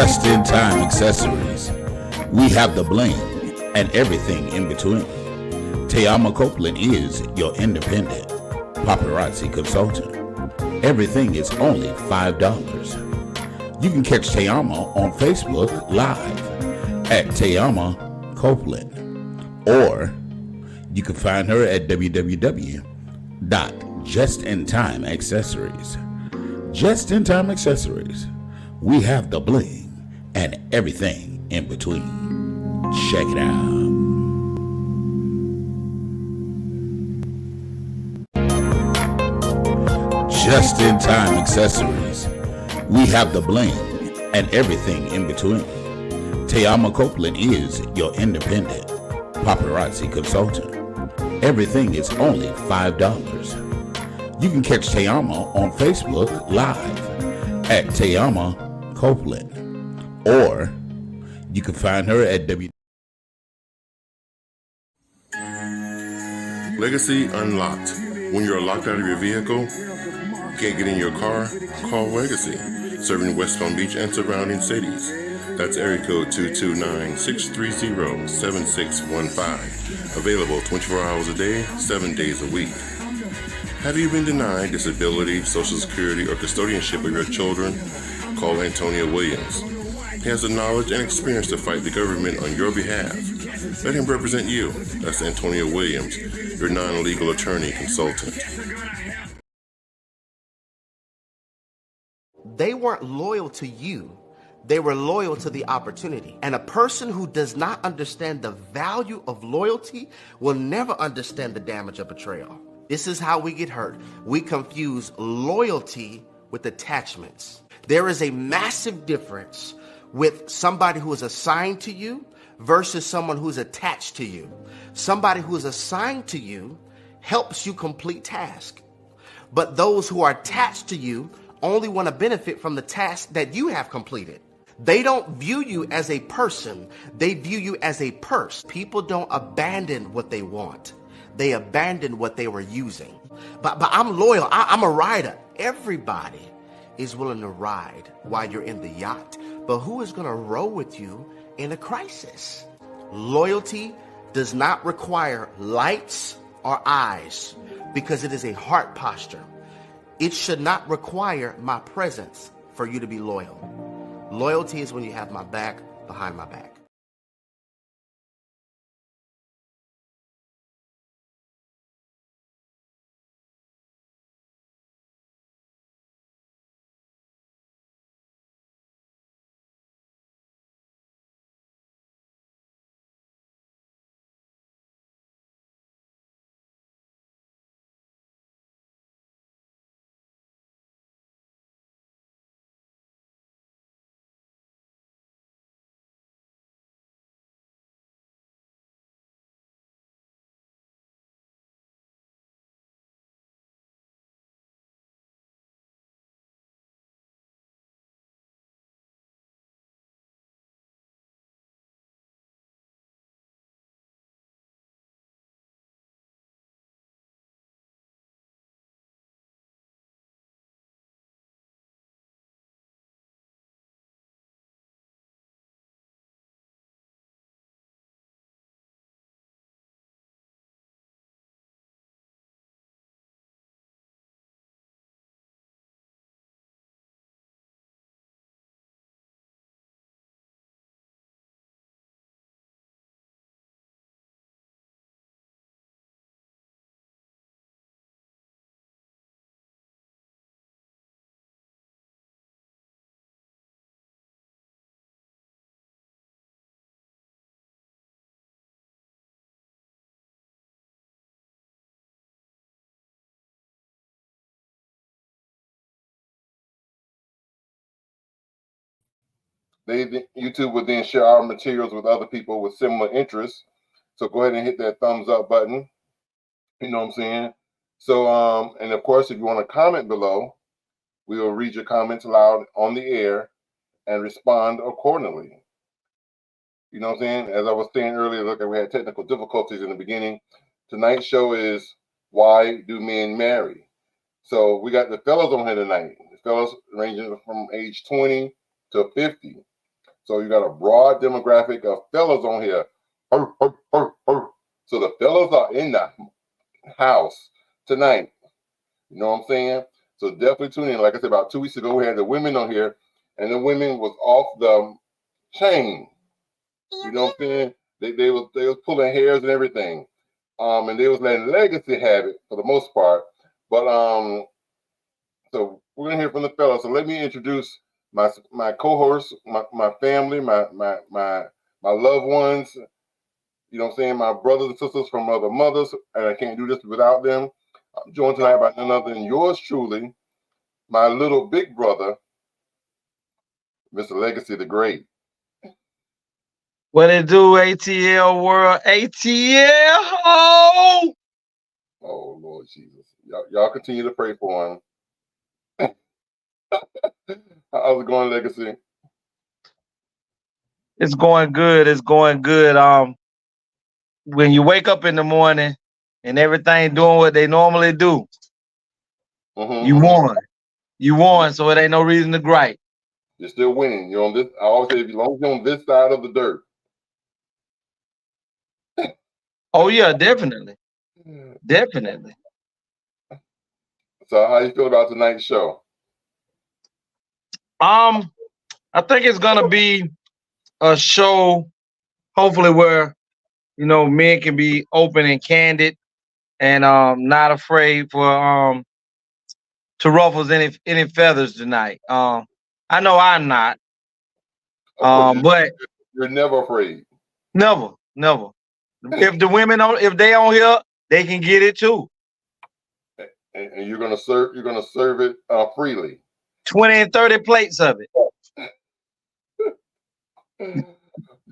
just-in-time accessories. We have the bling and everything in between. Tayama Copeland is your independent paparazzi consultant. Everything is only $5. You can catch Tayama on Facebook Live at Tayama Copeland, or you can find her at www.justintimeaccessories. Just in Time Accessories. We have the bling and everything in between. Check it out. Just in Time Accessories. We have the bling and everything in between. Tayama Copeland is your independent paparazzi consultant. Everything is only $5. You can catch Tayama on Facebook Live at Tayama Copeland, or you can find her at Legacy Unlocked. When you're locked out of your vehicle, can't get in your car, call Legacy, serving West Palm Beach and surrounding cities. That's area code 229-630-7615. Available 24 hours a day, 7 days a week. Have you been denied disability, Social Security, or custodianship of your children? Call Antonio Williams. He has the knowledge and experience to fight the government on your behalf. Let him represent you. That's Antonio Williams, your non-legal attorney consultant. They weren't loyal to you. They were loyal to the opportunity. And a person who does not understand the value of loyalty will never understand the damage of betrayal. This is how we get hurt. We confuse loyalty with attachments. There is a massive difference with somebody who is assigned to you versus someone who's attached to you. Somebody who is assigned to you helps you complete tasks. But those who are attached to you only want to benefit from the task that you have completed. They don't view you as a person. They view you as a purse. People don't abandon what they want. They abandon what they were using. But I'm loyal. I'm a rider. Everybody is willing to ride while you're in the yacht. But who is going to row with you in a crisis? Loyalty does not require lights or eyes because it is a heart posture. It should not require my presence for you to be loyal. Loyalty is when you have my back behind my back. YouTube will then share our materials with other people with similar interests. So go ahead and hit that thumbs up button. You know what I'm saying? So, and of course, if you want to comment below, we will read your comments aloud on the air and respond accordingly. You know what I'm saying? As I was saying earlier, look, we had technical difficulties in the beginning. Tonight's show is Why Do Men Marry? So we got the fellas on here tonight. The fellas ranging from age 20 to 50. So you got a broad demographic of fellas on here. So the fellas are in the house tonight. You know what I'm saying? So definitely tune in. Like I said, about 2 weeks ago, we had the women on here, and the women was off the chain. You know what I'm saying? They was pulling hairs and everything. And they was letting Legacy have it for the most part. But so we're gonna hear from the fellas. So let me introduce my co-hosts, my family, my loved ones. You know what I'm saying? My brothers and sisters from other mothers, and I can't do this without them. I'm joined tonight by none other than yours truly, my little big brother, Mr. Legacy the Great. What it do, ATL world? ATL! Oh, Lord Jesus. Y'all continue to pray for him. How's it going, Legacy? it's going good. It's going good. When you wake up in the morning and everything doing what they normally do, you won. You won, so it ain't no reason to gripe. You're still winning. You're on this. I always say, as long as you're on this side of the dirt. Oh yeah, definitely, definitely. So how you feel about tonight's show? I think it's gonna be a show, hopefully where men can be open and candid and not afraid for to ruffle any feathers tonight. I know I'm not. But you're never afraid. Never. If the women if they on here, they can get it too. And you're gonna serve it freely. 20 and 30 plates of it.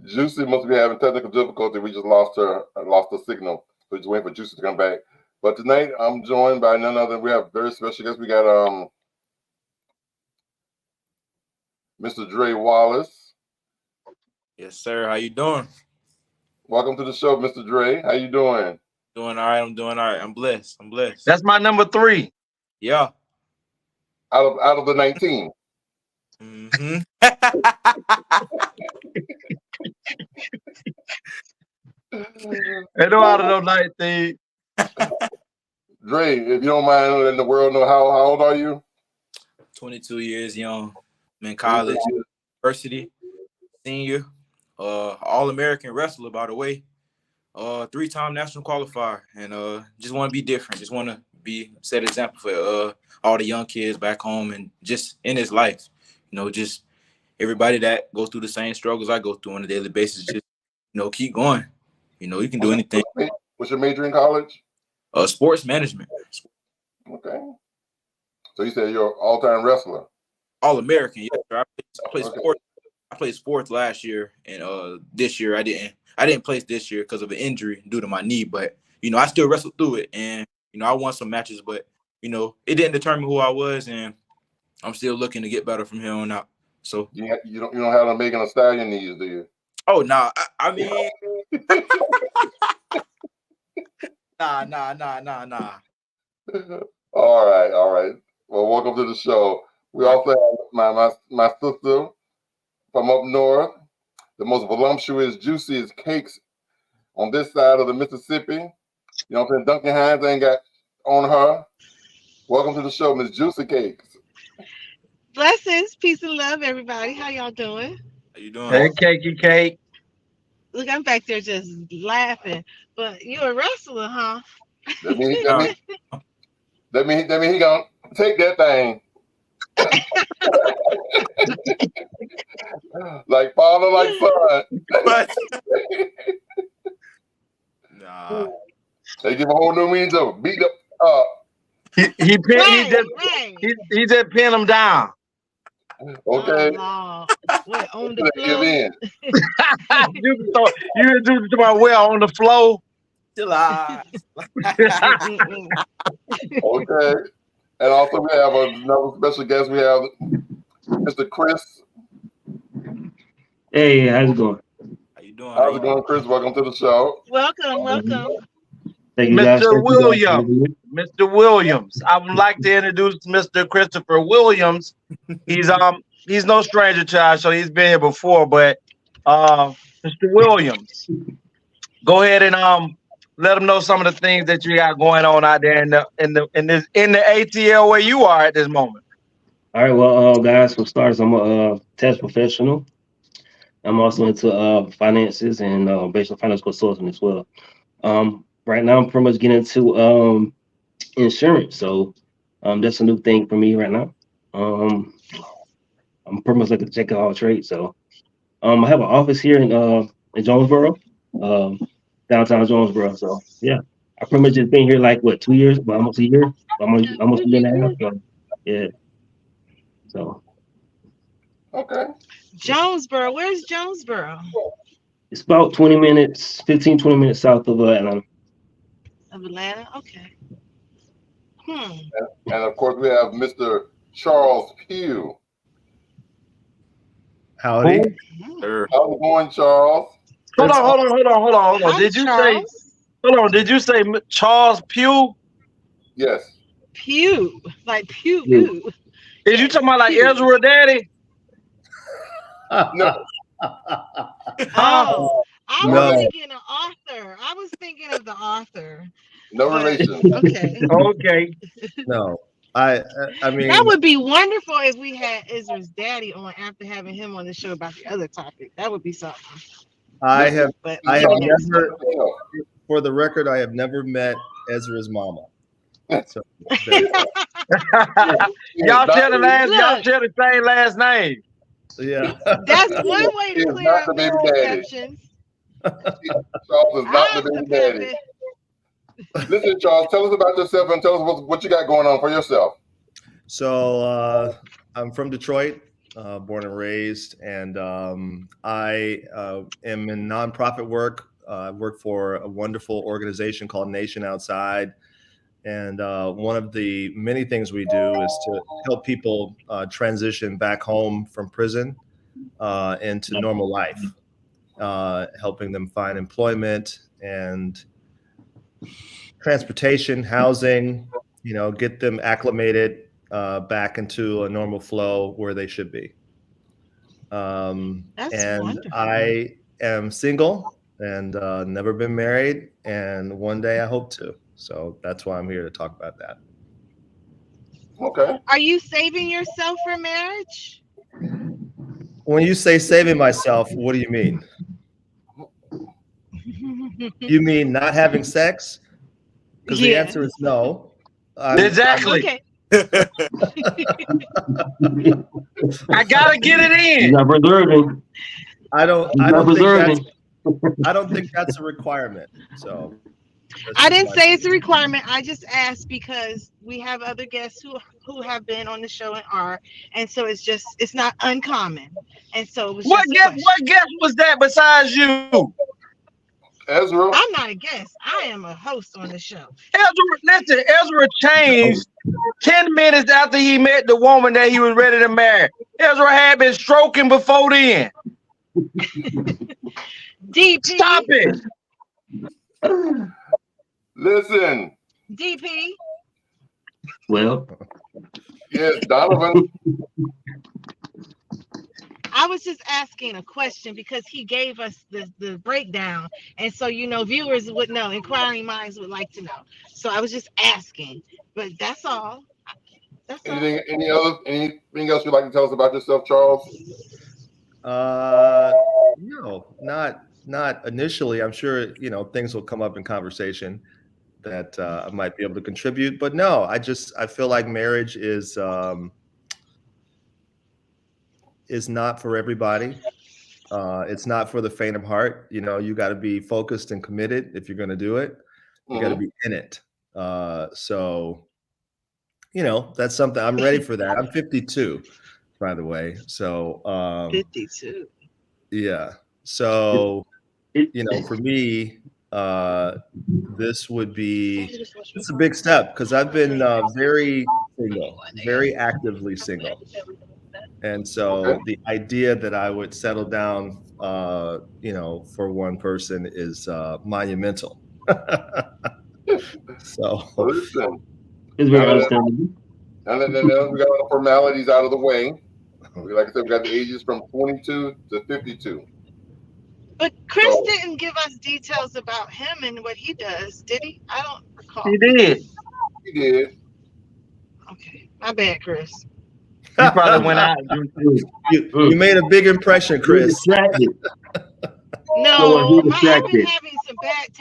Juicy must be having technical difficulty. We just lost the signal. We're just waiting for Juicy to come back. But tonight I'm joined by none other than we have a very special guest. We got Mr. Dre Wallace. Yes, sir. How you doing? Welcome to the show, Mr. Dre. How you doing? Doing all right. I'm doing all right. I'm blessed. That's my number 3. Yeah. Out of the 19. Mm-hmm. They know out of those 19. Dre, if you don't mind letting the world know, how old are you? 22 years young. I'm in college, university, senior, all-American wrestler, by the way. 3-time national qualifier, and just want to be different. Just want to set example for all the young kids back home and just in his life. Just everybody that goes through the same struggles I go through on a daily basis. Just keep going. You can do anything. What's your major in college? Sports management. Okay. So you said you're an all-time wrestler. All-American, yes, sir. I played sports. I played sports last year, and this year I didn't place this year because of an injury due to my knee. But I still wrestled through it, and I won some matches. But it didn't determine who I was, and I'm still looking to get better from here on out. So you don't have no Megan Thee Stallion knees, do you? Oh no, I mean, nah. All right. Well, welcome to the show. We also have my sister from up north, the most voluptuous, juiciest cakes on this side of the Mississippi. You know what I'm saying? Duncan Hines ain't got on her. Welcome to the show, Miss Juicy Cakes. Blessings, peace and love, everybody. How y'all doing? How you doing? Hey, Cakey Cake. Look, I'm back there just laughing. But you're a wrestler, huh? That mean he gonna take that thing. Like father, like son. But nah. They give a whole new meaning to beat up. He just pinned him down. Okay. Oh, what, on the floor? You introduced to my well on the floor. Still alive. Okay. And also we have another special guest. We have Mr. Chris. Hey, how's it going? How you doing? How's it going, Chris? Welcome to the show. Welcome. Thank you, Mr. Williams. Mr. Williams. I would like to introduce Mr. Christopher Williams. He's he's no stranger to our show. He's been here before, but Mr. Williams, go ahead and let them know some of the things that you got going on out there in the ATL where you are at this moment. All right, well, guys, for starters, I'm a tax professional. I'm also into finances and basic finance consulting as well. Right now, I'm pretty much getting into insurance, so that's a new thing for me right now. I'm pretty much like a jack of all trades. So I have an office here in Jonesboro, downtown Jonesboro. So yeah, I pretty much just been here like what 2 years, well, almost a year, almost a year and a half. So yeah. So Okay. Jonesboro. Where's Jonesboro? it's about 20 minutes, 20 minutes south of Atlanta. Of Atlanta? Okay. And of course, we have Mr. Charles Pugh. Howdy. Sure. How's it going, Charles? Hold on. Hi, Did you Charles. Did you say Charles Pugh? Yes. Pew. Like pew. Yeah. Pew. Is you talking about like Ezra Daddy? No. Oh, I was No. thinking of author. I was thinking of the author. No But- relation. Okay. Okay. No. I mean, That would be wonderful if we had Ezra's daddy on after having him on the show about the other topic. That would be something. I have But I have maybe next never, time. for the record, I have never met Ezra's mama. So Y'all share Look. the same last name. yeah. That's one way to He is clear not up the baby daddy. misconceptions. Charles is not I'm the the baby daddy. pappy. Listen, Charles, tell us about yourself and tell us what you got going on for yourself. So I'm from Detroit, born and raised, and I am in nonprofit work. I work for a wonderful organization called Nation Outside. And one of the many things we do is to help people transition back home from prison into normal life, helping them find employment and transportation, housing, get them acclimated back into a normal flow where they should be. That's And wonderful. I am single and never been married, and one day I hope to. So that's why I'm here to talk about that. Okay. Are you saving yourself for marriage? When you say saving myself, what do you mean? You mean not having sex? Because the Yeah. answer is no. Exactly. Okay. I gotta get it You're in. not reserving. I don't You're not reserving. think that's a requirement. So I didn't say it's a requirement. I just asked because we have other guests who have been on the show and are, and so it's not uncommon. And so it was What just a guest? question. What guest was that besides you? Ezra. I'm not a guest. I am a host on the show. Ezra changed 10 minutes after he met the woman that he was ready to marry. Ezra had been stroking before then. DP. Stop it. Listen. DP. Well, Yes, Donovan. I was just asking a question because he gave us the breakdown, and so viewers would know, inquiring minds would like to know. So I was just asking, but that's all. That's all. Anything else you'd like to tell us about yourself, Charles? No, not initially. I'm sure things will come up in conversation that I might be able to contribute. But no, I feel like marriage is not for everybody. It's not for the faint of heart. You got to be focused and committed if you're going to do it. You got to be in it. So that's something I'm ready for that. I'm 52, by the way. So 52. yeah. So for me, it's a big step because I've been very single, very actively single. And so the idea that I would settle down, for one person is monumental. So Listen. it's very understandable. And then we got all the formalities out of the way. Like I said, we got the ages from 22 to 52. But Chris So didn't give us details about him and what he does, did he? I don't He recall. did. he did. Okay, my bad, Chris. You probably went out and do something. You made a big impression, He Chris. distracted. So No, he I've been distracted. having some bad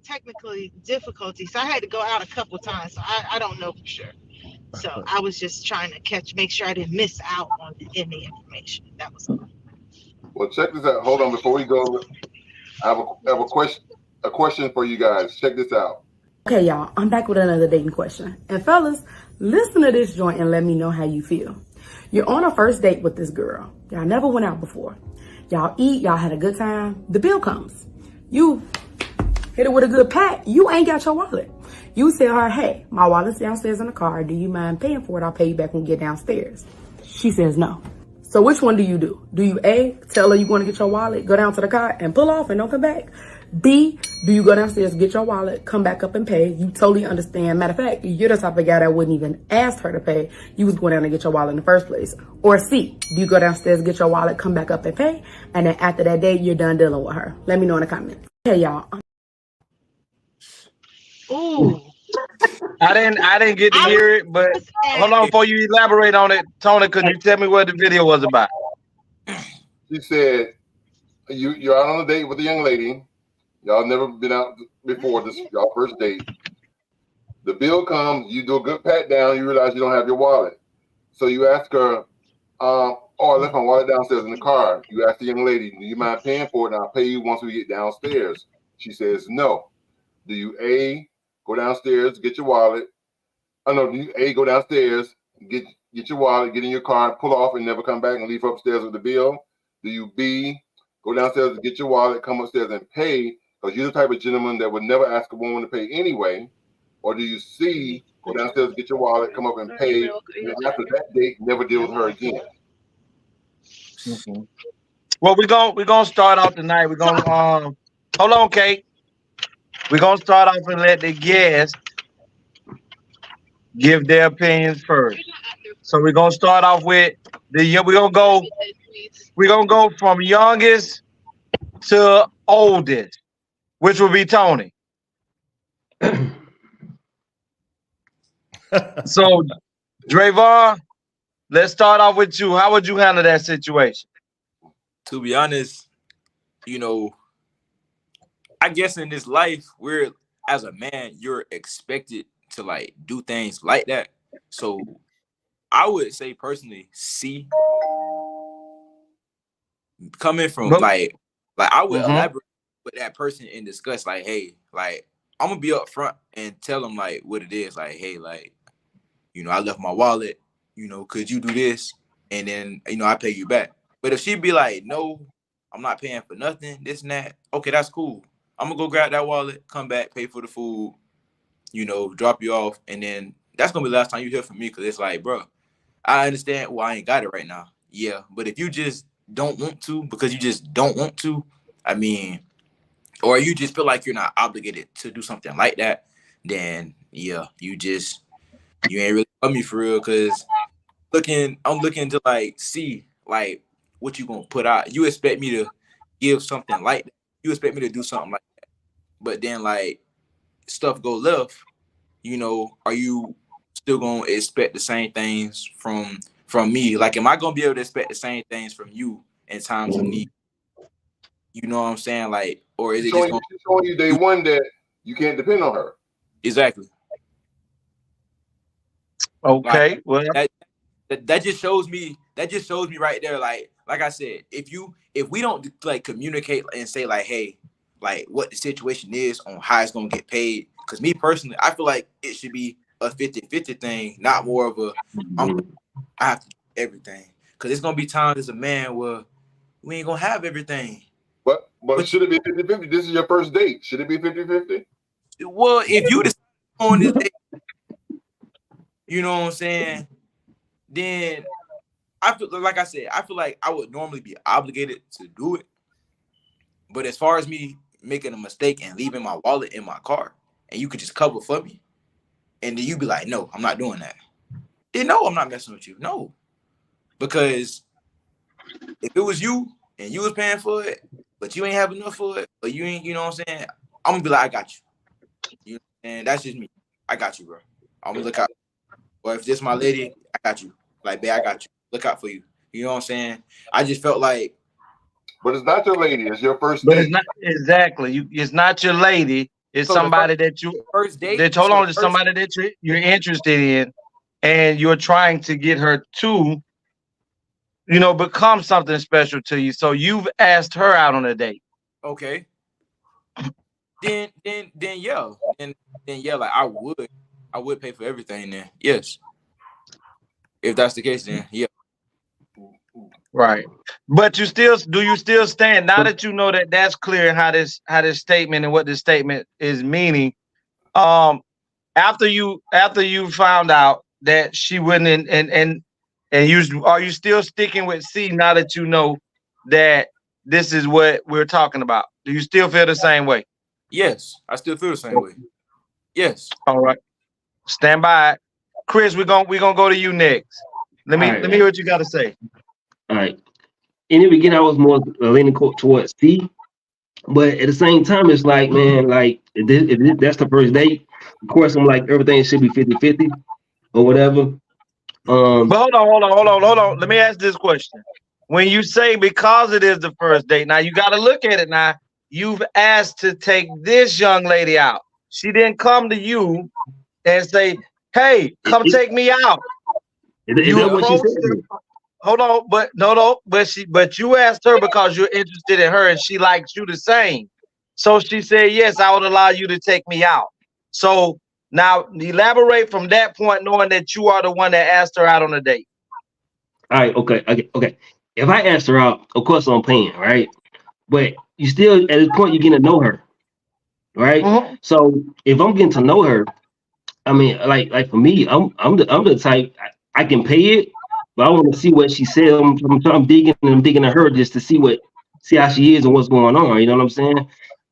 technically difficulties. So I had to go out a couple times, so I don't know for sure. So I was just trying to make sure I didn't miss out on any information. That was all. Well, check this out. Hold on, before we go, I have a question for you guys. Check this out. Okay, y'all, I'm back with another dating question. And fellas, listen to this joint and let me know how you feel. You're on a first date with this girl. Y'all never went out before. Y'all eat, y'all had a good time. The bill comes. You hit her with a good pat. You ain't got your wallet. You tell her, hey, my wallet's downstairs in the car. Do you mind paying for it? I'll pay you back when we get downstairs. She says no. So which one do you do? Do you A, tell her you want to get your wallet, go down to the car and pull off and don't come back? B, do you go downstairs, get your wallet, come back up and pay? You totally understand. Matter of fact, you're the type of guy that wouldn't even ask her to pay. You was going down to get your wallet in the first place. Or C, do you go downstairs, get your wallet, come back up and pay? And then after that date, you're done dealing with her. Let me know in the comments. Hey, y'all. Ooh, I didn't get to I hear it, but was hold on before you elaborate on it, Tony. Could you tell me what the video was about? She said, you're out on a date with a young lady. Y'all never been out before. This y'all first date. The bill comes. You do a good pat down. You realize you don't have your wallet. So you ask her, oh, I left my wallet downstairs in the car. You ask the young lady, do you mind paying for it? And I'll pay you once we get downstairs. She says no. Do you A, go downstairs, get your wallet? I know, do you A, go downstairs, get your wallet, get in your car, pull off and never come back and leave upstairs with the bill? Do you B, go downstairs and get your wallet, come upstairs and pay, because you're the type of gentleman that would never ask a woman to pay anyway? Or do you C, go downstairs, get your wallet, come up and pay, and after that date, never deal with her again? Mm-hmm. Well, we're gonna start off tonight. We're gonna hold on, Kate. We're gonna start off and let the guests give their opinions first. So we're gonna start off with we're gonna go from youngest to oldest, which will be Tony. So Drayvon, let's start off with you. How would you handle that situation? To be honest, I guess in this life, as a man, you're expected to like do things like that. So I would say personally, C, coming from like I would elaborate with that person and discuss like, hey, like I'm gonna be up front and tell them like what it is. Like, hey, like, I left my wallet, could you do this? And then, I pay you back. But if she'd be like, no, I'm not paying for nothing, this and that, okay, that's cool. I'm gonna go grab that wallet, come back, pay for the food, drop you off. And then that's gonna be the last time you hear from me, because it's like, bro, I understand why I ain't got it right now. Yeah, but if you just don't want to, because you just don't want to, I mean, or you just feel like you're not obligated to do something like that, then yeah, you ain't really love me for real. Because I'm looking to like see like what you gonna put out. You expect me to give something like that. You expect me to do something like that, but then like stuff go left. Are you still gonna expect the same things from me? Like, am I gonna be able to expect the same things from you in times of need? You know what I'm saying? Like, or is it just showing you day one that you can't depend on her? Exactly. Okay. Like, well, that just shows me right there. Like I said, if we don't like communicate and say like, hey, like what the situation is on how it's gonna get paid. Because me personally, I feel like it should be a 50-50 thing, not more of a I have to do everything. Because it's gonna be times as a man where we ain't gonna have everything. But should it be 50-50? This is your first date. Should it be 50-50? Well, if you decide on this date, you know what I'm saying, then I feel like I would normally be obligated to do it. But as far as me making a mistake and leaving my wallet in my car, and you could just cover for me, and then you be like, no, I'm not doing that. Then no, I'm not messing with you. No. Because if it was you and you was paying for it, but you ain't have enough for it, or you ain't, you know what I'm saying? I'm gonna be like, I got you. You know, and that's just me. I got you, bro. I'm gonna look out. Or if this my lady, I got you. Like, babe, I got you. Look out for you. You know what I'm saying? I just felt like. But it's not your lady. It's your first But date. it's not exactly. It's not your lady. It's So somebody that you first date. that hold on to somebody that you're interested in, and you're trying to get her to, become something special to you. So you've asked her out on a date. Okay. Then yeah. Then yeah, like I would pay for everything then. Yes. If that's the case, then yeah. Right. But you still stand now that you know that that's clear how this statement and what this statement is meaning. After you found out that she wouldn't and you are you still sticking with C now that you know that this is what we're talking about? Do you still feel the same way? Yes, I still feel the same way. Yes. All right. Stand by. Chris, we're gonna go to you next. Let me hear what you gotta say. All right. In the beginning, I was more leaning towards C, but at the same time, it's like, man, like if that's the first date, of course, I'm like everything should be 50-50 or whatever. But hold on. Let me ask this question. When you say because it is the first date, now you got to look at it now. You've asked to take this young lady out. She didn't come to you and say, "Hey, come take me out." You approached her. Hold on, but no, but you asked her because you're interested in her and she likes you the same. So she said, "Yes, I would allow you to take me out." So now elaborate from that point, knowing that you are the one that asked her out on a date. All right, okay. If I asked her out, of course I'm paying, right? But you still at this point you're getting to know her, right? Mm-hmm. So if I'm getting to know her, I mean, like for me, I'm the type I can pay it, but I want to see what she said. I'm digging at her just to see how she is and what's going on. You know what I'm saying?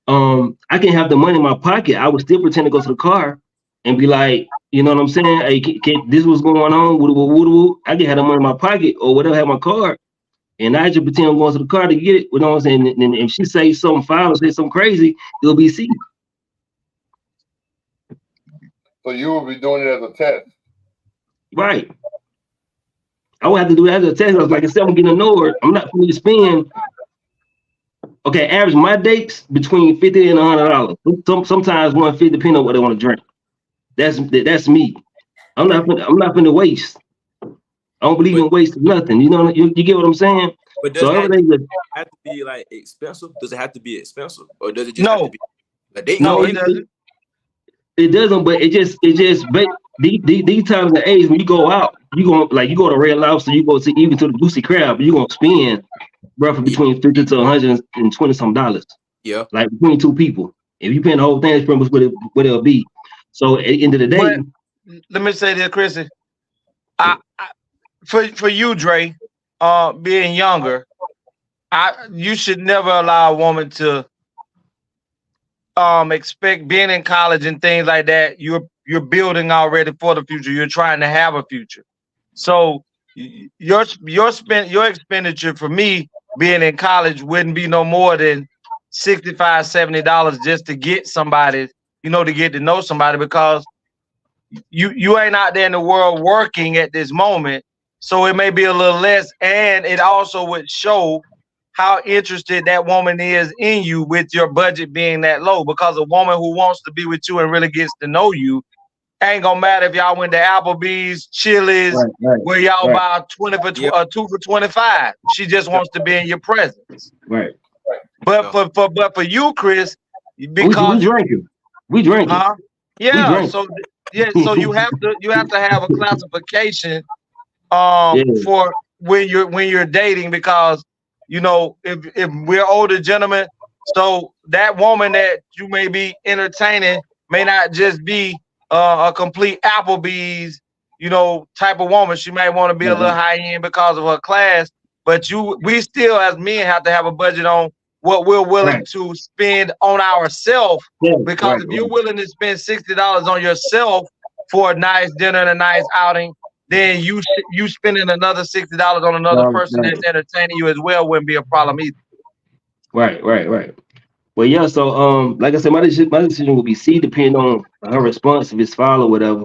I can have the money in my pocket. I would still pretend to go to the car and be like, you know what I'm saying? Hey, this was going on. Woo. I can have the money in my pocket or whatever, have my card. And I just pretend I'm going to the car to get it. You know what I'm saying? And if she says something foul or say something crazy, it'll be C. So you will be doing it as a test. Right. I would have to do that as a test. I was like I said, I'm getting to know her. I'm not going to spend. Okay, average my dates between $50 and $100. Sometimes $150, depending on what they want to drink. That's me. I'm not going to waste. I don't believe in wasting nothing. You know, you get what I'm saying? But does everything have to be like expensive? Does it have to be expensive, or does it just have to be a date? No, it doesn't. It doesn't. But it just. But these times of age when you go out, you go to Red Lobster, you go to even to the Goosey Crab, you gonna spend roughly between $50 to $120 some dollars. Yeah. Like between two people. If you paying the whole thing, it's pretty much what it'll be. So at the end of the day, let me say this, Chrissy. For you, Dre, being younger, you should never allow a woman to expect being in college and things like that. You're building already for the future. You're trying to have a future. So your expenditure for me being in college wouldn't be no more than $65, $70 just to get somebody, to get to know somebody, because you ain't out there in the world working at this moment. So it may be a little less, and it also would show how interested that woman is in you with your budget being that low, because a woman who wants to be with you and really gets to know you ain't gonna matter if y'all went to Applebee's, Chili's, where y'all buy 2 for 25. She just wants to be in your presence. Right. But for you, Chris, because we drinking. Huh? Yeah. So you have to have a classification for when you're dating, because if we're older gentlemen, so that woman that you may be entertaining may not just be a complete Applebee's, type of woman. She may want to be a little high end because of her class, but we still as men have to have a budget on what we're willing to spend on ourselves. Because if you're willing to spend $60 on yourself for a nice dinner and a nice outing, then you spending another $60 on another person that's entertaining you as well wouldn't be a problem either. Right. Well, yeah. So, like I said, my decision would be C, depending on her response, if it's foul or whatever.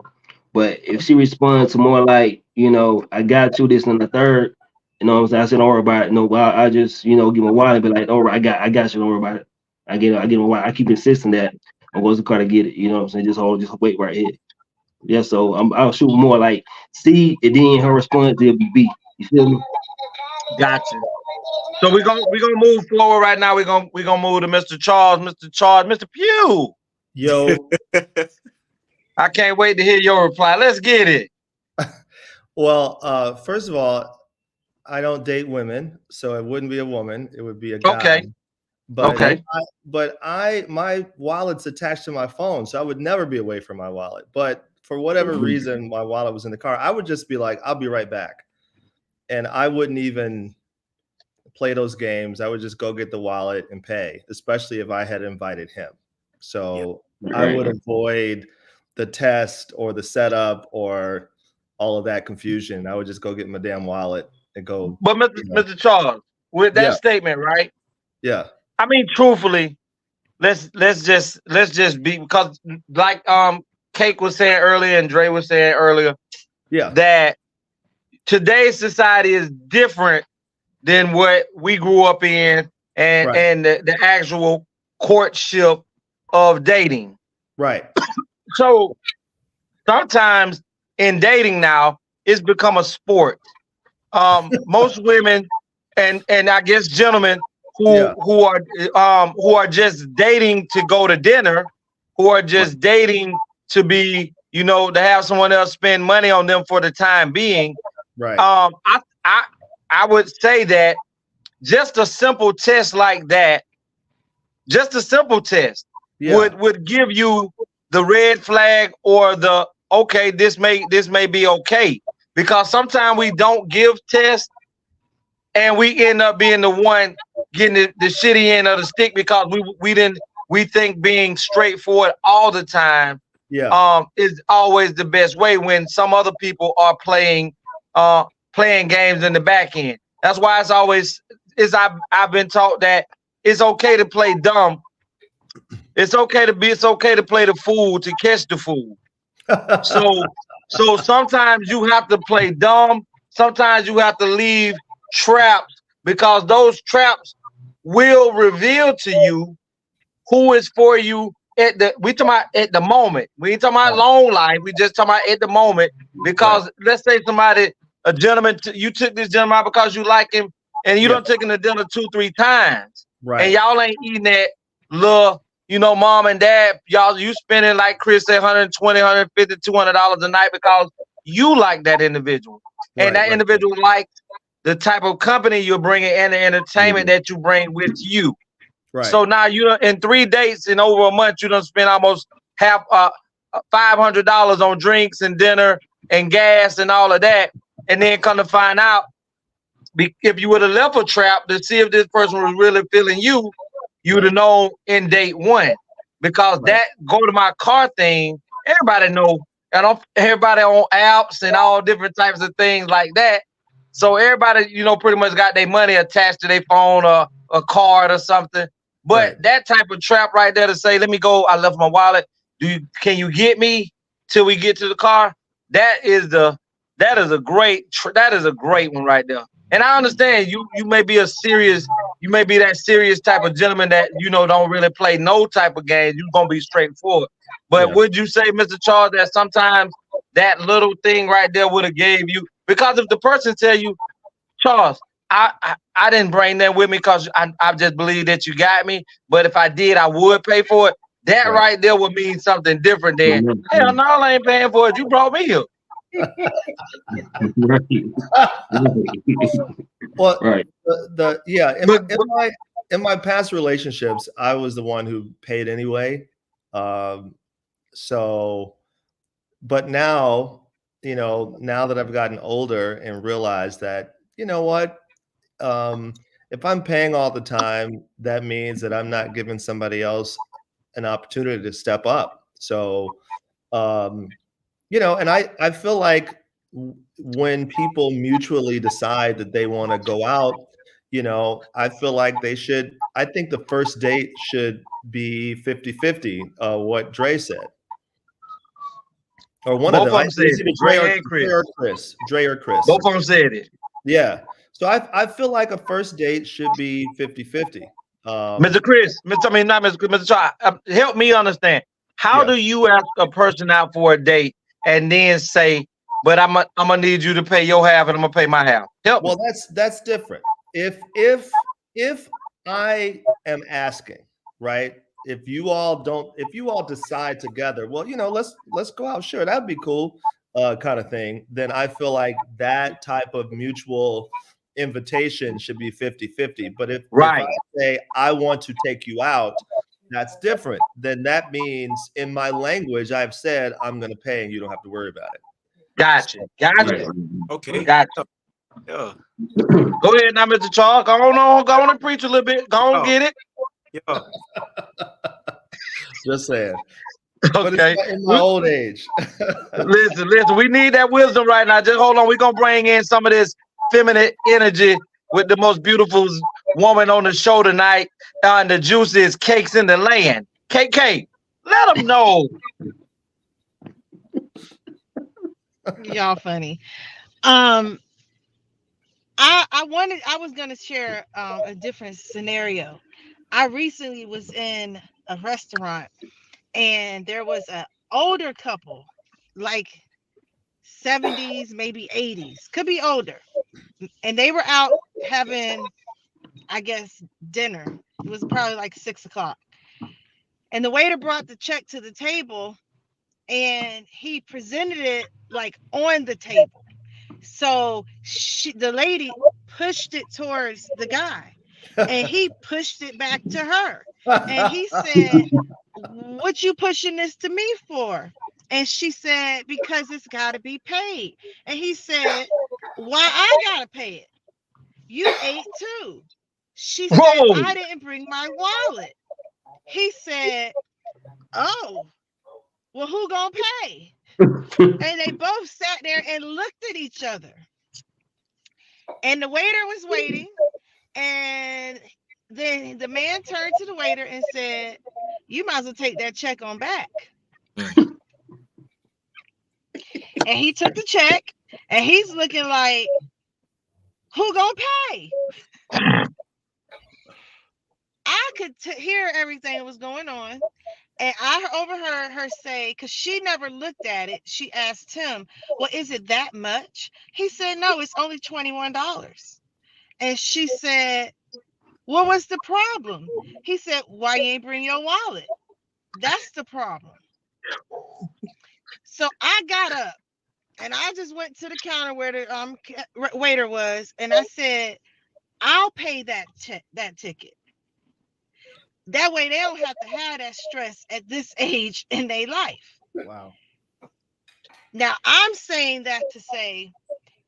But if she responds to more like, I got you this and the third, what I'm saying? I said, don't worry about it. No, well, I just, give my wallet, and be like, don't worry, I got you. Don't worry about it. I get my wallet. I keep insisting that I'm going to the car to get it. You know what I'm saying? Just wait right here. Yeah. So I'll shoot more like C, and then her response will be B. You feel me? Gotcha. So we're gonna move forward right now. We're gonna move to Mr. Charles. Mr. Pugh. Yo. I can't wait to hear your reply. Let's get it. Well, first of all, I don't date women, so it wouldn't be a woman. It would be a guy. Okay. But my wallet's attached to my phone, so I would never be away from my wallet. But for whatever reason, my wallet was in the car. I would just be like, I'll be right back. And I wouldn't even play those games. I would just go get the wallet and pay, especially if I had invited him. So I would avoid the test or the setup or all of that confusion. I would just go get my damn wallet and go. But Mr. Charles, with that statement, right? Yeah. I mean, truthfully, let's just be, because like Kate was saying earlier and Dre was saying earlier, that today's society is different than what we grew up in and the actual courtship of dating. Right. So sometimes in dating now, it's become a sport. Most women and I guess gentlemen who are just dating to go to dinner, who are just dating to be, to have someone else spend money on them for the time being. Right. I would say that just a simple test like that, just a simple test would give you the red flag or the okay, this may be okay. Because sometimes we don't give tests and we end up being the one getting the shitty end of the stick because we think being straightforward all the time is always the best way, when some other people are playing games in the back end. That's why I've been taught that it's okay to play dumb. It's okay to play the fool to catch the fool. So sometimes you have to play dumb. Sometimes you have to leave traps, because those traps will reveal to you who is for you we talking about at the moment. We ain't talking about long life. We just talking about at the moment. Because let's say a gentleman, you took this gentleman out because you like him, and you done taken to dinner 2-3 times. Right. And y'all ain't eating that little, mom and dad, you spending, like Chris said, $120, $150, $200 a night because you like that individual. And that individual likes the type of company you're bringing and the entertainment that you bring with you. Right. So now in 3 dates in over a month, you done spend almost half $500 on drinks and dinner and gas and all of that. And then come to find out, if you would have left a trap to see if this person was really feeling you, you would have known in date 1. Because that go to my car thing, everybody know, everybody on apps and all different types of things like that. So everybody, pretty much got their money attached to their phone or a card or something. But that type of trap right there to say, let me go, I left my wallet. Can you get me till we get to the car? That is a great one right there. And I understand you may be that serious type of gentleman that don't really play no type of games. You're gonna be straightforward. But would you say, Mr. Charles, that sometimes that little thing right there would have gave you, because if the person tell you, Charles, I didn't bring that with me because I just believe that you got me, but if I did, I would pay for it. That right there would mean something different than, hell no, I ain't paying for it. You brought me here. Well, in my past relationships, I was the one who paid anyway. But now, now that I've gotten older and realized that, if I'm paying all the time, that means that I'm not giving somebody else an opportunity to step up. So, and I feel like when people mutually decide that they want to go out, I feel like I think the first date should be 50-50, what Dre said. Or one of Both them. of them said It's either it. Dre and Chris. Dre or Chris. Both of them said it. Yeah. So I feel like a first date should be 50-50. Mr. Chris, Mr. Charles, help me understand. How do you ask a person out for a date and then say, but I'm gonna need you to pay your half and I'm gonna pay my half? Help me. That's different. If I am asking, right? If you all decide together, well, let's go out, sure, that'd be cool, kind of thing, then I feel like that type of mutual invitation should be 50-50. But if I say I want to take you out, that's different. Then that means in my language, I've said I'm going to pay and you don't have to worry about it. Gotcha. Okay. Gotcha. Yeah. Go ahead now, Mr. Charles. Go on and preach a little bit. Go on, get it. Yeah. Just saying. Okay. But it's in my old age. Listen. We need that wisdom right now. Just hold on. We're going to bring in some of this feminine energy with the most beautiful woman on the show tonight. And the juiciest cakes in the land. KK, let them know. Y'all funny. I was gonna share a different scenario. I recently was in a restaurant and there was an older couple, like 70s, maybe 80s, could be older, and they were out having, I guess, dinner. It was probably like 6 o'clock, and the waiter brought the check to the table and he presented it like on the table. So the lady pushed it towards the guy and he pushed it back to her. And he said, "What you pushing this to me for?" And she said, "Because it's got to be paid." And he said, "Why I got to pay it? You ate too." She said, "I didn't bring my wallet." He said, "Oh, well, who gonna pay?" And they both sat there and looked at each other. And the waiter was waiting. And then the man turned to the waiter and said, "You might as well take that check on back." And he took the check and he's looking like, who gonna pay? I could hear everything that was going on. And I overheard her say, because she never looked at it, she asked him, "Well, is it that much?" He said, "No, it's only $21. And she said, "Well, what's the problem?" He said, "Why you ain't bring your wallet? That's the problem." So I got up and I just went to the counter where the waiter was, and I said, "I'll pay that ticket. That way they don't have to have that stress at this age in their life." Wow. Now, I'm saying that to say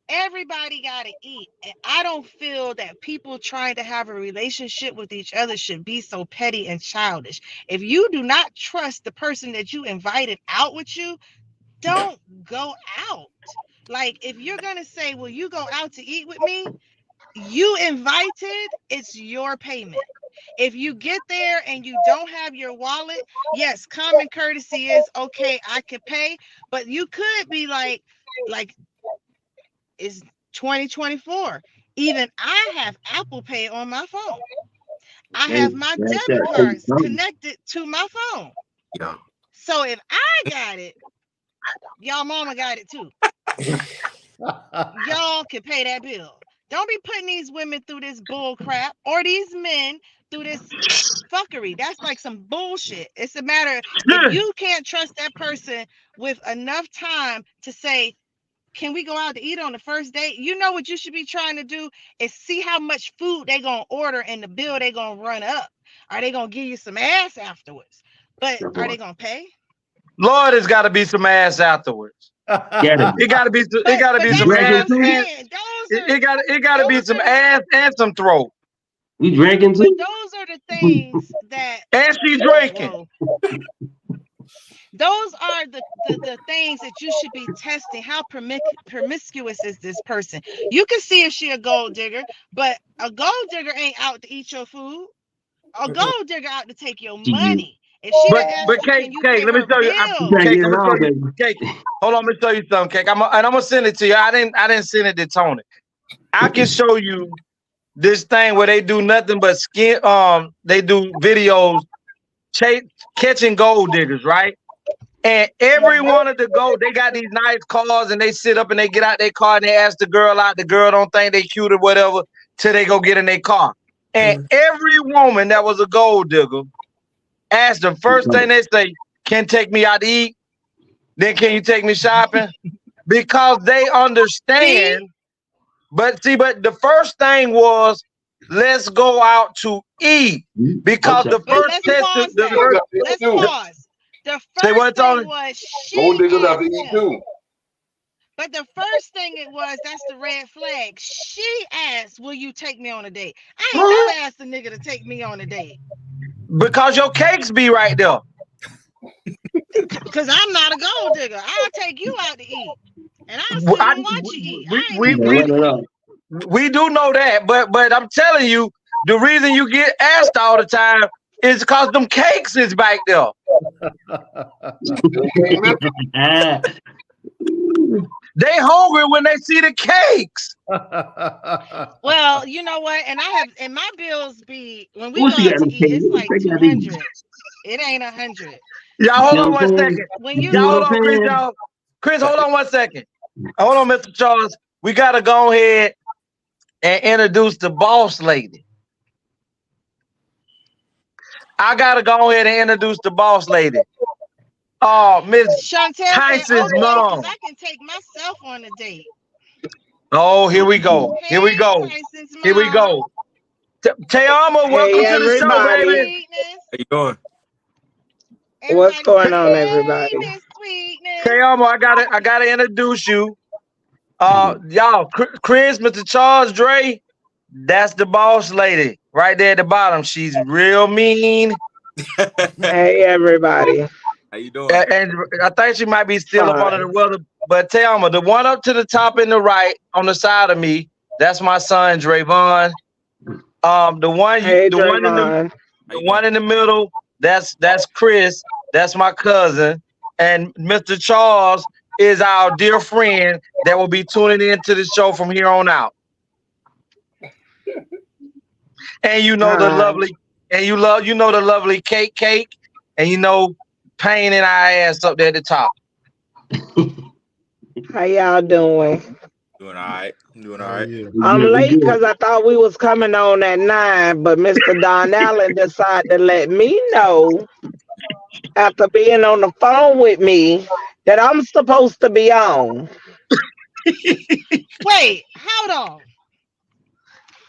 everybody got to eat. And I don't feel that people trying to have a relationship with each other should be so petty and childish. If you do not trust the person that you invited out with you, don't go out. Like, if you're going to say, "Well, you go out to eat with me," you invited, it's your payment. If you get there and you don't have your wallet, yes, common courtesy is, "Okay, I could pay," but you could be like it's 2024. Even I have Apple Pay on my phone. I have my debit cards connected to my phone. Yeah. So if I got it, y'all mama got it too. Y'all can pay that bill. Don't be putting these women through this bull crap, or these men through this fuckery. That's like some bullshit. It's a matter of, if you can't trust that person with enough time to say, "Can we go out to eat on the first date?" You know what you should be trying to do is see how much food they gonna order and the bill they gonna run up. Are they gonna give you some ass afterwards? But are they gonna pay? Lord, it's got to be some ass afterwards. It got to be. It got to be some ass. It got to be some ass and some throat. We drinking too. But those are the things that. And she's drinking. Those are the things that you should be testing. How promiscuous is this person? You can see if she a gold digger, but a gold digger ain't out to eat your food. A gold digger out to take your money. If she done asked you, Cake, can you Cake, pay let me her show you. bill? Cake, let me show you. Cake, hold on, let me show you something, Cake. I'm gonna send it to you. I didn't send it to Tony. I can show you this thing where they do nothing but skin. They do videos catching gold diggers, right? And every one of the gold, they got these nice cars, and they sit up and they get out their car and they ask the girl out. The girl don't think they cute or whatever till they go get in their car. And every woman that was a gold digger asked the first thing they say, "Can take me out to eat? Then can you take me shopping?" Because they understand. But the first thing was, let's go out to eat. Because the But first let's test, pause the that. first. Let's pause. The Say what, first thing Tony? was Gold she diggers have to asked eat him. too. But the first thing it was, that's the red flag. She asked, will you take me on a date? I ain't never asked a nigga to take me on a date. Because your cakes be right there. Because I'm not a gold digger. I'll take you out to eat. And I'll sit and watch you eat. We do know that, but I'm telling you, the reason you get asked all the time is because them cakes is back there. They hungry when they see the cakes. Well, you know what? And my bills be, when we go out to eat, it's like 200. It ain't 100. Y'all hold on 1 second. Y'all hold on, Chris. Chris, hold on 1 second. Hold on, Mr. Charles. We gotta go ahead and introduce the boss lady. I gotta go ahead and introduce the boss lady. Miss Chantel Tyson's said, okay, mom. because I can take myself on a date. Oh, here we go. Here we go. Here we go. Tayama, welcome to the show, baby. How you doing? What's going on, everybody? Tayama, I gotta introduce you. Y'all, Chris, Mr. Charles, Dre, that's the boss lady right there at the bottom. She's real mean. Hey, everybody. How you doing? And I think she might be still up under the weather. But Tayama, the one up to the top in the right on the side of me, that's my son, Drayvon. The one in the middle, that's Chris. That's my cousin. And Mr. Charles is our dear friend that will be tuning into the show from here on out. And you know the lovely, and you know the lovely cake, and you know pain in our ass up there at the top. How y'all doing? Doing all right. Doing all right. I'm late because I thought we was coming on at 9, but Mr. Don Allen decided to let me know after being on the phone with me that I'm supposed to be on. Wait, hold on.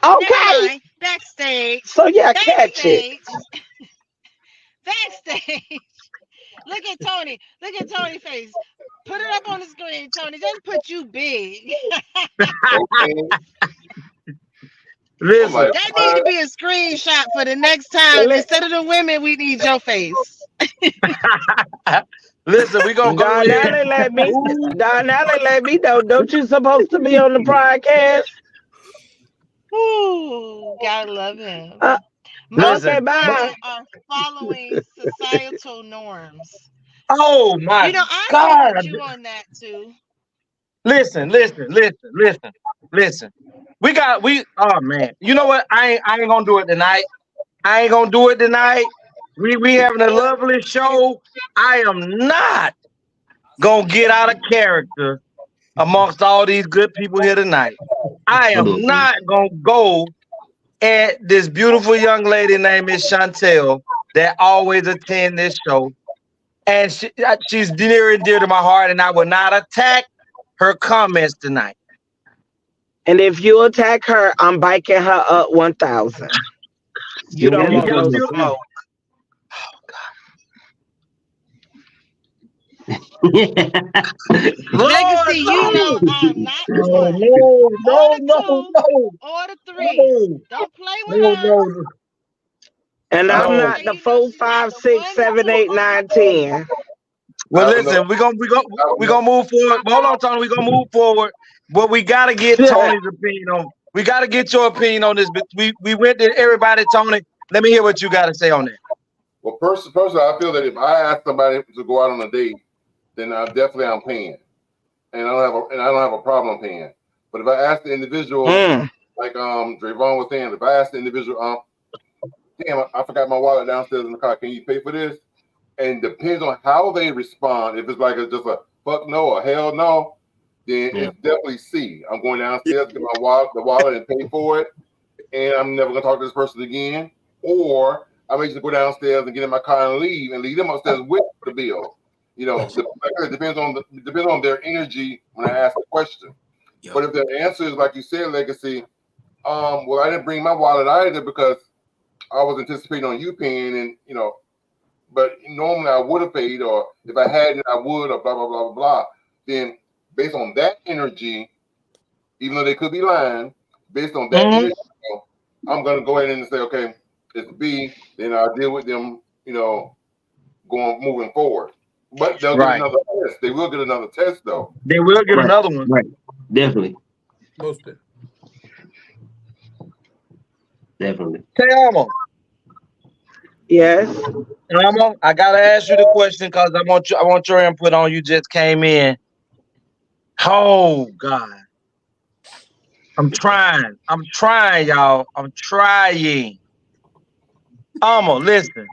Okay. Backstage. So yeah, catch it. Backstage. Look at Tony. Look at Tony's face. Put it up on the screen, Tony. Just put you big. Listen. That need to be a screenshot for the next time. Instead of the women, we need your face. Listen, we gonna go Don Allen let me know. Don't you supposed to be on the podcast? Ooh, gotta love him. Most okay, bye. Are following societal norms. Oh my God! God! I you on that too. Listen. Oh man, you know what? I ain't gonna do it tonight. We having a lovely show. I am not gonna get out of character amongst all these good people here tonight. I am not gonna go at this beautiful young lady named Miss Chantel that always attend this show. And she's near and dear to my heart, and I will not attack her comments tonight. And if you attack her, I'm biking her up 1,000. You don't want no smoke. Legacy, you know I'm not the one. No. Or the 3. Don't play with her. And I'm not the 4, 5, 6, 7, 8, 9, 10. Well, listen, we're gonna move forward. Hold on, Tony. We're gonna move forward. But we gotta get Tony's opinion on. We gotta get your opinion on this. But we went to everybody, Tony. Let me hear what you gotta say on that. Well, personally, I feel that if I ask somebody to go out on a date, then I'm paying, and I don't have a problem paying. But if I ask the individual, like Drayvon was saying, if I ask the individual, damn, I forgot my wallet downstairs in the car. Can you pay for this? And depends on how they respond. If it's like just a fuck no or hell no, then it's definitely C. I'm going downstairs, get the wallet and pay for it, and I'm never gonna talk to this person again. Or I may just go downstairs and get in my car and leave them upstairs with the bill. You know, it depends on their energy when I ask the question. Yep. But if their answer is like you said, Legacy, well, I didn't bring my wallet either because I was anticipating on you paying, and you know, but normally I would have paid, or if I had it, I would, or blah blah blah blah blah. Then based on that energy, even though they could be lying, based on that energy, I'm gonna go ahead and say, okay, it's B. Then I'll deal with them, you know, moving forward. But they'll get another test. They will get another test, though. They will get another one. Right. Definitely. Definitely. Tell Yes. I gotta ask you the question because I want your input on. You just came in. Oh God. I'm trying, y'all. I'm trying. Listen.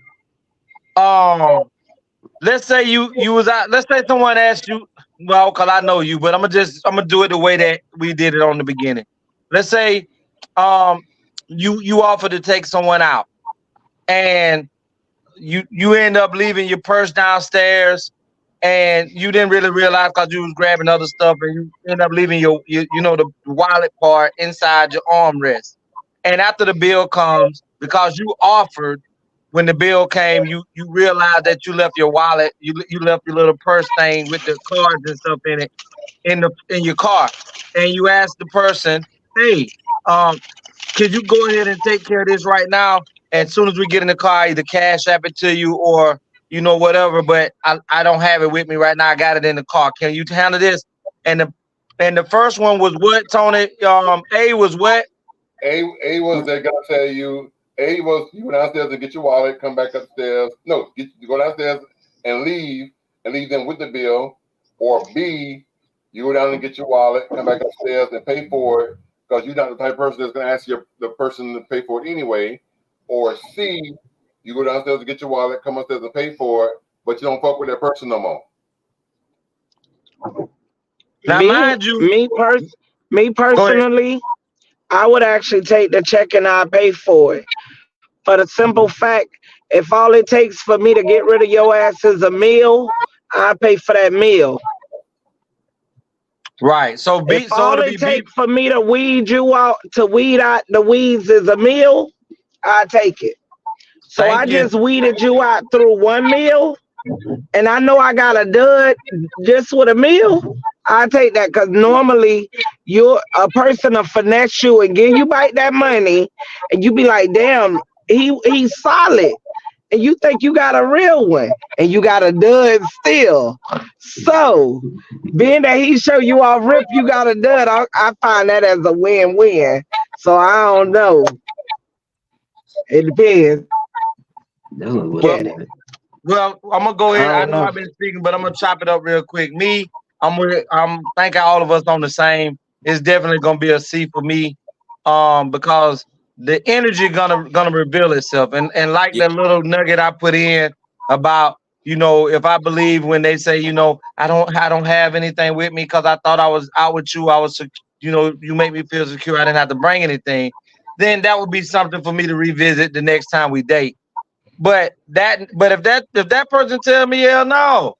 Let's say you was out. Let's say someone asked you. Well, cause I know you, but I'm gonna do it the way that we did it on the beginning. Let's say, you offer to take someone out, and you end up leaving your purse downstairs, and you didn't really realize because you was grabbing other stuff, and you end up leaving your the wallet part inside your armrest. And after the bill comes, because you offered, when the bill came, you realized that you left your wallet, you left your little purse thing with the cards and stuff in it in your car, and you asked the person, hey, could you go ahead and take care of this right now? And as soon as we get in the car, either cash app it to you or whatever. But I don't have it with me right now. I got it in the car. Can you handle this? And the first one was what, Tony? A was what? A was they're gonna tell you. A was you go downstairs and get your wallet, come back upstairs. No, you go downstairs and leave them with the bill. Or B, you go down and get your wallet, come back upstairs and pay for it because you're not the type of person that's gonna ask the person to pay for it anyway. Or C, you go downstairs and get your wallet, come upstairs and pay for it, but you don't fuck with that person no more. Now, mind you, me personally, I would actually take the check and I pay for it. For the simple fact, if all it takes for me to get rid of your ass is a meal, I pay for that meal. Right. So if all it takes for me to weed out the weeds is a meal, I take it. So I just weeded you out through one meal, and I know I got a dud just with a meal. I take that because normally you're a person to finesse you and give you back that money, and you be like, damn, he's solid. And you think you got a real one, and you got a dud still. So, being that he show you off rip, you got a dud, I find that as a win-win. So, I don't know. It depends. Well, I'm gonna go ahead. I know I've been speaking, but I'm gonna chop it up real quick. I'm thinking all of us on the same. It's definitely gonna be a C for me, because the energy gonna reveal itself, and like that little nugget I put in about if I believe when they say I don't have anything with me because I thought I was out with you, you make me feel secure, I didn't have to bring anything, then that would be something for me to revisit the next time we date. But if that person tell me hell no,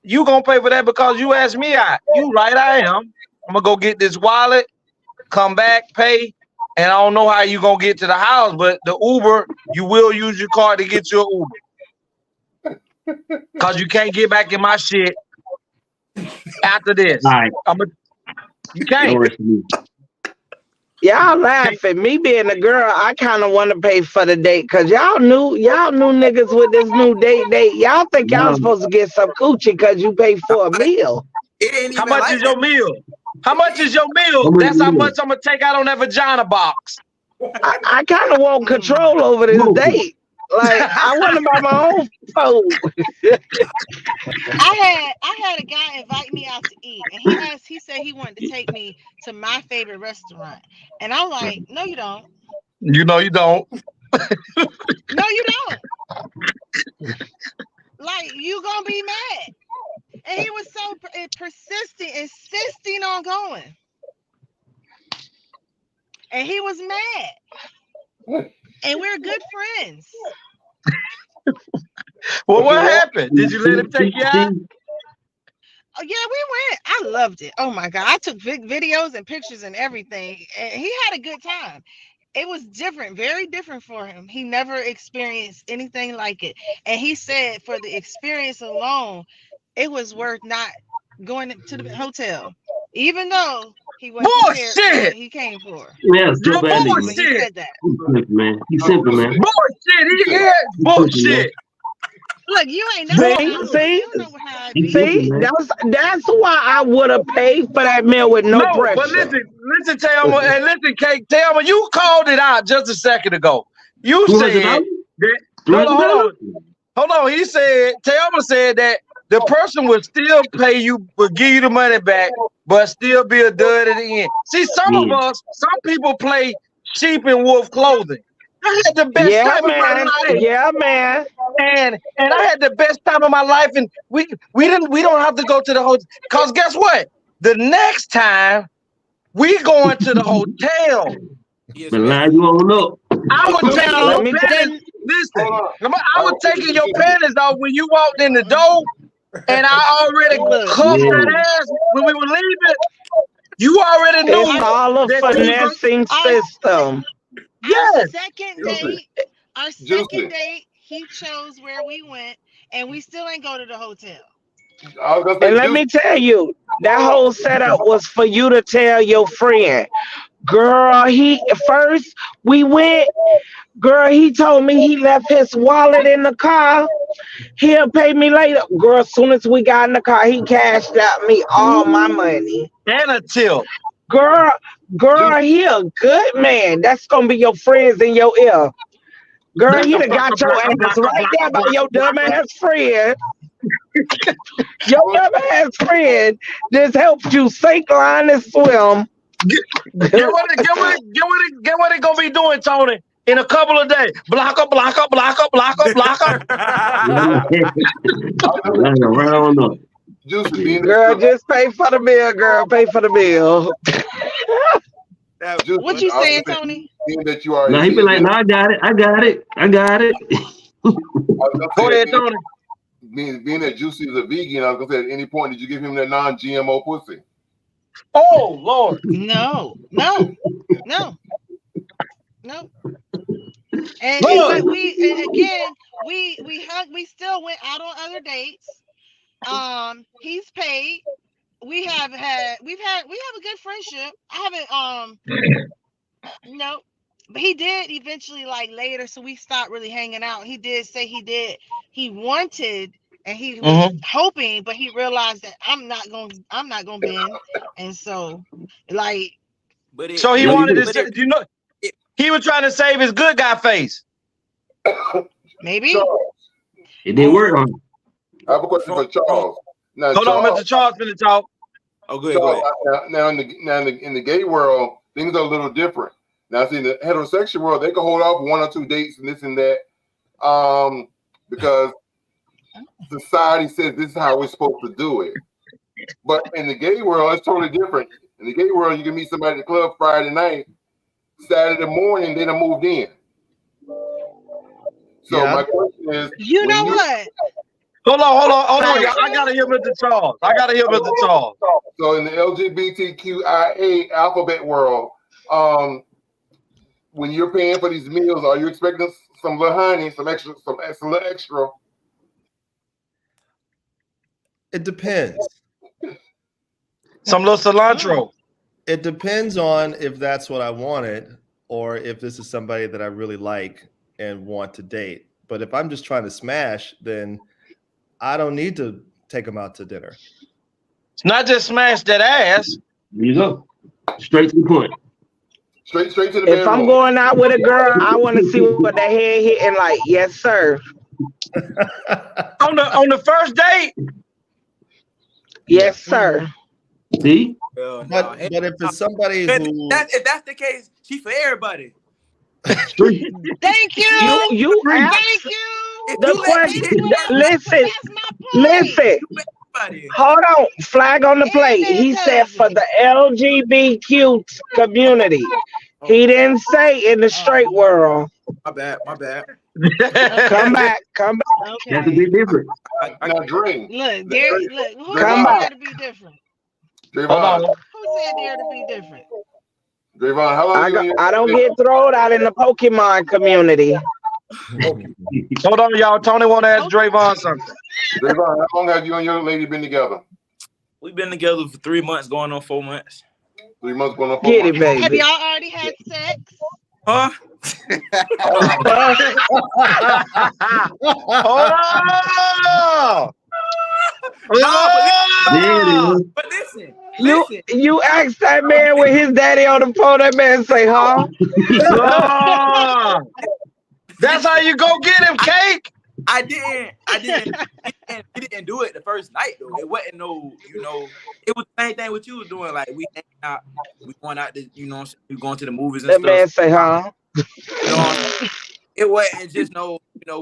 you gonna pay for that because you asked me out. You right, I am. I'm gonna go get this wallet, come back, pay. And I don't know how you gonna get to the house, but the Uber, you will use your card to get your Uber. Cause you can't get back in my shit after this. All right. You can't. Y'all laughing. Me being a girl, I kind of want to pay for the date because y'all new niggas with this new date. Y'all think y'all No, supposed to get some coochie because you pay for a meal. It ain't How even much like is your meal? How much is your meal? how much That's how you much I'm gonna take out on that vagina box. I kind of want control over this smoking? date. Like I want to buy my own food. I had a guy invite me out to eat, and he said he wanted to take me to my favorite restaurant, and I'm like, no, you don't. You know you don't. No, you don't. Like you gonna be mad. And he was so persistent, insisting on going, and he was mad. And we're good friends. Well, what happened? Did you let him take you out? Oh, yeah, we went. I loved it. Oh my God. I took videos and pictures and everything. And he had a good time. It was different, very different for him. He never experienced anything like it. And he said for the experience alone, it was worth not going to the hotel, even though he wasn't prepared for what Bullshit! he came for. Man, so You bad nigga, But he man. bullshit! said that. He's simple, man. He's simple, man. Bullshit! He had He's simple, man. bullshit! Look, you ain't never been out there. See, You don't know how it He's be. simple, see, man. that's why I would have paid for that meal with no No, but pressure. listen, Thelma, and listen, Kate, Thelma, you called it out just a second ago. You $200? said that. $200? Hold on. He said, Thelma said that the person would still pay you, would give you the money back, but still be a dud at the end. See, some people play sheep in wolf clothing. I had the best Yeah, time of my man. life. Yeah, man. And I had the best time of my life, and we don't have to go to the hotel. Cause guess what? The next time we going to the hotel. Yes, But man. line you on up. I was taking Let your me panties. Listen, Hold on. I was taking your panties off when you walked in the door, and I already Look, cuffed Yeah. that ass when we were leaving. You already It's knew all a that you was going. finessing our system. Yes. second Juicy. date, Juicy. he chose where we went, and we still ain't go to the hotel. I was gonna say And let juicy. me tell you, that Hold whole setup was for you to tell your friend, girl, first we went, girl, he told me he left his wallet in the car. He'll pay me later. Girl, as soon as we got in the car, he cashed out me all my money. And a tip. Girl, Juicy. he a good man. That's gonna be your friends in your ear. Girl, he Blacka, done blacka, got your blacka, ass blacka, right there blacka, by your blacka, dumb blacka. ass friend. Your dumb ass friend just helped you sink, line, and swim. Get what it gonna be doing, Tony, in a couple of days. Blocka, blocka, blocka, blocka, blocka. Line right on up. Juicy. Being that Girl, you're, just pay for the bill, girl. Pay for the bill. That was Juicy. What funny. you I was saying, gonna say, Tony? being that you are a Now he be like, vegan, no, I got it. I was gonna Go say ahead, Tony. being that Juicy is a vegan, I was gonna say at any point did you give him that non-GMO pussy? Oh Lord. No. Look. But and again, we still went out on other dates. He's paid. We have a good friendship. I haven't no, but he did eventually, like later, so we stopped really hanging out. He did say he wanted, and he was hoping, but he realized that I'm not gonna bend. And so like But So he No, you wanted to did. say, it he was trying to save his good guy face. maybe Charles, It didn't work on him. I have a question for from Charles. Now, Hold on, Charles, Mr. Charles, finna talk. oh go ahead. now in the gay world, things are a little different. Now, see, in the heterosexual world, they can hold off 1 or 2 dates and this and that, because society says this is how we're supposed to do it. But in the gay world, it's totally different. In the gay world, you can meet somebody at the club Friday night, Saturday morning, they done moved in. So Yeah. my question is, you when know you what? Hold on, y'all. I gotta hear Mr. Charles. so in the LGBTQIA alphabet world, when you're paying for these meals, are you expecting some little honey, some little extra? It depends. Some little cilantro. It depends on if that's what I wanted or if this is somebody that I really like and want to date. But if I'm just trying to smash, then I don't need to take them out to dinner. It's not just smash that ass. There you go. Straight to the point. Straight to the If I'm bedroom. going out with a girl, I want to see what the head hitting like. Yes, sir. On the first date. Yes, sir. See? But if it's somebody who if that's the case, she for everybody. Street. Thank you. You asked Thank you. If the you let me question. hit Listen, That's my point. listen. everybody. Hold on. Flag on the plate. Amen, He said cousin. for the LGBTQ community. He didn't say in the straight world. My bad. Come back. Come back. That's a Okay. big difference. Now, Dre. Look, Dare. Look, who Come said back. Dare to be different? Hold Drayvon, on. Who said Dare to be different? Drayvon, how long you in your I don't get thrown out in the Pokemon community. Hold on, y'all. Tony want to ask Drayvon something. Drayvon, how long have you and your lady been together? We've been together for 3 months, going on 4 months. 3 months going on 4 Get months. it, Have baby. y'all already had sex? Huh? Hold on. There it is. But listen. You asked that man with his daddy on the phone. That man say, huh? Oh. That's how you go get him, Cake. I didn't. We didn't do it the first night though. It wasn't no, it was the same thing what you was doing. Like we hanging out, we going out to, we going to the movies and That stuff. man say, huh? It wasn't just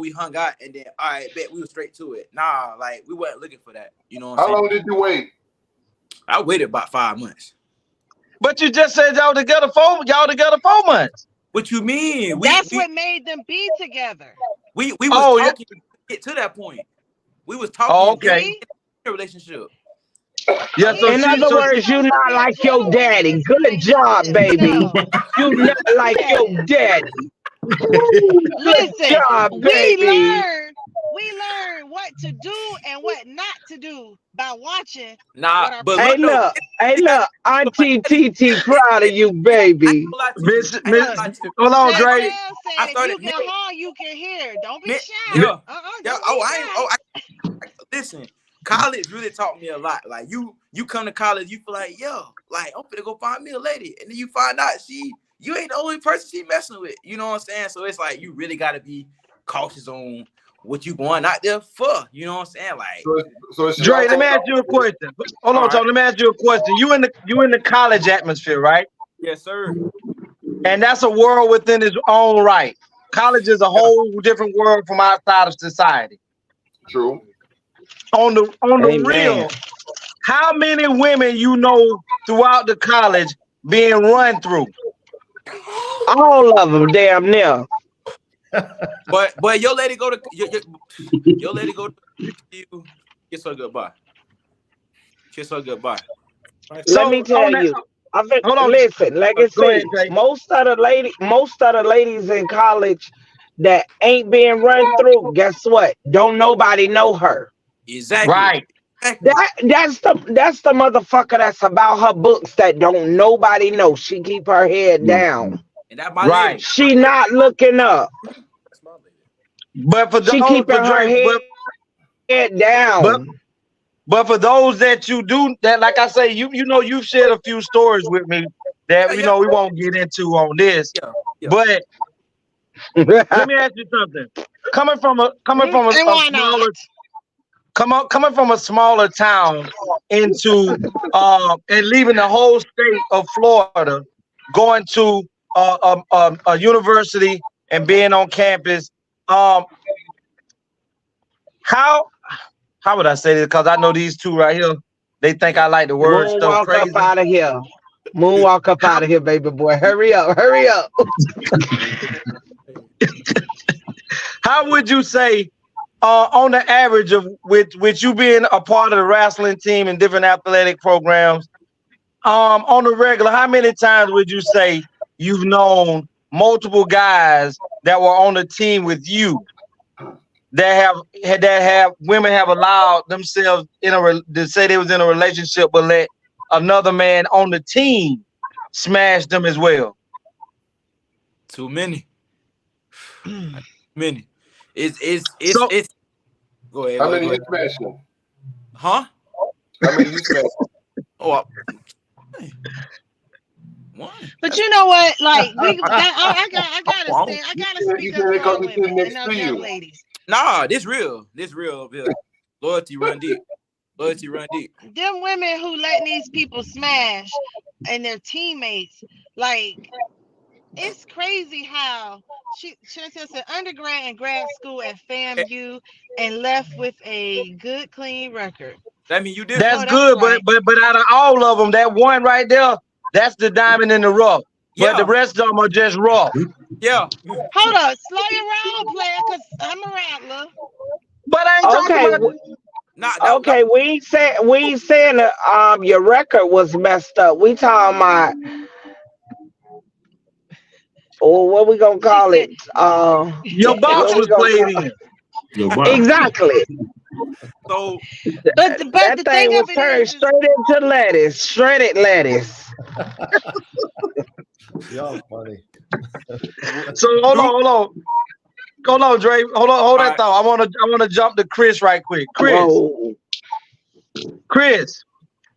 we hung out and then all right, bet we were straight to it. Nah, like we wasn't looking for that. You know what I'm How saying? long did you wait? I waited about 5 months. But you just said y'all together 4 months. What you mean? That's what made them be together. We was talking to get to that point. We was talking. Oh, okay. In a relationship. Yeah. So In other words, you not like your daddy. Good job, baby. You not like your daddy. Good Listen, job, we baby. learn what to do and what not to do by watching. Nah, but Hey, look, Auntie TT, proud of you, baby. Hold on, Dre. I started. You can haul, you can hear. Don't be shy. Yeah. Don't be shy. Listen. College really taught me a lot. Like you come to college, you feel like, like I'm finna go find me a lady, and then you find out you ain't the only person she messing with. You know what I'm saying? So it's like you really gotta be cautious on what you going out there for. You know what I'm saying? Like, so Dre, let me ask you a question. Hold on, Tony. Let me ask you a question. You in the college atmosphere, right? Yes, sir. And that's a world within its own right. College is a whole different world from outside of society. True. On the real, how many women you know throughout the college being run through? All of them, damn near. But your lady go to your lady go to you. Kiss her goodbye. Kiss her goodbye. Let me tell you. Listen, like I said, most of the ladies in college that ain't being run through, guess what? Don't nobody know her. Exactly. Right. That's the motherfucker that's about her books that don't nobody know. She keep her head down. And that my lady. She not looking up. But for she keeping her head down. But for those that you do that, like I say, you've shared a few stories with me that we won't get into on this. Yeah. But let me ask you something. Coming from a smaller town into and leaving the whole state of Florida, going to a university and being on campus. How would I say this? Because I know these two right here, they think I like the word stuff crazy. Moonwalk up out of here. Moonwalk up out of here, baby boy. Hurry up. How would you say, on the average of with you being a part of the wrestling team and different athletic programs, on the regular, how many times would you say you've known multiple guys that were on the team with you that have women have allowed themselves to say they was in a relationship but let another man on the team smashed them as well? Too many. Many. It's So go ahead. How Go ahead. many Go you ahead. smashing? Huh? How many you smashing? Oh, one. But you know what? Like I gotta Wow. stand. I gotta You speak said up they for our come to sit women and next those to young you. ladies. Nah, this real. This real up here. Loyalty run deep. Loyalty run deep. Them women who letting these people smash and their teammates, like it's crazy how she just an undergrad and grad school at Eh, FAMU and left with a good clean record. That mean you that's different. No, that's good, but right. out of all of them, that one right there, that's the diamond in the rough. But the Yeah. rest of them are just rough. Yeah. Hold up, slow your roll, player, cause I'm a rattler. But I ain't talking Okay, about. Not that. okay. We ain't saying that your record was messed up. We talking about what we gonna She call said, it? Your box What we was gonna played call in. Your box. exactly? So but That the thing thing was of it turned is straight into lettuce, shredded lettuce. Y'all funny. So hold Duke. on, Dre. Hold All that right. thought. I wanna jump to Chris right quick. Whoa. Chris,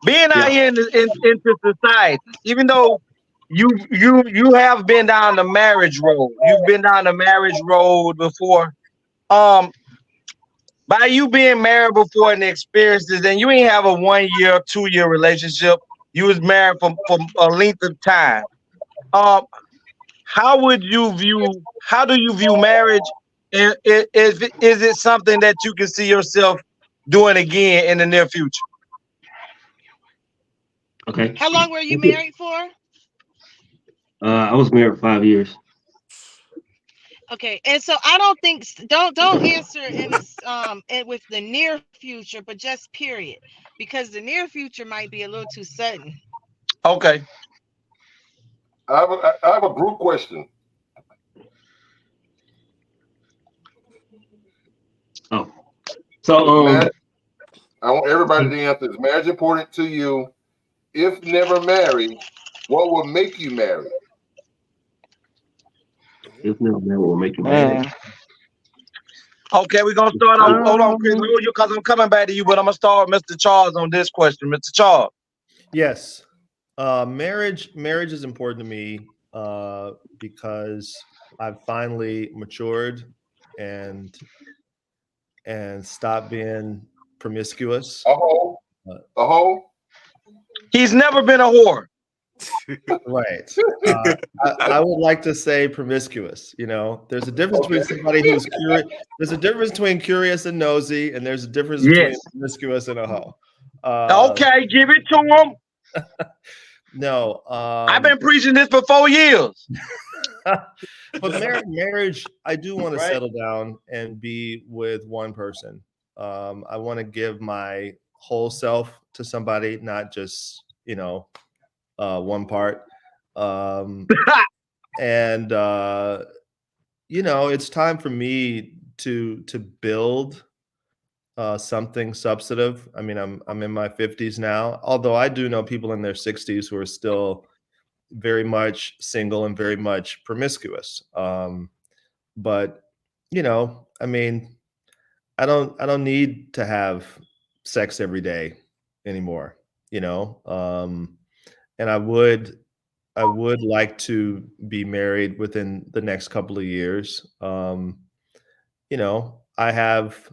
being out Yeah. here into society, even though you have been down the marriage road, you've been down the marriage road before. Um, by you being married before and the experiences, and you ain't have a 1 year, 2 year relationship. You was married for a length of time. Um, how would you view? How do you view marriage? And is it something that you can see yourself doing again in the near future? Okay. how long were you That's it. married for? I was married for 5 years. Okay, and so I don't think don't answer in this with the near future, but just period, because the near future might be a little too sudden. Okay. I have a group question. Oh, so Marriage, I want everybody to answer. Is marriage important to you? If never married, what will make you marry? if never man will make you mad. Mm. Okay, we're gonna start off. Hold on, Chris, Um, because I'm coming back to you, but I'm gonna start with Mr. Charles on this question. Mr. Charles. Yes. Marriage is important to me because I've finally matured and stopped being promiscuous. A hoe, Uh, a hoe. He's never been a whore. right. I would like to say promiscuous. You know, there's a difference between somebody who's curious. There's a difference between curious and nosy, and there's a difference between Yes. promiscuous and a hoe. Okay, give it to him. No. I've been preaching this for 4 years. But marriage, I do want to Right. settle down and be with one person. I want to give my whole self to somebody, not just one part. And it's time for me to build something substantive. I mean, I'm in my 50s now, although I do know people in their 60s who are still very much single and very much promiscuous. But I mean, I don't need to have sex every day anymore. And I would like to be married within the next couple of years. I have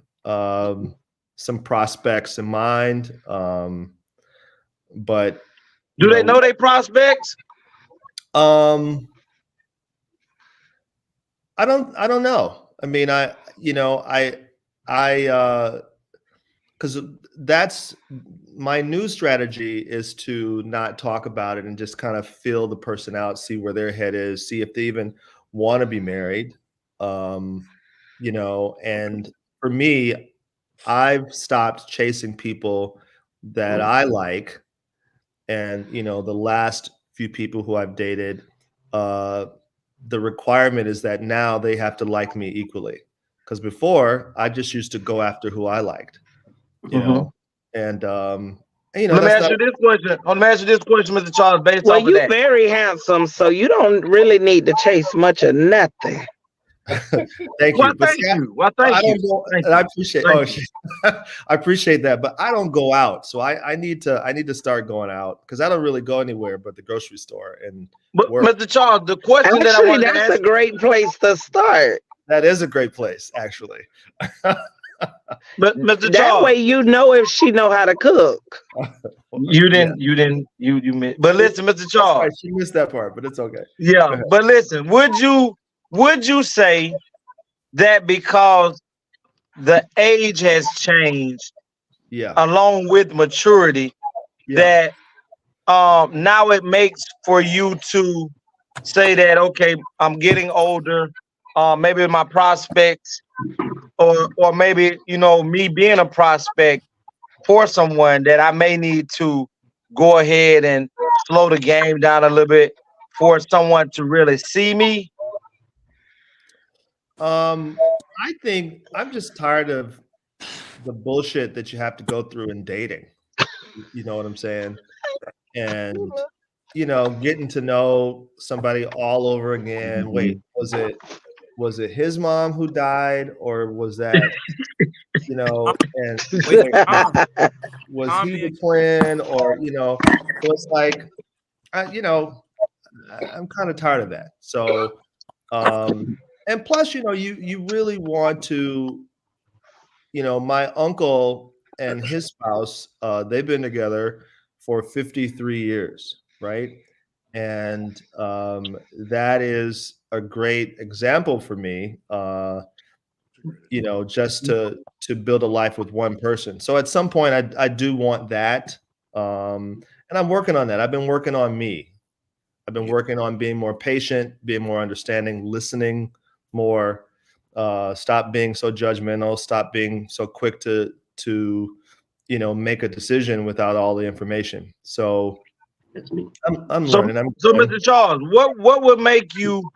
some prospects in mind, but Do they know they prospects? I don't know. I mean, because that's my new strategy is to not talk about it and just kind of feel the person out, see where their head is, see if they even want to be married. And for me, I've stopped chasing people that I like. And, the last few people who I've dated, the requirement is that now they have to like me equally. Because before, I just used to go after who I liked, Mhm. and you know, Let me that's ask not. you this question. Let me ask you this question, Mr. Charles, based Well, off of you that. very handsome, so you don't really need to chase much of nothing. Thank Well, you. But thank see, you. Well, I thank you. don't go, Thank and I you. appreciate. Thank Oh, you. I appreciate that, but I don't go out, so I need to start going out because I don't really go anywhere but the grocery store and But work. Mr. Charles, the question that I Actually, wanted to that's a ask you, great place to start. That is a great place, actually. but Mr. That way Charles, you know if she know how to cook. Yeah, you missed. But listen, Mr. that's right. Charles, She missed that part, but it's okay. yeah, Go ahead. but listen, would you say that because the age has changed Yeah, along with maturity, yeah. that now it makes for you to say that, okay, I'm getting older, maybe my prospects, or maybe me being a prospect for someone, that I may need to go ahead and slow the game down a little bit for someone to really see me. I think I'm just tired of the bullshit that you have to go through in dating. You know what I'm saying? And getting to know somebody all over again. Wait, was it his mom who died, or was that and Wait, wait, Tom, was Tom he the being twin, or so it's like I'm kind of tired of that. So and plus, you really want to, my uncle and his spouse, they've been together for 53 years, right? And that is a great example for me, just to build a life with one person. So at some point, I do want that, and I'm working on that. I've been working on me. I've been working on being more patient, being more understanding, listening more, stop being so judgmental, stop being so quick to make a decision without all the information. So That's me. I'm So, learning. I'm so growing. Mr. Charles, what would make you,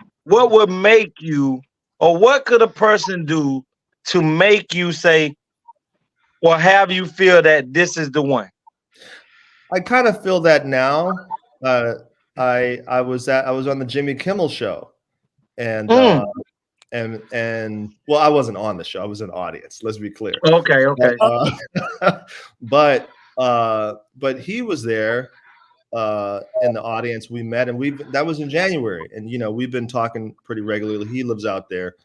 or what could a person do to make you say, or have you feel that this is the one? I kind of feel that now. Uh, I was on the Jimmy Kimmel show, and Mm, well, I wasn't on the show. I was an audience. Let's be clear. okay, But, okay. but he was there in the audience. We met, and that was in January, and we've been talking pretty regularly. He lives out there,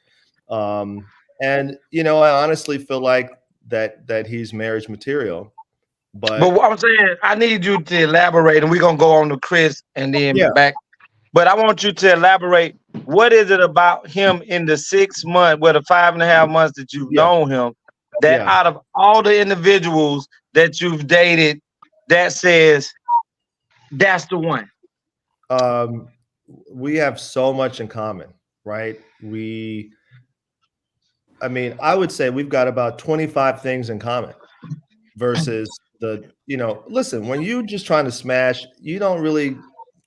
and I honestly feel like that he's marriage material. But But what I'm saying, I need you to elaborate, and we're gonna go on to Chris and then yeah, back. But I want you to elaborate. What is it about him in the 6 months, well, the 5.5 months that you've yeah, known him, that yeah. out of all the individuals that you've dated, that says that's the one? We have so much in common, right? I would say we've got about 25 things in common versus listen, when you just trying to smash, you don't really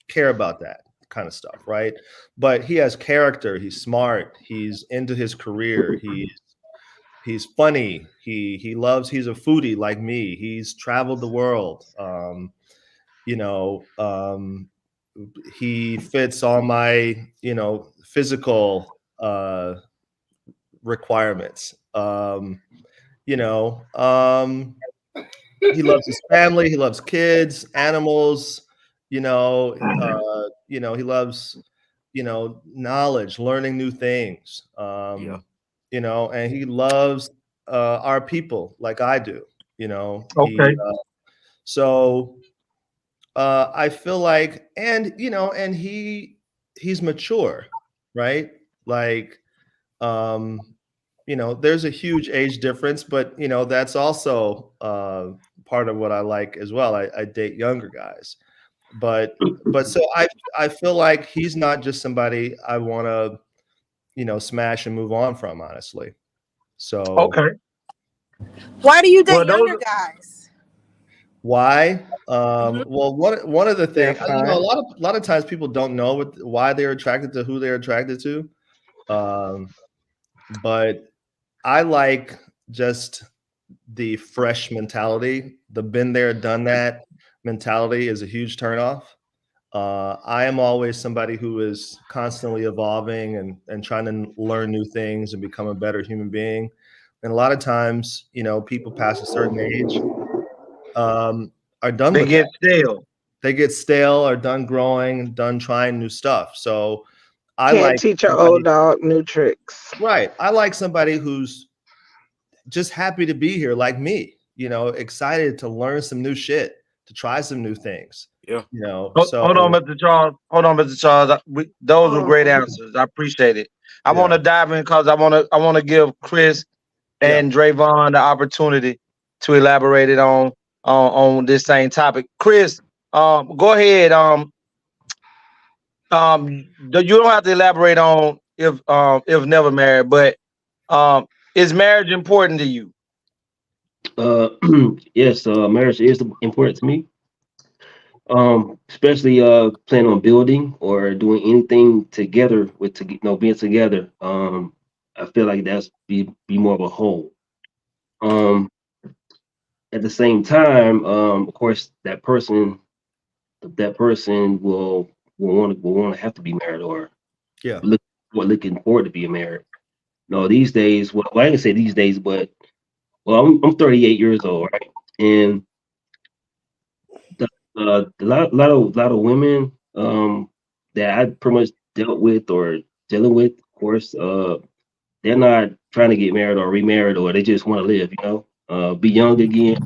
care about that kind of stuff, right? But he has character, he's smart, he's into his career, he's funny, he's a foodie like me, he's traveled the world. He fits all my physical requirements. He loves his family, he loves kids, animals, he loves knowledge, learning new things, yeah. and he loves our people like I do. Okay. So I feel like, and he's mature, right? Like, there's a huge age difference, but that's also part of what I like as well. I date younger guys, but so I feel like he's not just somebody I want to smash and move on from, honestly. So Okay. Why do you Well, date those. younger guys? why? Well, one of the They're things, fine. a lot of times people don't know why they're attracted to who they're attracted to, but I like just the fresh mentality, the been there, done that mentality is a huge turnoff. I am always somebody who is constantly evolving and trying to learn new things and become a better human being. And a lot of times, people past a certain age are done They with get that. stale. They get stale, are done growing, done trying new stuff. So I Can't like teach an somebody, old dog new tricks. right. I like somebody who's just happy to be here, like me, excited to learn some new shit, to try some new things. Yeah. So Hold on, Mr. Charles. Hold on, Mr. Charles. Those were great answers. I appreciate it. I want to dive in because I want to give Chris and Drayvon the opportunity to elaborate it on this same topic. Chris, go ahead. You don't have to elaborate on if never married, but is marriage important to you? Yes, marriage is important to me. Especially planning on building or doing anything together with being together. I feel like that's be more of a whole. At the same time, of course, that person will want to have to be married or yeah, looking forward to being married. No, these days, well, I didn't say these days, but I'm 38 years old, right? And a lot of women that I pretty much dealt with or dealing with, of course, they're not trying to get married or remarried, or they just want to live, be young again.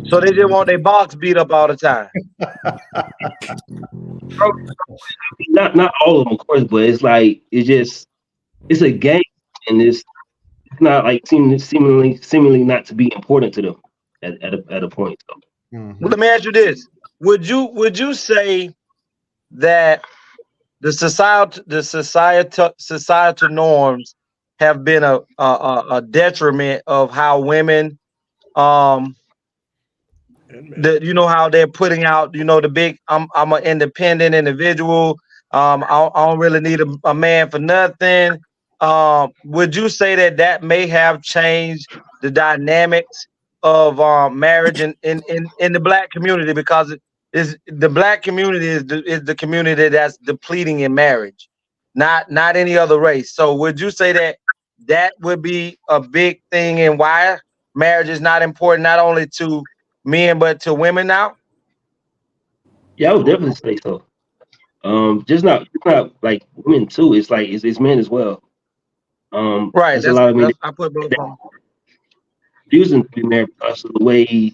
So they just want their box beat up all the time. Not all of them, of course, but it's like it's a game, and it's not like seemingly not to be important to them at a point. So. Mm-hmm. Well, let me ask you this: Would you say that the societal norms have been a detriment of how women how they're putting out the big I'm an independent individual, I don't really need a man for nothing. Would you say that may have changed the dynamics of marriage in the Black community, because the Black community is the community that's depleting in marriage, not any other race? So would you say that would be a big thing in why marriage is not important, not only to men but to women now? Yeah, I would definitely say so. Just not like women too. It's like it's men as well. Right. There's a lot of men I put both on. refusing to be married because of the way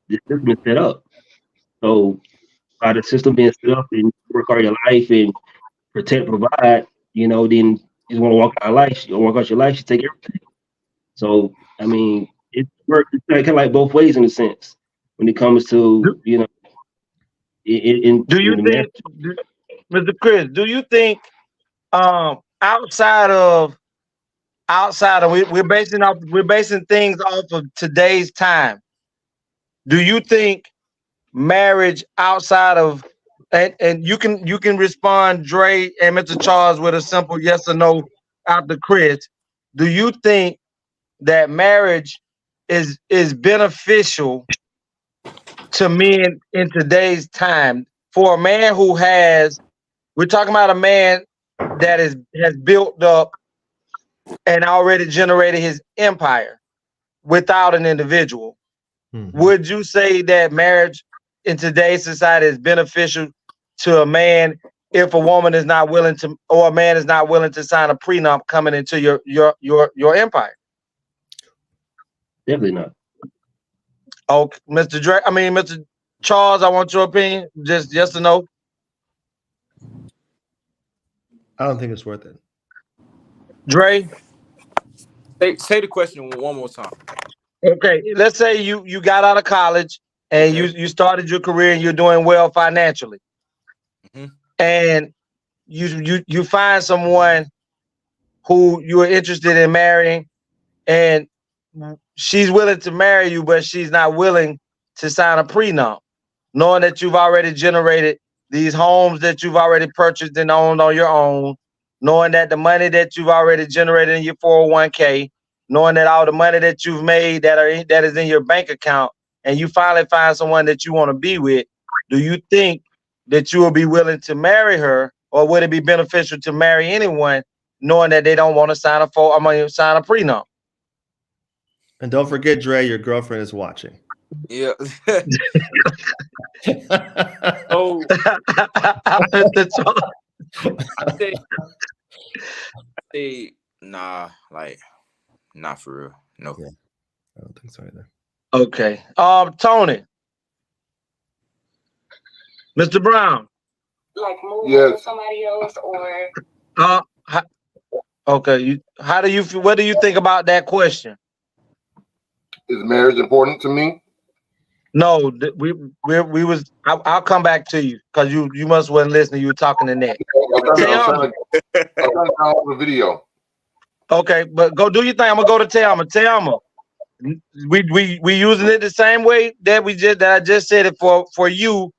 the system is set up. So by the system being set up and work all your life and protect, provide, then you just want to walk out life. You walk out your life, you take everything. So I mean, it works. It's kind of like both ways in a sense when it comes to in Do you the marriage. think, Mr. Chris, do you think outside of we're basing things off of today's time? Do you think marriage outside of, and you can respond, Dre and Mr. Charles, with a simple yes or no after Chris. Do you think that marriage is beneficial to men in today's time? For a man who we're talking about a man that has built up and already generated his empire without an individual. Mm-hmm. Would you say that marriage in today's society is beneficial to a man if a woman is not willing to, or a man is not willing to sign a prenup coming into your empire? Definitely not. Oh, Mr. Charles, I want your opinion. Just yes or no. I don't think it's worth it. Dre? Say the question one more time. Okay, let's say you got out of college and you started your career and you're doing well financially. Mm-hmm. And you find someone who you are interested in marrying, and she's willing to marry you, but she's not willing to sign a prenup, knowing that you've already generated these homes that you've already purchased and owned on your own. knowing that the money that you've already generated in your 401k, knowing that all the money that you've made that is in your bank account, and you finally find someone that you want to be with, do you think that you will be willing to marry her, or would it be beneficial to marry anyone knowing that they don't want to sign a prenup? And don't forget, Dre, your girlfriend is watching. Yeah. Oh, I say, nah, like, not for real. No. Yeah, I don't think so either. Okay. Tony. Mr. Brown. Like move on to somebody else or okay. How do you feel? What do you think about that question? Is marriage important to me? No, I'll come back to you because you must wasn't listening. You were talking to Nick. I'm trying to download the video. Okay, but go do your thing. I'm gonna go to Thelma. Thelma, we using it the same way that I just said it for you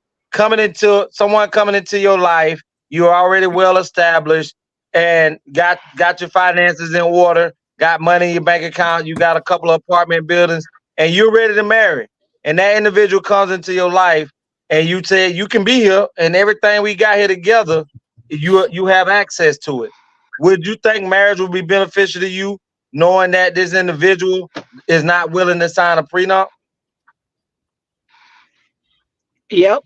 someone coming into your life. You're already well established and got your finances in order, got money in your bank account, you got a couple of apartment buildings, and you're ready to marry. And that individual comes into your life and you say you can be here and everything we got here together, you have access to it. Would you think marriage would be beneficial to you knowing that this individual is not willing to sign a prenup? Yep.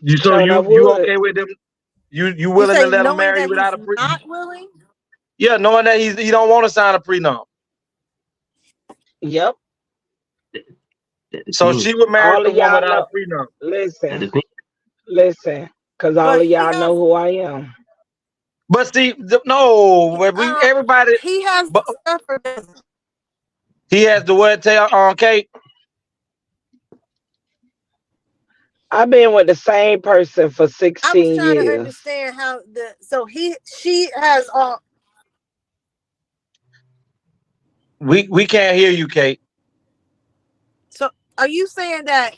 You okay with them? You willing to let him marry you without a prenup? Not willing? Yeah, knowing that he don't want to sign a prenup. Yep. So she would marry someone without a prenup. Listen, because all of y'all know who I am. But see, everybody. He has the stuff or doesn't. He has the what? Kate. I've been with the same person for 16 years. I was trying to understand how she has all. We can't hear you, Kate. So are you saying that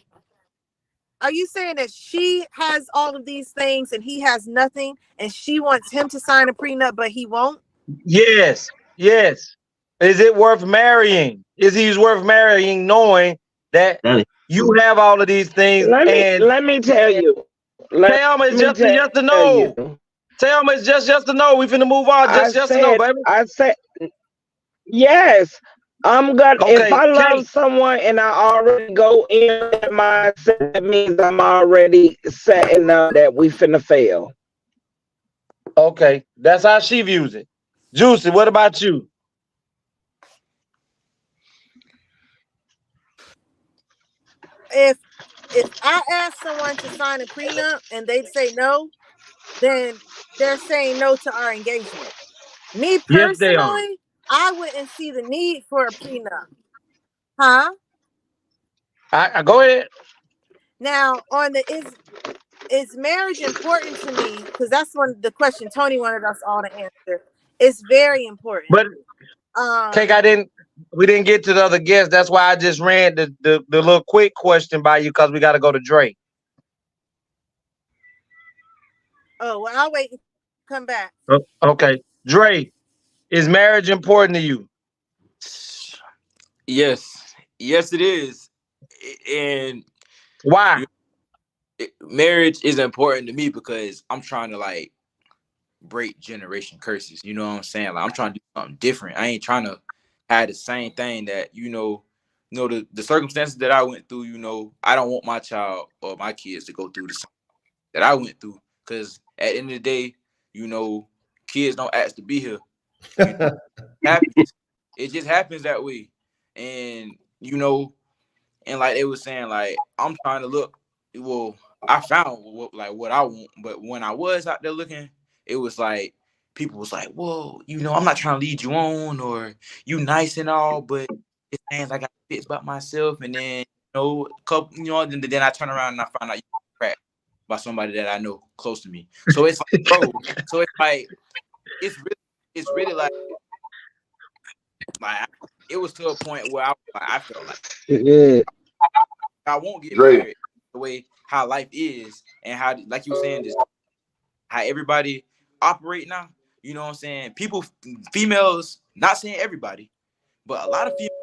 she has all of these things and he has nothing, and she wants him to sign a prenup, but he won't? Yes. Is it worth marrying? Is he worth marrying knowing that you have all of these things? Let me tell you. Thelma is just a yes or no. Thelma is just yes or no. We finna move on. Just yes or no, baby. I said yes. I'm gonna. Okay, if I love someone and I already go in that mindset, that means I'm already setting up that we finna fail. Okay, that's how she views it. Juicy, what about you? If I ask someone to sign a prenup and they say no, then they're saying no to our engagement. Me personally, I wouldn't see the need for a prenup. Huh? I go ahead. Now, on the is marriage important to me? Because that's the question Tony wanted us all to answer. It's very important. But Cake, we didn't get to the other guests. That's why I just ran the little quick question by you because we got to go to Dre. Oh, well, I'll wait and come back. Okay. Dre, is marriage important to you? Yes, it is. And why? Marriage is important to me because I'm trying to break generation curses. You know what I'm saying? I'm trying to do something different. I ain't trying to have the same thing that the circumstances that I went through. I don't want my child or my kids to go through the same that I went through. Because at the end of the day, kids don't ask to be here. It happens. It just happens that way. And and like they were saying, I'm trying to look. Well, I found what I want, but when I was out there looking, it was like people was like, "Whoa, I'm not trying to lead you on, or you nice and all, but it's things I got to fix about myself." And then then I turn around and I find out you crap by somebody that I know close to me. So it's like, bro. So it's like it's really like it was to a point where I felt like I won't get married the way how life is and how, like you were saying, this how everybody operate now. You know what I'm saying? People, females, not saying everybody, but a lot of females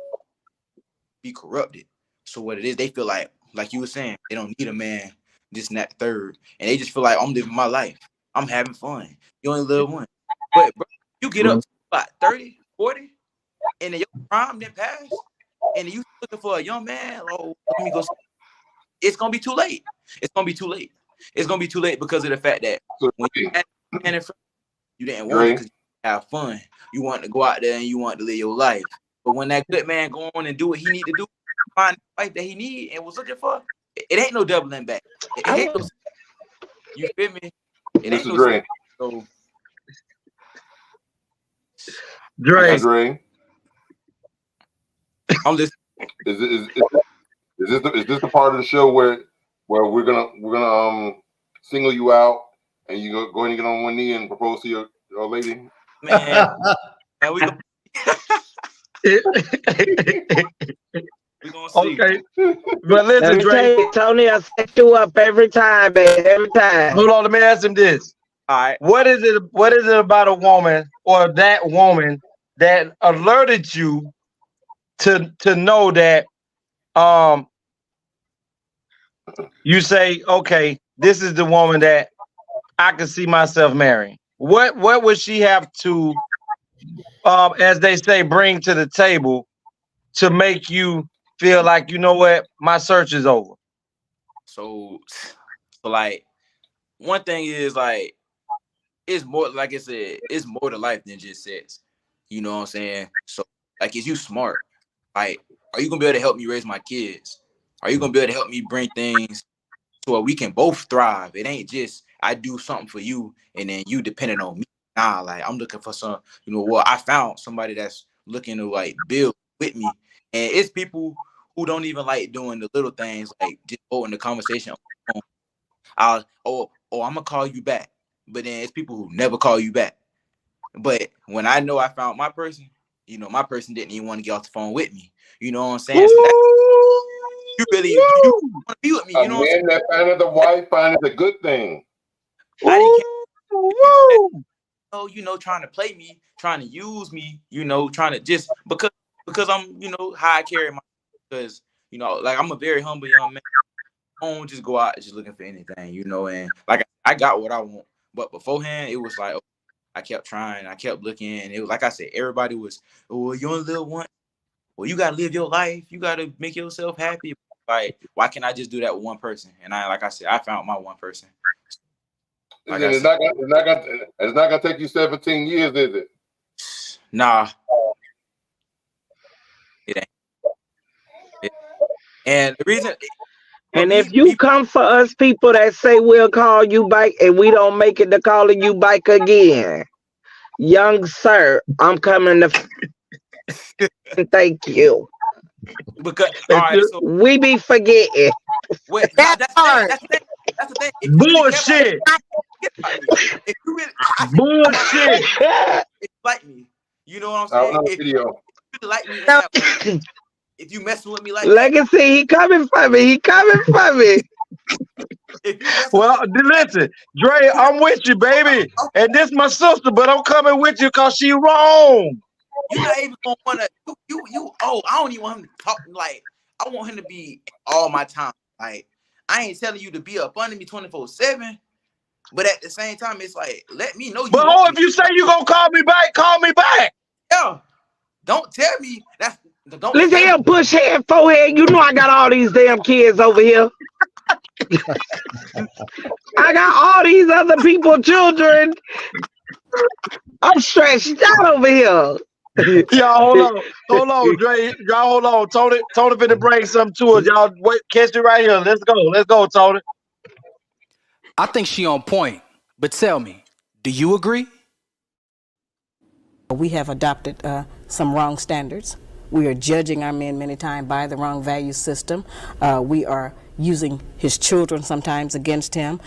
be corrupted. So what it is, they feel like you were saying, they don't need a man, this and that third. And they just feel like I'm living my life. I'm having fun. You only live one. But bro, you get up to about 30, 40, and then your prime then pass, and you looking for a young man, oh, let me go. It's gonna be too late. It's gonna be too late. It's gonna be too late because of the fact that when you had a man in front, you didn't want it because you have fun. You want to go out there and you want to live your life. But when that good man go on and do what he need to do, find the life that he need and was looking for, it ain't no doubling back. It ain't no. You feel me? It ain't no. Dre. So, Dre. I'm listening. Is this the part of the show where we're gonna single you out and you go ahead and get on one knee and propose to your lady? Man, we gonna see. Okay, but listen, Dre. Tony, I set you up every time, baby, every time. Hold on, let me ask him this. All right. What is it about a woman or that woman that alerted you to know that you say, okay, this is the woman that I can see myself marrying? What would she have to, as they say, bring to the table to make you feel like, you know what, my search is over? So like, one thing is like, it's more, like I said, it's more to life than just sex. You know what I'm saying? So like, is you smart? Like, are you gonna be able to help me raise my kids? Are you gonna be able to help me bring things so where we can both thrive? It ain't just I do something for you and then you depending on me. Nah, like I'm looking for some, you know what? I found somebody that's looking to like build with me. And it's people who don't even like doing the little things, like just holding the conversation. I'm gonna call you back. But then it's people who never call you back. But when I know I found my person, you know, my person didn't even want to get off the phone with me. You know what I'm saying? So you really you want to be with me. You know what I'm saying? That finding the wife, finding the good thing. I didn't, you know, trying to play me, trying to use me, you know, trying to just because I'm, you know, how I carry myself. Because, you know, like I'm a very humble young man. I don't just go out just looking for anything, you know, and like I got what I want. But beforehand, it was like, I kept trying, I kept looking. And it was like I said, everybody was, oh, you only live once. Well, you gotta live your life. You gotta make yourself happy. Like, why can't I just do that with one person? And like I said, I found my one person. Like it's not gonna take you 17 years, is it? Nah, it ain't. And the reason. And if you come for us people that say we'll call you back and we don't make it to calling you back again, young sir, I'm coming to thank you. Because all right, so we be forgetting. Wait, that's the thing. Bullshit. If you really, bullshit. If you like me, you know what I'm saying? If you like me, if you messing with me like Legacy, he coming for me. He coming for me. Well, listen, Dre, I'm with you, baby. And this my sister, but I'm coming with you because she wrong. You're not even gonna wanna I don't even want him to talk like I want him to be all my time. Like I ain't telling you to be up under me 24/7, but at the same time, it's like let me know you. But if you say you gonna call me back, call me back. Yeah, don't tell me that's. Listen here, bush head, forehead. You know I got all these damn kids over here. I got all these other people, children. I'm stretched out over here. Y'all hold on, Dre. Y'all hold on. Tony finna bring something to us. Y'all wait, catch it right here. Let's go, Tony. I think she on point, but tell me, do you agree? We have adopted some wrong standards. We are judging our men many times by the wrong value system. We are using his children sometimes against him.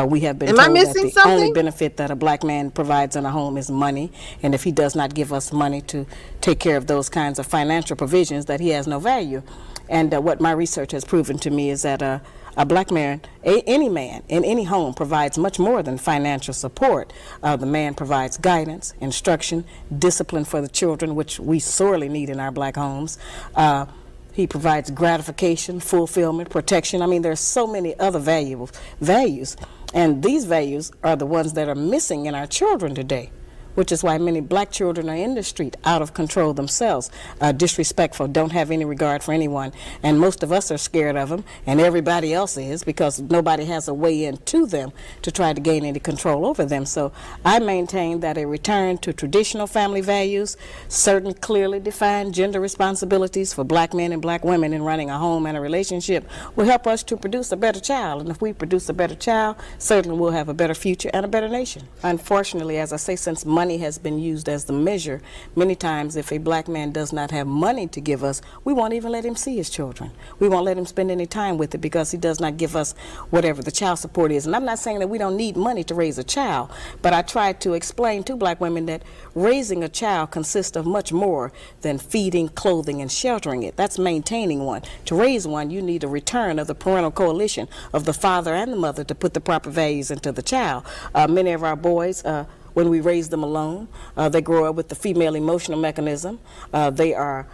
We have been told that the only benefit that a black man provides in a home is money, and if he does not give us money to take care of those kinds of financial provisions, that he has no value. And what my research has proven to me is that a black man, any man in any home, provides much more than financial support. The man provides guidance, instruction, discipline for the children, which we sorely need in our black homes. He provides gratification, fulfillment, protection. I mean, there's so many other values, and these values are the ones that are missing in our children today, which is why many black children are in the street, out of control themselves, disrespectful, don't have any regard for anyone. And most of us are scared of them, and everybody else is, because nobody has a way into them to try to gain any control over them. So I maintain that a return to traditional family values, certain clearly defined gender responsibilities for black men and black women in running a home and a relationship will help us to produce a better child. And if we produce a better child, certainly we'll have a better future and a better nation. Unfortunately, as I say, since money has been used as the measure, many times if a black man does not have money to give us, we won't even let him see his children. We won't let him spend any time with it because he does not give us whatever the child support is. And I'm not saying that we don't need money to raise a child, but I try to explain to black women that raising a child consists of much more than feeding, clothing, and sheltering it. That's maintaining one. To raise one, you need a return of the parental coalition of the father and the mother to put the proper values into the child. Many of our boys, when we raise them alone, they grow up with the female emotional mechanism. They are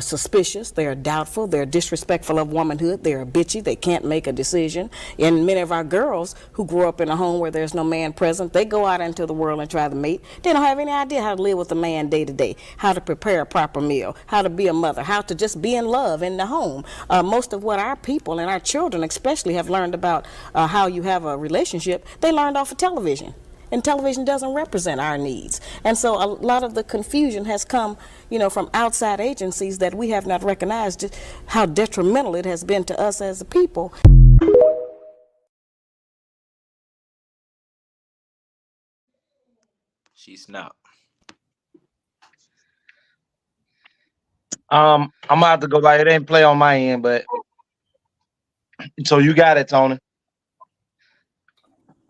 suspicious, they are doubtful, they're disrespectful of womanhood, they are bitchy, they can't make a decision. And many of our girls who grow up in a home where there's no man present, they go out into the world and try to mate. They don't have any idea how to live with a man day to day, how to prepare a proper meal, how to be a mother, how to just be in love in the home. Most of what our people and our children especially have learned about how you have a relationship, they learned off of television. And television doesn't represent our needs. And so a lot of the confusion has come, from outside agencies that we have not recognized just how detrimental it has been to us as a people. She snapped. I'm gonna have to go by. It ain't play on my end, but so you got it, Tony.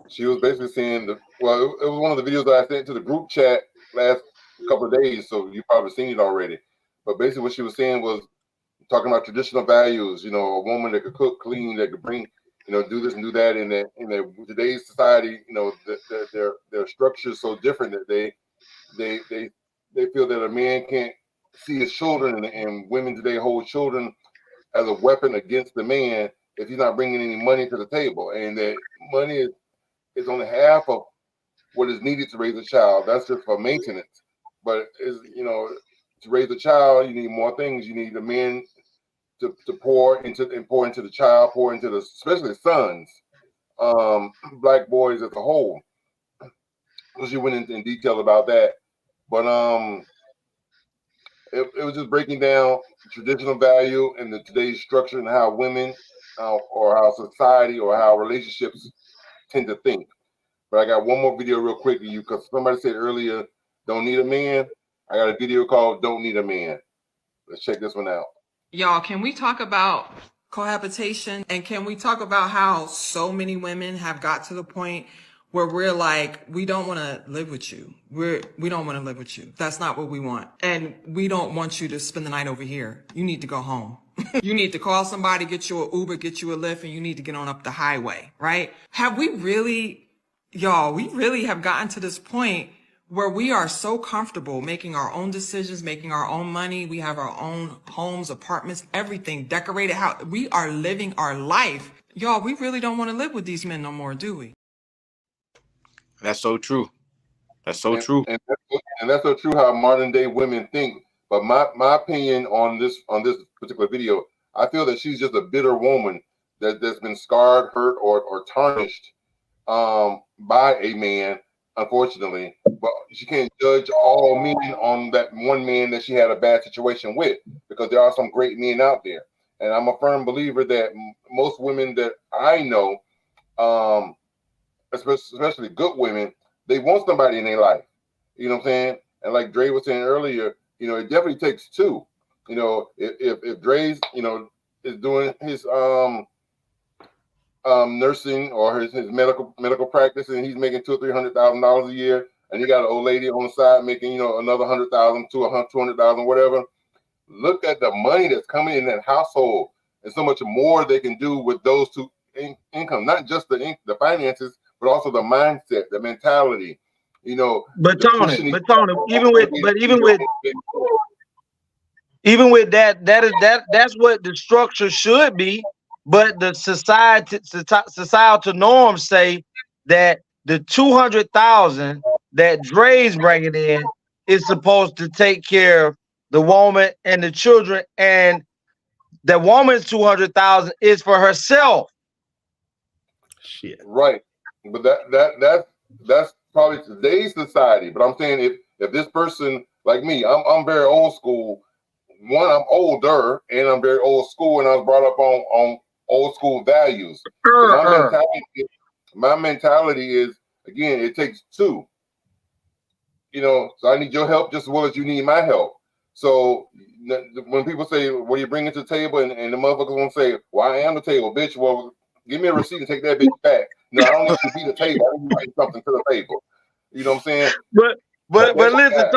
She was basically saying it was one of the videos that I sent to the group chat last couple of days, so you probably seen it already. But basically what she was saying was talking about traditional values, a woman that could cook, clean, that could bring, do this and do that. In today's society, their structure is so different that they feel that a man can't see his children, and women today hold children as a weapon against the man if he's not bringing any money to the table, and that money is only half of what is needed to raise a child. That's just for maintenance. But to raise a child, you need more things. You need the men to pour into the child, pour into especially sons, black boys as a whole. So she went in detail about that. But it was just breaking down traditional value and today's structure and how women or how society or how relationships tend to think. But I got one more video real quick to you because somebody said earlier, don't need a man. I got a video called Don't Need a Man. Let's check this one out. Y'all, can we talk about cohabitation? And can we talk about how so many women have got to the point where we're like, we don't want to live with you. We don't want to live with you. That's not what we want. And we don't want you to spend the night over here. You need to go home. You need to call somebody, get you an Uber, get you a Lyft, and you need to get on up the highway, right? Have we really, y'all, we really have gotten to this point where we are so comfortable making our own decisions, making our own money. We have our own homes, apartments, everything decorated. How we are living our life. Y'all, we really don't want to live with these men no more, do we? That's so true. That's so true. And that's so true how modern day women think. But my opinion on this particular video, I feel that she's just a bitter woman that's been scarred, hurt, or tarnished by a man, unfortunately. But she can't judge all men on that one man that she had a bad situation with, because there are some great men out there. And I'm a firm believer that most women that I know, especially good women, they want somebody in their life. You know what I'm saying? And like Dre was saying earlier, it definitely takes two. If Dre's, is doing his nursing or his medical practice, and he's making $200,000 or $300,000 a year, and you got an old lady on the side making another $100,000 to $200,000, whatever. look at the money that's coming in that household and so much more they can do with those two income, not just the finances, but also the mindset, the mentality, you know. But Tony, even with that's what the structure should be. But the societal norms say that the 200,000 that Dre's bringing in is supposed to take care of the woman and the children, and the woman's 200,000 is for herself. Shit. Right, but that's probably today's society. But I'm saying if this person like me, I'm very old school. One, I'm older, and I'm very old school, and I was brought up on old school values. So my mentality is, again, it takes two. You know, so I need your help just as well as you need my help. So when people say, "What are you bringing to the table?" and the motherfuckers won't say, "Well, I am the table, bitch." Well, give me a receipt and take that bitch back. No, I don't need to be the table. I need to bring something to the table. You know what I'm saying? But listen,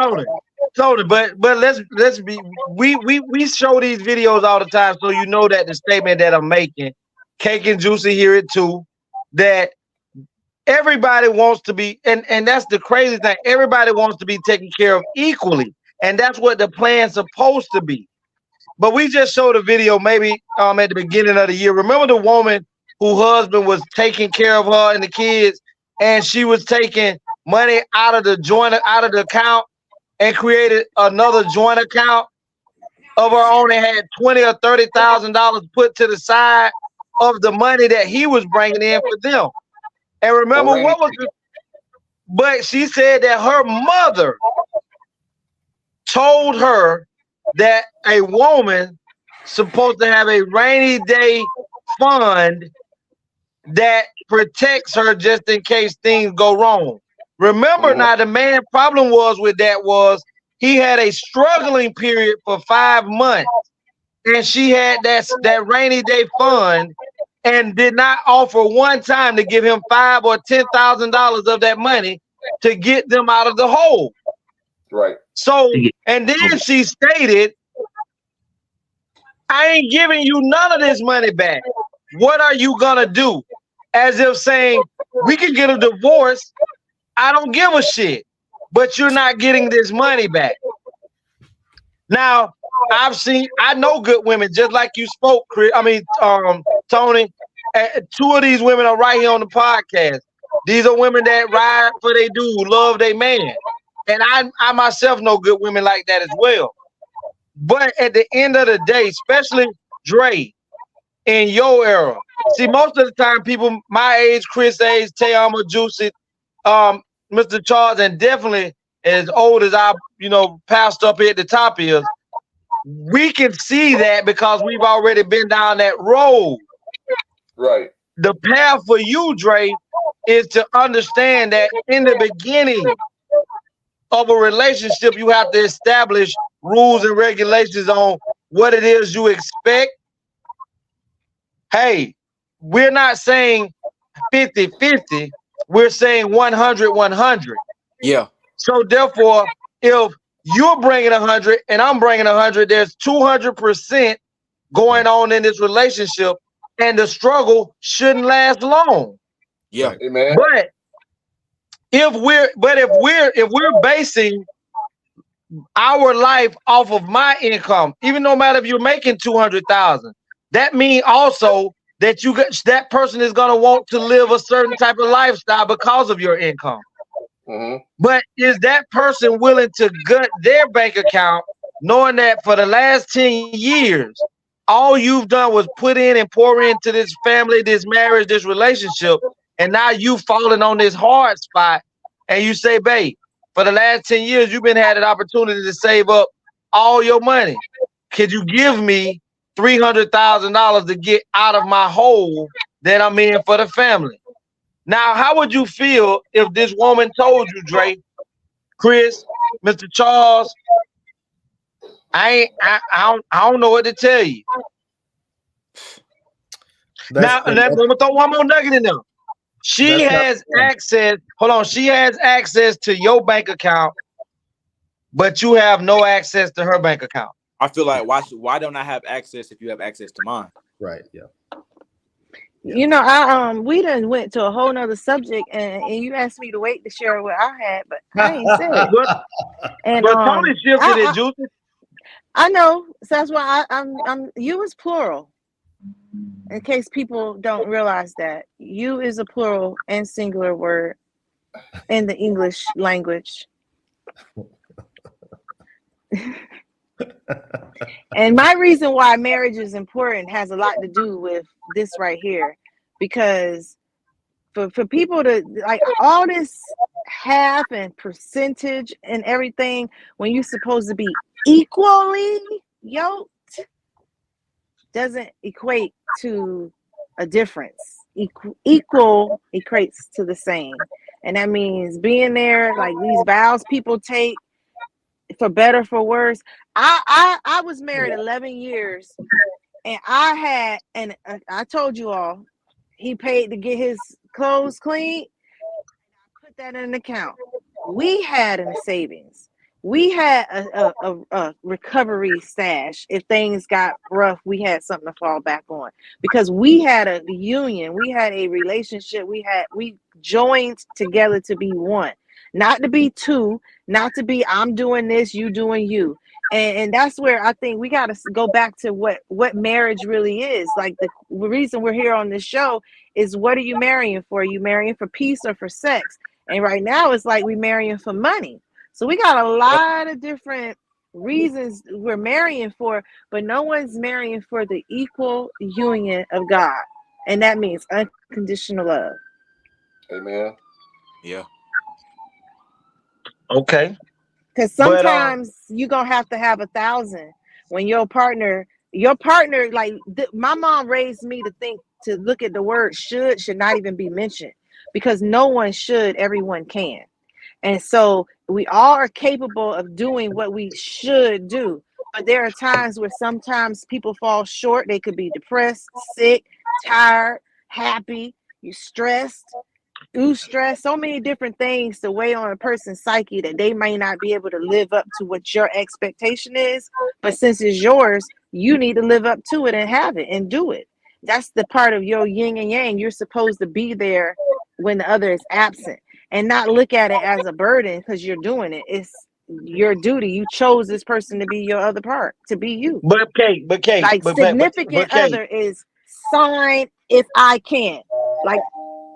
Tony, but let's be, we show these videos all the time, so you know that the statement that I'm making, Cake and Juicy hear it too, that everybody wants to be, and that's the crazy thing, everybody wants to be taken care of equally, and that's what the plan's supposed to be. But we just showed a video maybe at the beginning of the year. Remember the woman whose husband was taking care of her and the kids, and she was taking money out of the account and created another joint account of her own and had $20,000 or $30,000 put to the side of the money that he was bringing in for them. And remember but she said that her mother told her that a woman supposed to have a rainy day fund that protects her just in case things go wrong. Remember now, the man problem with that was he had a struggling period for 5 months, and she had that rainy day fund and did not offer one time to give him $5,000 or $10,000 of that money to get them out of the hole. Right. So, and then she stated, "I ain't giving you none of this money back. What are you gonna do?" As if saying, we can get a divorce. I don't give a shit, but you're not getting this money back. Now, I know good women, just like you spoke, Chris. Tony. 2 of these women are right here on the podcast. These are women that ride for they dude, love their man. And I myself know good women like that as well. But at the end of the day, especially Dre, in your era, see, most of the time, people my age, Chris age, Tayama, Juicy, Mr. Charles, and definitely as old as I, passed up here at the top is, we can see that because we've already been down that road. Right. The path for you, Dre, is to understand that in the beginning of a relationship, you have to establish rules and regulations on what it is you expect. Hey, we're not saying 50-50. We're saying 100-100. Yeah. So therefore, if you're bringing 100 and I'm bringing 100, there's 200% going on in this relationship, and the struggle shouldn't last long. Yeah. Amen. But if we're basing our life off of my income, even no matter if you're making 200,000, that means also that that person is going to want to live a certain type of lifestyle because of your income. But is that person willing to gut their bank account, knowing that for the last 10 years, all you've done was put in and pour into this family, this marriage, this relationship, and now you've fallen on this hard spot, and you say, babe, for the last 10 years, you've been had an opportunity to save up all your money. Could you give me $300,000 to get out of my hole that I'm in for the family? Now, how would you feel if this woman told you, Dre, Chris, Mr. Charles, I don't know what to tell you. Now, I'm gonna throw one more nugget in there. She has access. Hold on, she has access to your bank account, but you have no access to her bank account. I feel like why don't I have access if you have access to mine? Right. Yeah. You know, I we done went to a whole nother subject, and you asked me to wait to share what I had, but I ain't said it. And But Tony shifted it, Juicy. I know, so that's why I'm you is plural. In case people don't realize that you is a plural and singular word in the English language. And my reason why marriage is important has a lot to do with this right here, because for people to like all this half and percentage and everything when you're supposed to be equally yoked doesn't equate to a difference. Equal equates to the same, and that means being there. Like these vows people take, for better for worse. I was married 11 years, and I had, and I told you all, he paid to get his clothes cleaned. Put that in an account. We had in the savings. We had a recovery stash. If things got rough, we had something to fall back on, because we had a union. We had a relationship. We joined together to be one, not to be two, not to be I'm doing this, you doing you. And that's where I think we got to go back to what marriage really is. Like the reason we're here on this show is, what are you marrying for? Are you marrying for peace or for sex? And right now it's like we marrying for money. So we got a lot of different reasons we're marrying for, but no one's marrying for the equal union of God. And that means unconditional love. Amen. Yeah. Okay. Because sometimes you're going to have 1,000 when your partner, like my mom raised me to think, to look at the word should not even be mentioned, because no one should, everyone can. And so we all are capable of doing what we should do. But there are times where sometimes people fall short. They could be depressed, sick, tired, happy, you're stressed, stress, so many different things to weigh on a person's psyche that they may not be able to live up to what your expectation is. But since it's yours, you need to live up to it and have it and do it. That's the part of your yin and yang. You're supposed to be there when the other is absent, and not look at it as a burden because you're doing it. It's your duty. You chose this person to be your other part, to be you. But Kate, like significant other is sign if I can. Like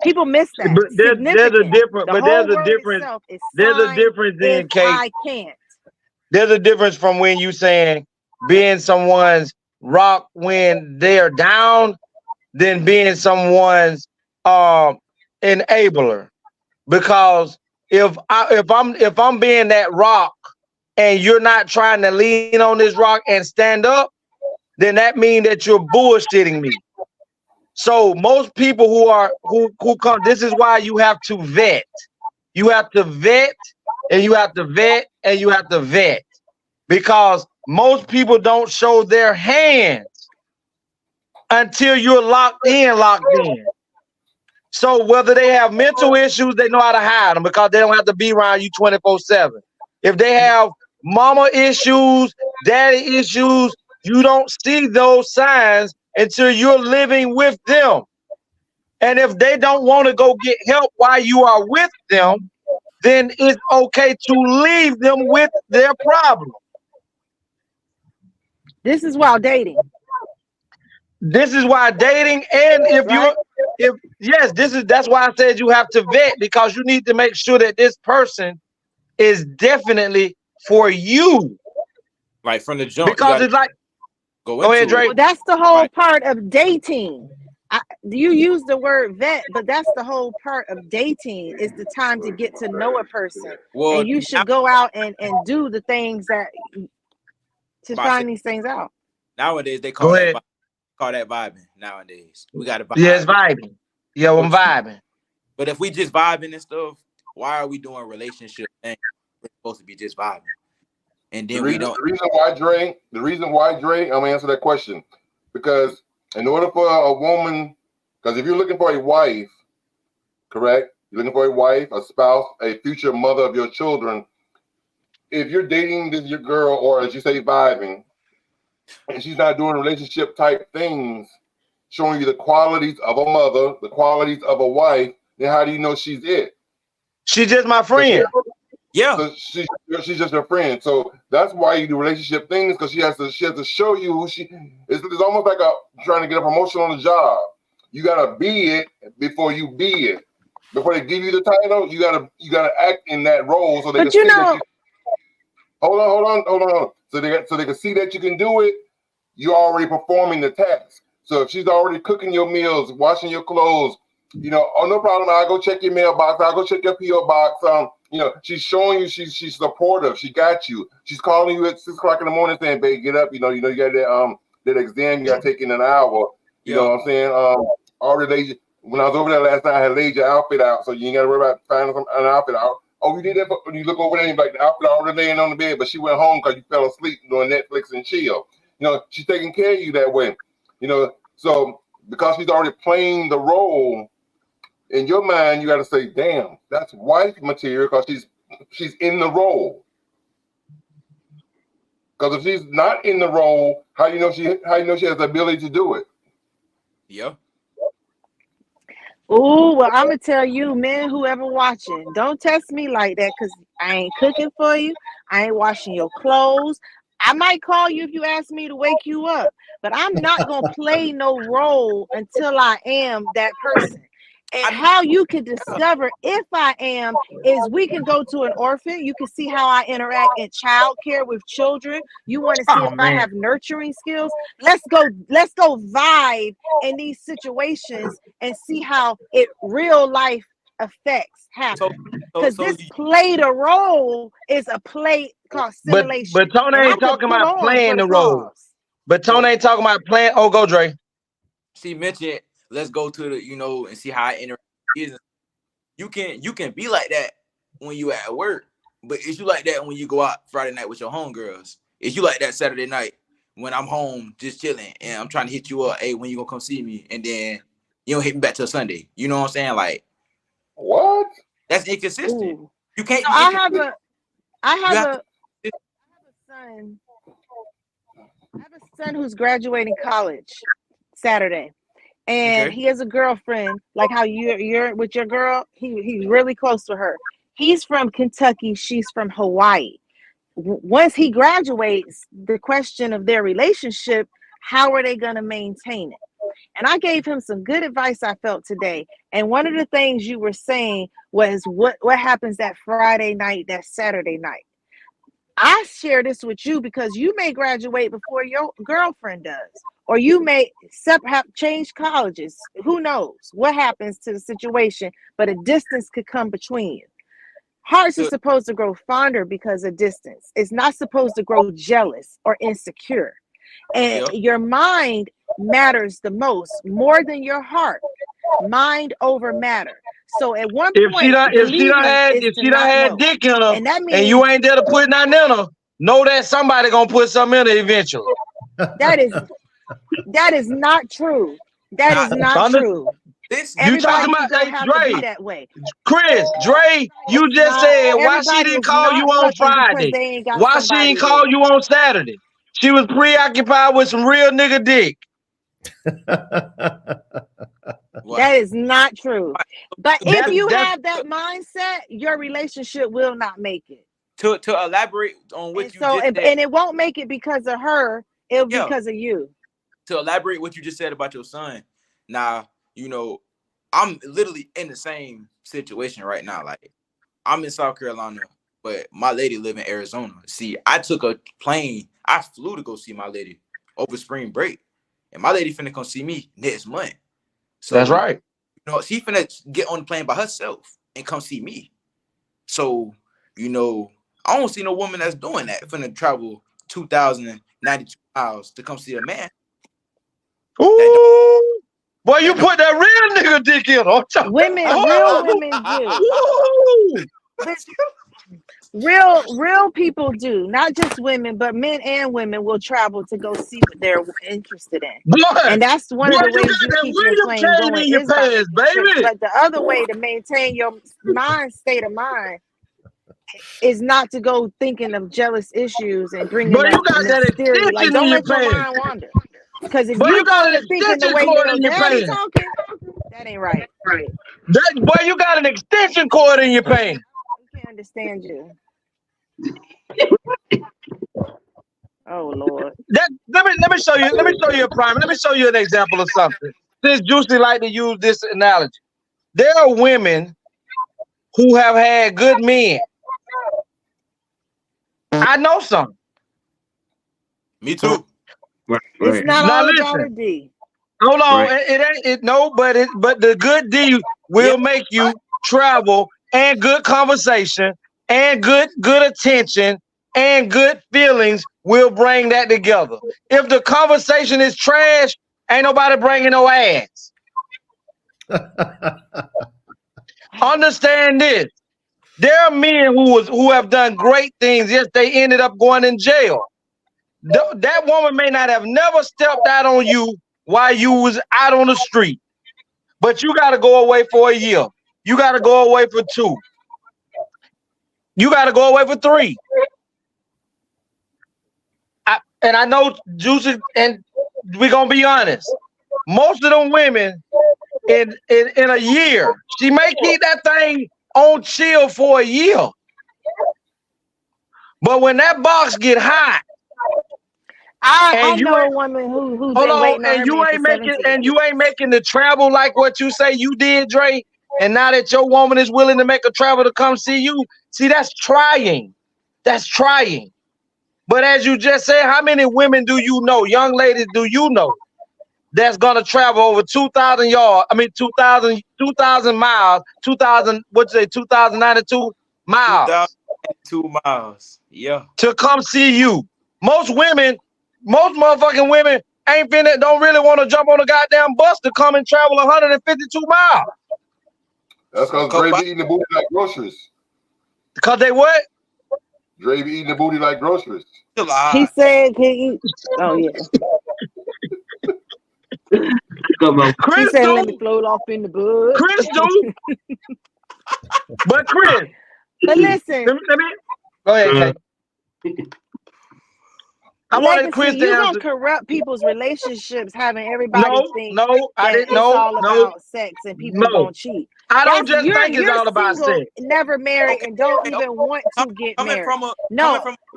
people miss that. But there's a difference. The whole word itself is There's a sign difference in if Kate. I can't. There's a difference from when you saying being someone's rock when they're down, than being someone's enabler. Because if I'm being that rock and you're not trying to lean on this rock and stand up, then that means that you're bullshitting me. So most people who come, this is why you have to vet. You have to vet, and you have to vet, and you have to vet. Because most people don't show their hands until you're locked in. So whether they have mental issues, they know how to hide them because they don't have to be around you 24/7. If they have mama issues, daddy issues, you don't see those signs until you're living with them. And if they don't want to go get help while you are with them, then it's okay to leave them with their problem. This is while dating. This is why dating, and that's why I said you have to vet, because you need to make sure that this person is definitely for you. Like from the jump. Because it's like, go ahead, Drake. Well, that's the whole part of dating. You use the word vet, but that's the whole part of dating, is the time to get to know a person. Well, and you should go out and do the things that to find these things out. Nowadays they call that vibing. Nowadays we got to vibe. Yeah, it's vibing. Yeah, I'm vibing. But if we just vibing and stuff, why are we doing relationship things? We're supposed to be just vibing. And then the reason why Dre, I'm gonna answer that question. Because in order for a woman, because if you're looking for a wife, correct? You're looking for a wife, a spouse, a future mother of your children. If you're dating your girl, or as you say, vibing, and she's not doing relationship type things, showing you the qualities of a mother, the qualities of a wife, then how do you know she's it? She's just my friend. So she's just your friend. So that's why you do relationship things, because she has to show you who she is. It's almost like trying to get a promotion on the job. You gotta be it before you be it. Before they give you the title, you gotta act in that role so they can see that you. Hold on. So they can see that you can do it. You're already performing the task. So if she's already cooking your meals, washing your clothes, oh, no problem. I'll go check your mailbox. I'll go check your P.O. box. She's showing you she's supportive. She got you. She's calling you at 6 o'clock in the morning saying, babe, get up. You got that exam you got to take in an hour. You know what I'm saying? Already when I was over there last night, I had laid your outfit out, so you ain't got to worry about finding an outfit out. Oh, you did that? When you look over there, and you're like, the outfit already laying on the bed, but she went home because you fell asleep doing Netflix and chill. She's taking care of you that way. So because she's already playing the role, in your mind, you got to say, damn, that's wife material because she's in the role. Because if she's not in the role, how you know she has the ability to do it? Yeah. Oh, well, I'm gonna tell you, men, whoever watching, don't test me like that, because I ain't cooking for you. I ain't washing your clothes. I might call you if you ask me to wake you up, but I'm not gonna play no role until I am that person. And how you can discover if I am is we can go to an orphan. You can see how I interact in childcare with children. You want to see if I have nurturing skills. Let's go vibe in these situations and see how it real life effects happen. Because this played a role is a play called simulation. But Tony ain't talking about playing the role. But Tony ain't talking about playing. Oh, go Dre. She mentioned, let's go to the, and see how I interact with business. You can be like that when you at work, but is you like that when you go out Friday night with your homegirls? Is you like that Saturday night when I'm home just chilling and I'm trying to hit you up, hey, when you gonna come see me? And then you don't hit me back till Sunday. You know what I'm saying? Like, what? That's inconsistent. Ooh. You can't. So I have a son. I have a son who's graduating college Saturday. And he has a girlfriend, like how you're with your girl. He's really close to her. He's from Kentucky. She's from Hawaii. Once he graduates, the question of their relationship, how are they going to maintain it? And I gave him some good advice I felt today. And one of the things you were saying was what happens that Friday night, that Saturday night. I share this with you because you may graduate before your girlfriend does, or you may have changed colleges. Who knows what happens to the situation, but a distance could come between you. Hearts are supposed to grow fonder because of distance. It's not supposed to grow jealous or insecure. And your mind matters the most, more than your heart. Mind over matter. So at one point, if she done had dick in her, and you ain't there to put nothing in her, know that somebody gonna put something in her eventually. That is not true. That is not true. You talking about Dre? That way. Chris, Dre, you just said why she didn't call you on Friday? Why she didn't call you on Saturday? She was preoccupied with some real nigga dick. That is not true. But if you have that mindset, your relationship will not make it. To elaborate on what you just said. And it won't make it because of her. It'll be because of you. To elaborate what you just said about your son. Now, I'm literally in the same situation right now. Like, I'm in South Carolina, but my lady live in Arizona. See, I took a plane. I flew to go see my lady over spring break. And my lady finna come see me next month. So that's right. She finna get on the plane by herself and come see me. So, I don't see no woman that's doing that. Finna travel 2,092 miles to come see a man. Ooh, boy, you put that real nigga dick in. Real women do. Real people do. Not just women, but men and women will travel to go see what they're interested in. Boy, and that's one of the ways you keep your plane going is by baby. But the other way to maintain your state of mind is not to go thinking of jealous issues and bringing But up you got that mysterious. Like, extension in don't your let your pants. mind wander. Because if But you you got an talking thinking the extension way cord your in your daddy pants. talking, that ain't right. Boy, you got an extension cord in your pants. I can't understand you. Oh Lord. Let me show you. Let me show you a prime. Let me show you an example of something. Since Juicy like to use this analogy, there are women who have had good men. I know some. Me too. It's not Now all about listen. a D. Hold on. It ain't it no, but the good D will make you travel and good conversation and good attention and good feelings will bring that together. If the conversation is trash, ain't nobody bringing no ass. Understand this. There are men who have done great things. Yes, they ended up going in jail. That woman may not have never stepped out on you while you was out on the street. But you got to go away for a year. You got to go away for 2. You got to go away for 3. And I know Juicy, and we're going to be honest. Most of them women in a year, she may keep that thing on chill for a year. But when that box get hot, I know a woman who's been waiting on her man for 17 years. You ain't making the travel like what you say you did, Dre. And now that your woman is willing to make a travel to come see you, see, that's trying. That's trying. But as you just said, how many women do you know, young ladies do you know, that's gonna travel over 2,000 yards? I mean, 2,000 miles, 2,000, what'd you say, 2,092 miles? 2,002 miles. Yeah. To come see you. Most motherfucking women don't really want to jump on a goddamn bus to come and travel 152 miles. That's because Dre be eating the booty like groceries. Because they what? Dre be eating the booty like groceries. He said he. Oh yeah. He said, "Let me float off in the bud." Chris do. But Chris. But listen. Let me go ahead, Kate. I wanted Chris to you're answer. gonna corrupt people's relationships, having everybody think that it's all about sex and people gonna cheat. I don't just think it's you're all about single, sex. never married, and don't even want to get married.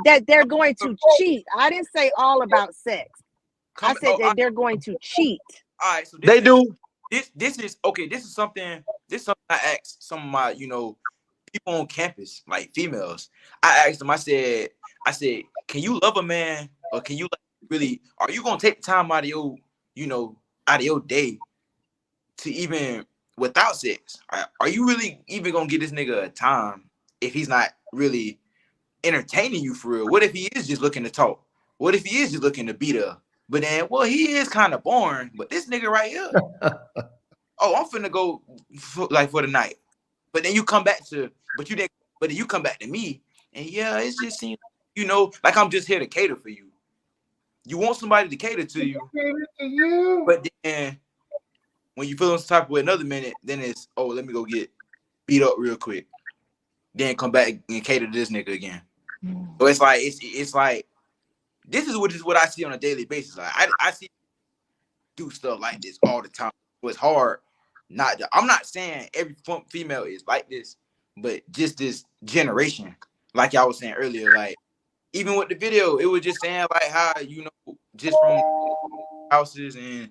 That they're going to cheat. I didn't say all about sex. I said that they're going to cheat. All right, so they do. This is okay. This is something I asked some of my, people on campus, like females. I asked them, I said, can you love a man, or can you really, are you gonna take the time out of your day to even without sex? Are you really even gonna give this nigga a time if he's not really entertaining you for real? What if he is just looking to talk? What if he is just looking to beat up? But then, well, he is kind of boring. But this nigga right here, oh, I'm finna go for the night. But then you come back to, but then you come back to me, and yeah, it just seems, like I'm just here to cater for you. You want somebody to cater to you, but then when you feel some type of way another minute, then it's, oh, let me go get beat up real quick, then come back and cater to this nigga again. So it's like this is what I see on a daily basis. Like I see do stuff like this all the time. So it's hard not to, I'm not saying every female is like this, but just this generation, like y'all was saying earlier, like even with the video, it was just saying like how, just from houses and,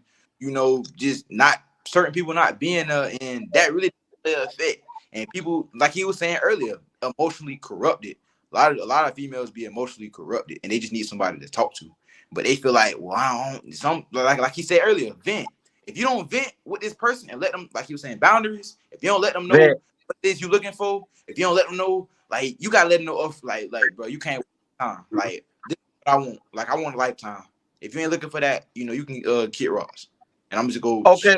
just not certain people not being and that really play an effect. And people, like he was saying earlier, emotionally corrupted. A lot of females be emotionally corrupted, and they just need somebody to talk to. But they feel like, well, I don't, like he said earlier, vent. If you don't vent with this person and let them, like he was saying, boundaries. If you don't let them know what it is you looking for, if you don't let them know, like you gotta let them know, like bro, you can't waste time. Like this is what I want. Like I want a lifetime. If you ain't looking for that, you can Kid Ross. And I'm just go. Okay,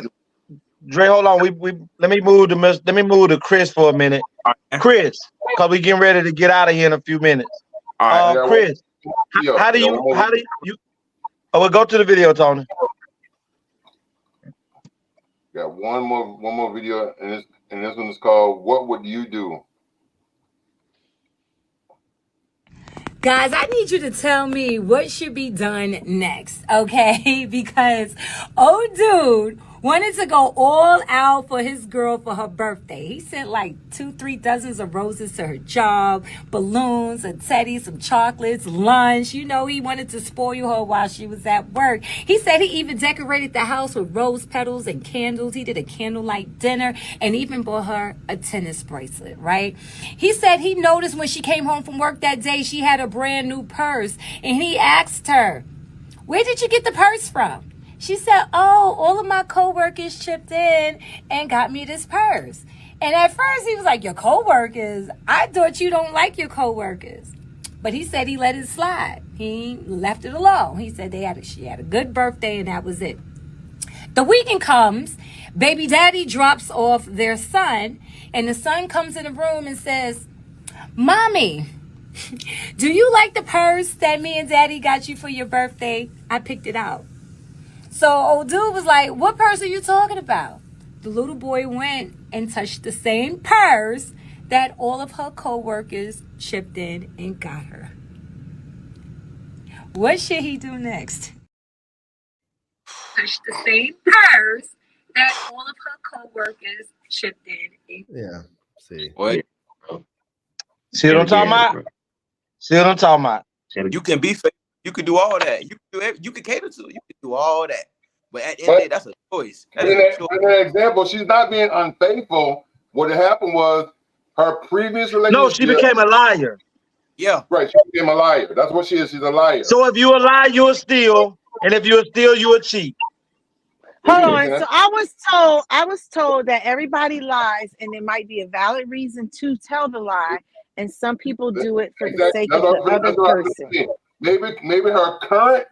Dre, hold on. We let me move to Chris for a minute. Right. Chris, because we getting ready to get out of here in a few minutes. All right, Chris, how do you? Oh, we'll go to the video, Tony. Got one more video, and this one is called "What Would You Do?" Guys, I need you to tell me what should be done next, okay? Because dude wanted to go all out for his girl for her birthday. He sent like 2-3 dozens of roses to her job, balloons, a teddy, some chocolates, lunch. You know, he wanted to spoil her while she was at work. He said he even decorated the house with rose petals and candles. He did a candlelight dinner and even bought her a tennis bracelet, right? He said he noticed when she came home from work that day, she had a brand new purse, and he asked her, "Where did you get the purse from?" She said, "Oh, all of my coworkers chipped in and got me this purse." And at first he was like, "Your coworkers? I thought you don't like your coworkers." But he said he let it slide. He left it alone. He said she had a good birthday and that was it. The weekend comes, baby daddy drops off their son, and the son comes in the room and says, "Mommy, do you like the purse that me and daddy got you for your birthday? I picked it out." So old dude was like, "What purse are you talking about?" The little boy went and touched the same purse that all of her co-workers chipped in and got her. What should he do next? Touch the same purse that all of her co-workers chipped in. Yeah. See. What? See what I'm talking about? See what I'm talking about? You can be fake. You can do all that. You can cater to it. You can do all that. But at the end of the day, that's a choice. In that example, she's not being unfaithful. What had happened was her previous relationship. No, she became a liar. Yeah. Right. She became a liar. That's what she is. She's a liar. So if you a liar, you a steal. And if you a steal, you a cheat. Hold on. So I was told that everybody lies and it might be a valid reason to tell the lie. And some people do it for the sake of the other person. Maybe her current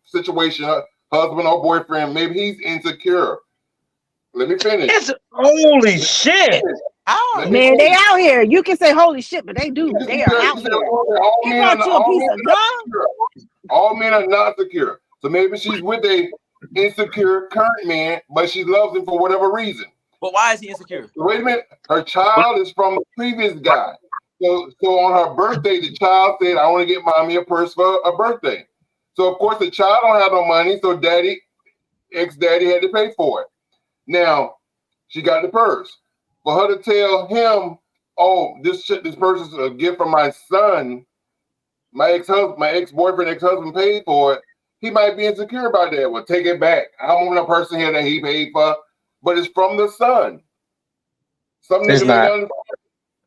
situation, her husband or boyfriend, maybe he's insecure. Let me finish. Holy shit. Man, they out here. You can say holy shit, but they do. They are out here. He brought you a piece of gum. All men are not secure. So maybe she's with a insecure current man, but she loves him for whatever reason. But why is he insecure? Wait a minute. Her child is from the previous guy. So on her birthday, the child said, "I want to get mommy a purse for a birthday." So of course the child don't have no money, so ex-daddy had to pay for it. Now she got the purse. For her to tell him, "Oh, this purse is a gift from my son. My ex-boyfriend, ex-husband paid for it." He might be insecure about that. Well, take it back. I don't want a person here that he paid for, but it's from the son. Something it's not.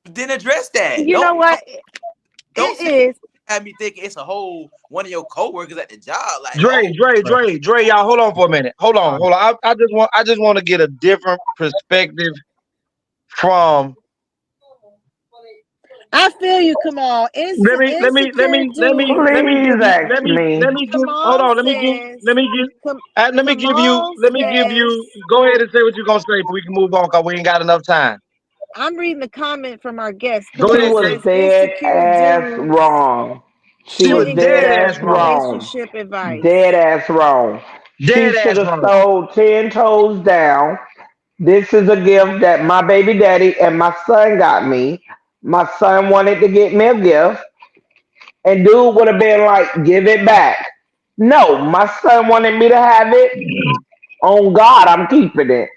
Then address that. You know what? Don't have me thinking it's a whole one of your coworkers at the job. Like Dre, y'all hold on for a minute. Hold on. I just want to get a different perspective from. I feel you. Come on. Let me give. Hold on. Let me give you. Go ahead and say what you're gonna say, so we can move on, cause we ain't got enough time. I'm reading the comment from our guest. She was dead ass wrong. She was dead ass wrong. Relationship advice. Dead ass wrong. She should have sold 10 toes down. This is a gift that my baby daddy and my son got me. My son wanted to get me a gift. And dude would have been like, "Give it back." No, my son wanted me to have it. On God, I'm keeping it.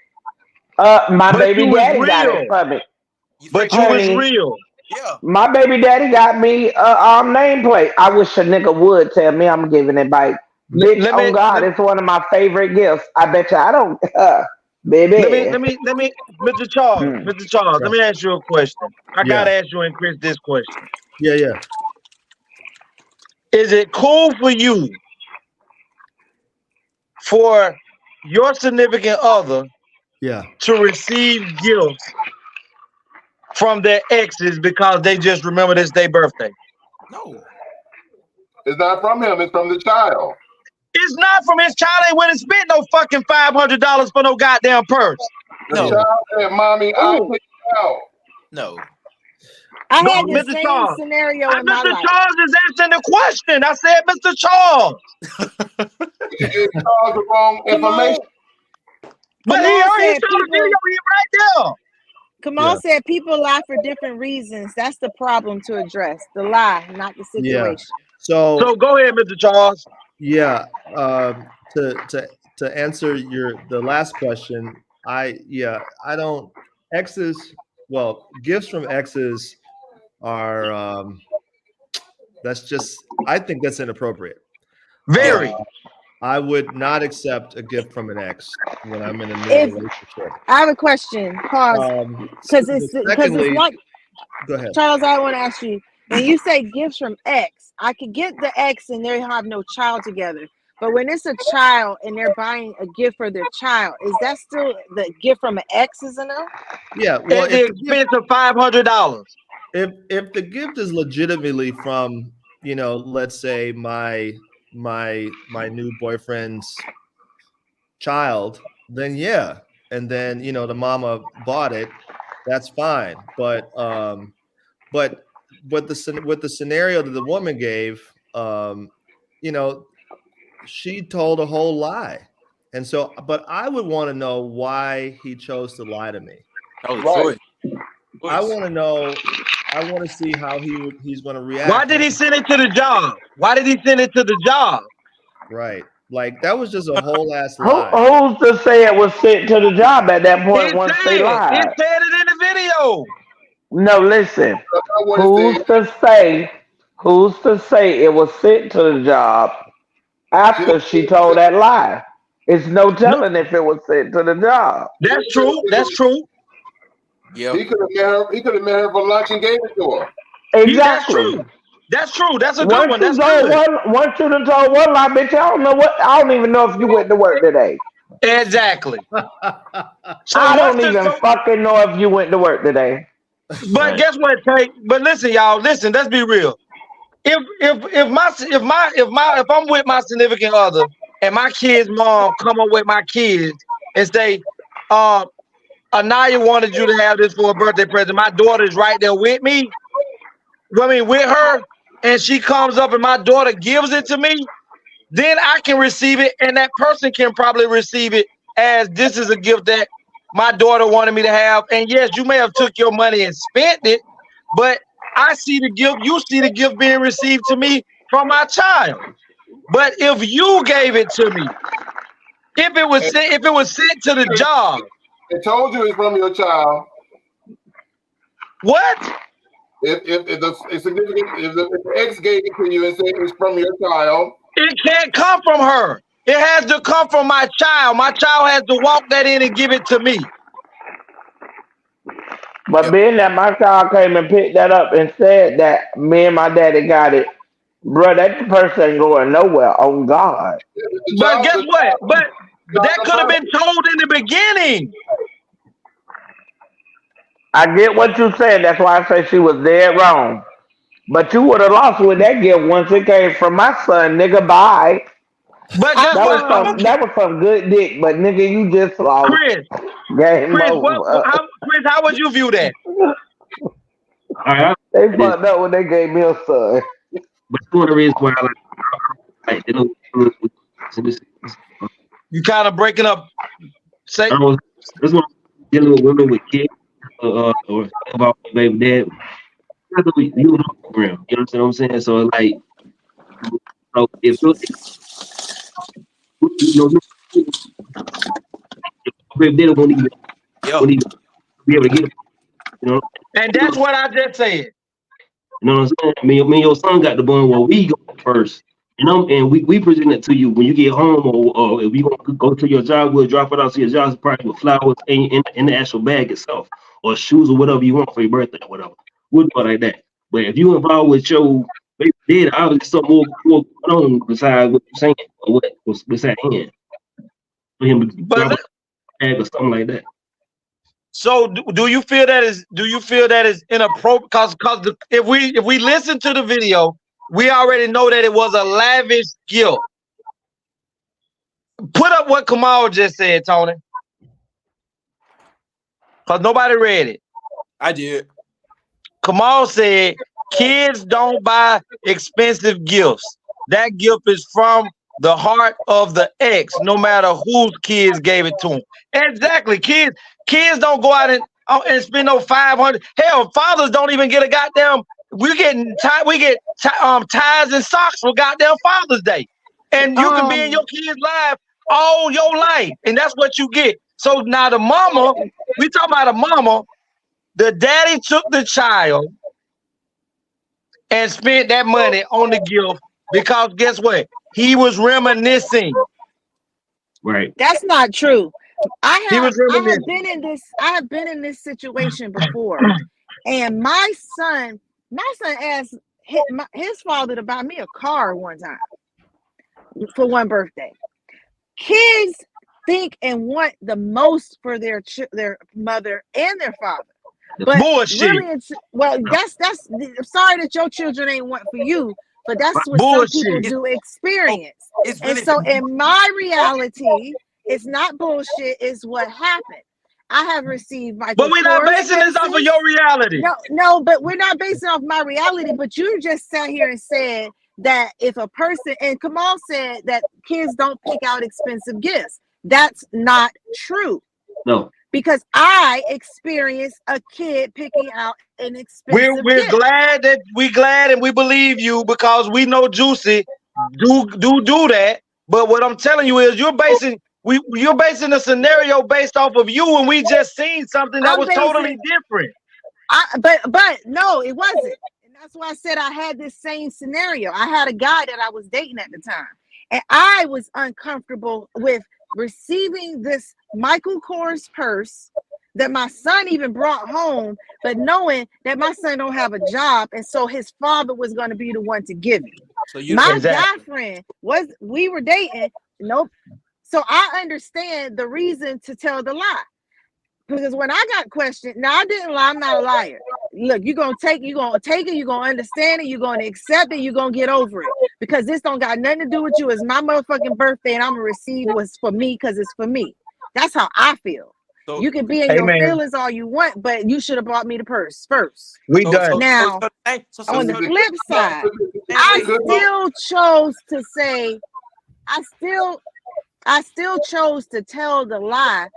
My baby daddy got it for me. But you was real. Yeah. My baby daddy got me nameplate. I wish a nigga would tell me I'm giving it back. Bitch, on God, it's one of my favorite gifts. I bet you I don't baby. Let me, Mr. Charles, let me ask you a question. I gotta ask you and Chris this question. Yeah. Is it cool for you for your significant other to receive gifts from their exes because they just remember this their birthday? No. It's not from him, it's from the child. It's not from his child. Ain't went and spent no fucking $500 for no goddamn purse. The child said, "Mommy, I picked it out." No. I had the same scenario in my life. Mr. Charles is answering the question. I said, Mr. Charles. It's Charles the wrong information. But he trying to video you right there. Kamal said people lie for different reasons. That's the problem to address. The lie, not the Yeah. situation. So go ahead, Mr. Charles. Yeah. To answer the last question, I don't exes. Well, gifts from exes are that's just I think that's inappropriate. Very. I would not accept a gift from an ex when I'm in a new relationship. I have a question. Pause. Because it's like go ahead. Charles, I want to ask you, when you say gifts from ex, I could get the ex and they have no child together. But when it's a child and they're buying a gift for their child, is that still the gift from an ex is enough? Yeah, well, at the expense of $500. If the gift is legitimately from, let's say my new boyfriend's child, then yeah, and then the mama bought it, that's fine. But with the scenario that the woman gave, she told a whole lie, and so, but I would want to know why he chose to lie to me. Right. I want to know. I want to see how he's going to react. Why did he send it to the job? Why did he send it to the job? Right. Like that was just a whole ass lie. Who's to say it was sent to the job at that point once they lied? It said it in the video. No, listen. Who's to say it was sent to the job after she told that lie? It's no telling if it was sent to the job. That's true. That's true. Yeah. He could have met her for lunch and gave it to her. Exactly. That's true. That's a good one. That's good. Once you done told one lie, bitch, I don't even know if you went to work today. Exactly. So I don't even fucking know if you went to work today. But guess what, Tate? But listen, y'all. Listen, let's be real. If I'm with my significant other and my kid's mom come up with my kids and say, Anaya wanted you to have this for a birthday present. My daughter's right there with me. With her, and she comes up and my daughter gives it to me, then I can receive it, and that person can probably receive it as this is a gift that my daughter wanted me to have. And yes, you may have took your money and spent it, but I see the gift, you see the gift being received to me from my child. But if you gave it to me, if it was sent to the job, it told you it's from your child. What? If the ex gave it to you and said it's from your child, it can't come from her. It has to come from my child. My child has to walk that in and give it to me. But being that my child came and picked that up and said that me and my daddy got it, bro, that person ain't going nowhere. On God. But guess what? But that could have been told in the beginning. I get what you're saying. That's why I say she was dead wrong. But you would have lost with that gift once it came from my son, nigga. Bye. But that was some good dick, but nigga, you just lost. Chris, Chris, how would you view that? They fucked up when they gave me a son. But one of the reasons why I like you kind of breaking up. Say, this one dealing with women with kids or about baby dad. You know what I'm saying? So like, if baby dad won't even be able to get it, And that's what I just said. You know what I'm saying? I mean, your son got the bun where we go first. And we present it to you when you get home, or if you gonna go to your job, we'll drop it out to your job, probably with flowers in the actual bag itself, or shoes or whatever you want for your birthday or whatever. We'll do it like that. But if you involved with your baby dad, obviously something more going on besides what you're saying or what was beside him. For him to drop a bag or something like that. So do you feel that is inappropriate? Because if we listen to the video, we already know that it was a lavish gift. Put up what Kamal just said, Tony. Because nobody read it. I did. Kamal said, kids don't buy expensive gifts. That gift is from the heart of the ex, no matter whose kids gave it to him. Exactly. Kids don't go out and and spend no 500. Hell, fathers don't even get a goddamn. We get ties and socks for goddamn Father's Day, and you can be in your kid's life all your life, and that's what you get. So now the mama, we talking about a mama. The daddy took the child and spent that money on the gift because guess what? He was reminiscing. Right. That's not true. I He was reminiscing. have been in this situation before. And my son asked his father to buy me a car one time for one birthday. Kids think and want the most for their mother and their father. But bullshit. Really, that's I'm sorry that your children ain't want for you, but that's what bullshit. Some people do experience. And so in my reality, it's not bullshit, it's what happened. I have received my But we're not basing this off of your reality. No, but we're not basing off my reality. But you just sat here and said that if a person, and Kamal said that kids don't pick out expensive gifts. That's not true. No. Because I experienced a kid picking out an expensive gift. We're glad and we believe you because we know Juicy do that. But what I'm telling you is you're basing a scenario based off of you, and we just seen something that was totally different. But no, it wasn't. And that's why I said I had this same scenario. I had a guy that I was dating at the time, and I was uncomfortable with receiving this Michael Kors purse that my son even brought home, but knowing that my son don't have a job, and so his father was going to be the one to give it. So my guy friend we were dating. Nope. So I understand the reason to tell the lie. Because when I got questioned, now I didn't lie, I'm not a liar. Look, you're gonna take it, you're gonna understand it, you're gonna accept it, you're gonna get over it. Because this don't got nothing to do with you. It's my motherfucking birthday, and I'm gonna receive what's for me because it's for me. That's how I feel. So, you can be in your feelings all you want, but you should have bought me the purse first. We done. Now, on the flip side, I still chose to say, I still chose to tell the lie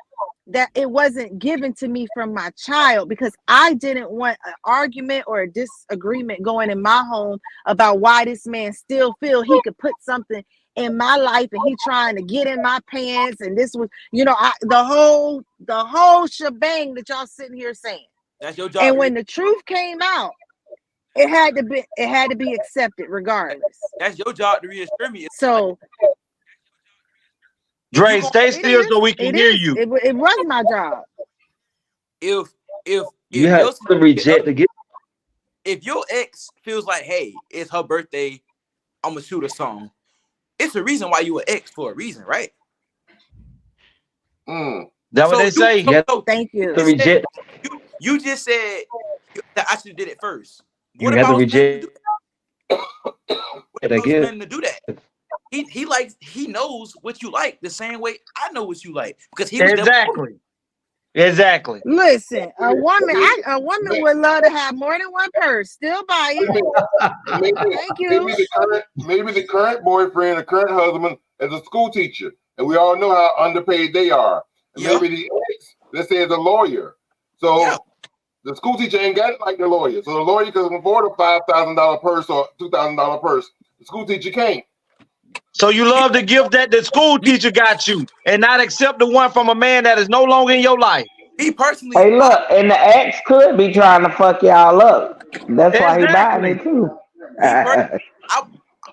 that it wasn't given to me from my child because I didn't want an argument or a disagreement going in my home about why this man still feel he could put something in my life and he trying to get in my pants, and this was, the whole shebang that y'all sitting here saying. That's your job. And when the truth came out, it had to be accepted regardless. That's your job to reassure me. So Dre, stay still so we can hear you. It was my job. If you have to reject the gift. If your ex feels like, hey, it's her birthday, I'm gonna shoot a song. It's a reason why you an ex for a reason, right? That's what they say. Thank you. To reject. You just said that I should have did it first. You have to reject. What about to do that? He knows what you like the same way I know what you like because he was Exactly. Listen, a woman would love to have more than one purse. Still buy it. Thank you. Maybe the current boyfriend, the current husband, is a school teacher, and we all know how underpaid they are. And maybe the ex, let's say, is a lawyer. So the school teacher ain't got it like the lawyer. So the lawyer can afford a $5,000 purse or $2,000 purse. The school teacher can't. So you love the gift that the school teacher got you and not accept the one from a man that is no longer in your life. Me personally. Hey, look, and the ex could be trying to fuck y'all up. That's why he buying it too. I'm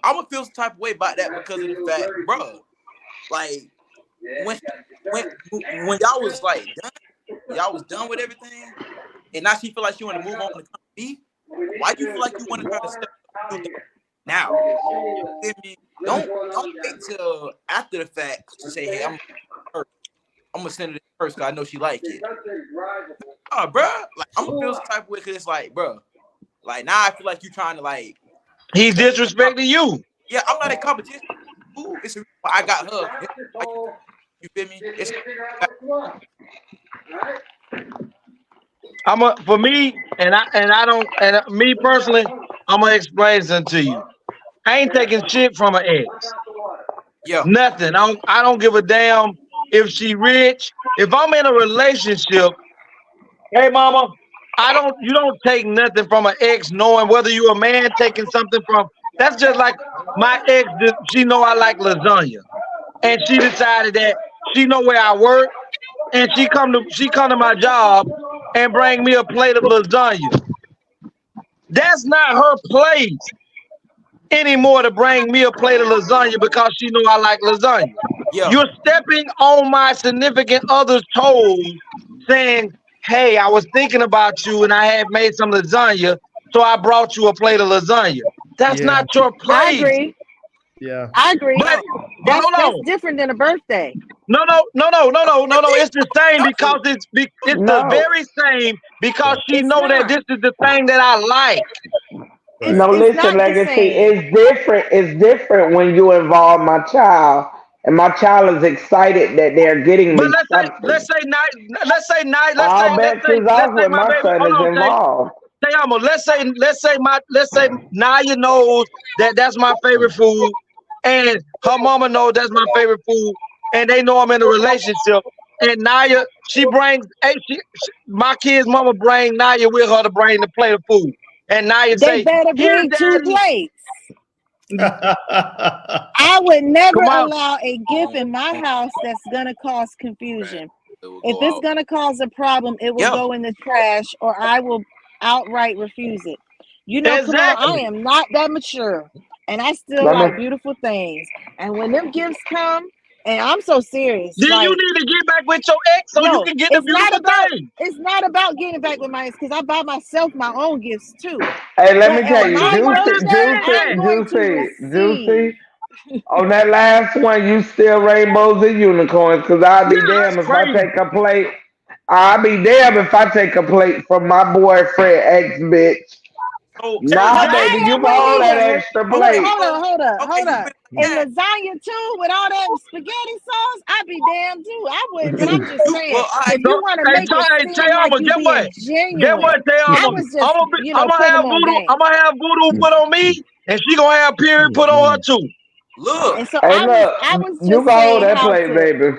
gonna feel some type of way about that because of the fact, bro. Like when y'all was like done, y'all was done with everything, and now she feel like she want to move on to come to me. Why do you feel like you want to try to step up now? Don't wait till after the fact to say, hey, I'm gonna send her this first because I know she like it. Bro, like I'm gonna feel some type of way because it's like, bro, like now I feel like you trying to like. He's disrespecting you. Yeah, I'm not in competition. Ooh, it's a reason why I got her. You feel me? For me, me personally, I'm gonna explain something to you. I ain't taking shit from an ex. Yeah. Nothing. I don't give a damn if she rich. If I'm in a relationship Hey, mama, you don't take nothing from an ex knowing whether you a man taking something from. That's just like my ex. She know I like lasagna, and she decided that she know where I work, and she come to my job and bring me a plate of lasagna. That's not her place anymore to bring me a plate of lasagna because she know I like lasagna. Yeah. You're stepping on my significant other's toes, saying, "Hey, I was thinking about you, and I had made some lasagna, so I brought you a plate of lasagna." That's not your I place. agree. Yeah. I agree. But That's hold on. different than a birthday. No. It's the same because it's the No, very same because she It's know that not. this is the thing that I like. It's no, it's listen, not the legacy. same. It's different. It's different when you involve my child, and my child is excited that they're getting But me something. All bets is let's off say when my my baby. son Hold is on, involved. Tayama, let's say Naya knows that that's my favorite food, and her mama knows that's my favorite food, and they know I'm in a relationship. And Naya, my kid's mama bring Naya with her to bring the plate of food, and Naya They say, better "Here, bring 2 daddy." plates. I would never Come on. allow a gift in my house that's gonna cause confusion. It will If go it's out. gonna cause a problem, it will Yeah. go in the trash, or I will outright refuse it. Come on, I Exactly. am not that mature, and I still Let me like beautiful things. And when them gifts come, and I'm so serious, Then you like need to get back with your ex so you no, can get the beautiful thing. it's not about getting back with my ex because I buy myself my own gifts too. Hey, let But me tell at you, my That's what I'm birthday, I'm saying. going to receive. Juicy. On that last one, you still rainbows and unicorns. Cause I'll be Yeah, that's damned if I crazy. take a plate. I'll be damned if I take a plate from my boyfriend ex bitch. So Nah, Well, baby, exactly. I you can wouldn't hold that either. extra Look, plate. Okay, hold you up. been And that. lasagna too, with all that spaghetti sauce, I'd be damned too. I wouldn't, but I'm just saying, Well, I if So, you want to make it hey, seem like Tayama, you get being what? Get genuine, what, Tayama? I was just, I'm gonna putting have them on voodoo. game. I'm gonna have voodoo put on me, and she gonna have period put on her too. look. And so Hey, I look, was you just can hold saying that how plate, to. baby.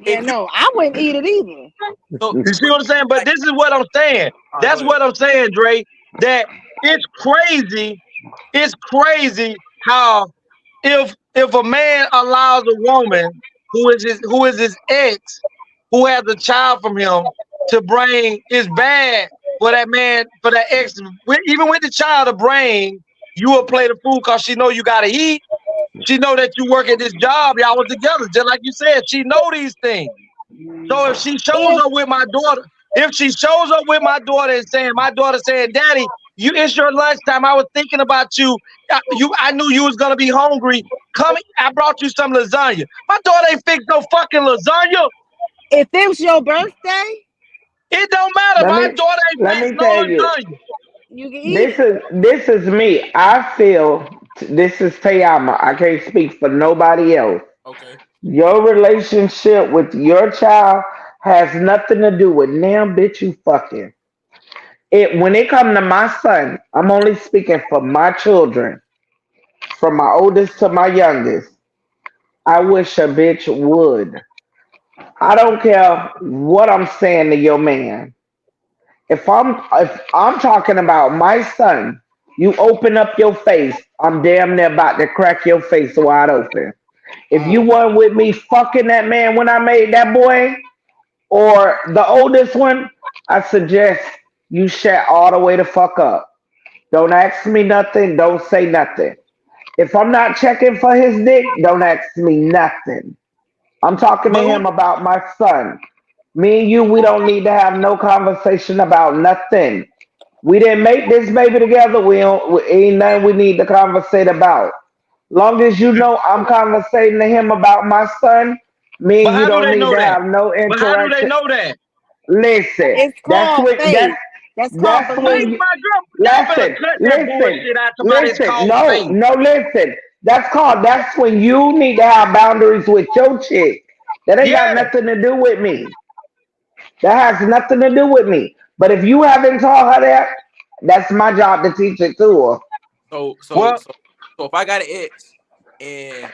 Yeah, If you no, I wouldn't eat it either. so, You see but what I'm saying? But like, this is what I'm saying. all right, go That's ahead. what I'm saying, Dre. That it's crazy. It's crazy how if a man allows a woman who is his ex, who has a child from him, to bring, it's bad for that man, for that ex, even with the child, to bring you a plate of food because she know you gotta eat. She know that you work at this job, y'all was together, just like you said. She know these things. So if she shows If up with my daughter, and saying, my daughter saying, "Daddy, it's your lunchtime. I was thinking about you. I knew you was gonna be hungry. Come, I brought you some lasagna." My daughter ain't fixed no fucking lasagna. if it was your birthday, It don't matter. Let My me daughter ain't let fixed me no tell you. lasagna. you can eat This it. is this is me. I feel this is Tayama. I can't speak for nobody else. Okay. Your relationship with your child has nothing to do with now, bitch. You fucking it. When it come to my son, I'm only speaking for my children, from my oldest to my youngest. I wish a bitch would. I don't care what I'm saying to your man. If I'm talking about my son, you open up your face, I'm damn near about to crack your face wide open. If you weren't with me fucking that man when I made that boy, or the oldest one, I suggest you shut all the way the fuck up. Don't ask me nothing, don't say nothing. If I'm not checking for his dick, don't ask me nothing. I'm talking to But who? him about my son. Me and you, we don't need to have no conversation about nothing. We didn't make this baby together. Ain't nothing we need to conversate about. Long as you know I'm conversating to him about my son, me But and you how do don't they need know to that? have no But how do they interaction. know that? Listen, It's that's called when faith. That's called that's Faith, when belief. you my girl, y'all better listen, cut that listen, bullshit out. Somebody's listen. called No, faith. no, listen. That's when you need to have boundaries with your chick. That ain't got Yeah. nothing to do with me. That has nothing to do with me. But if you haven't taught her that, that's my job to teach it to her. So so Well, so so if I got an ex and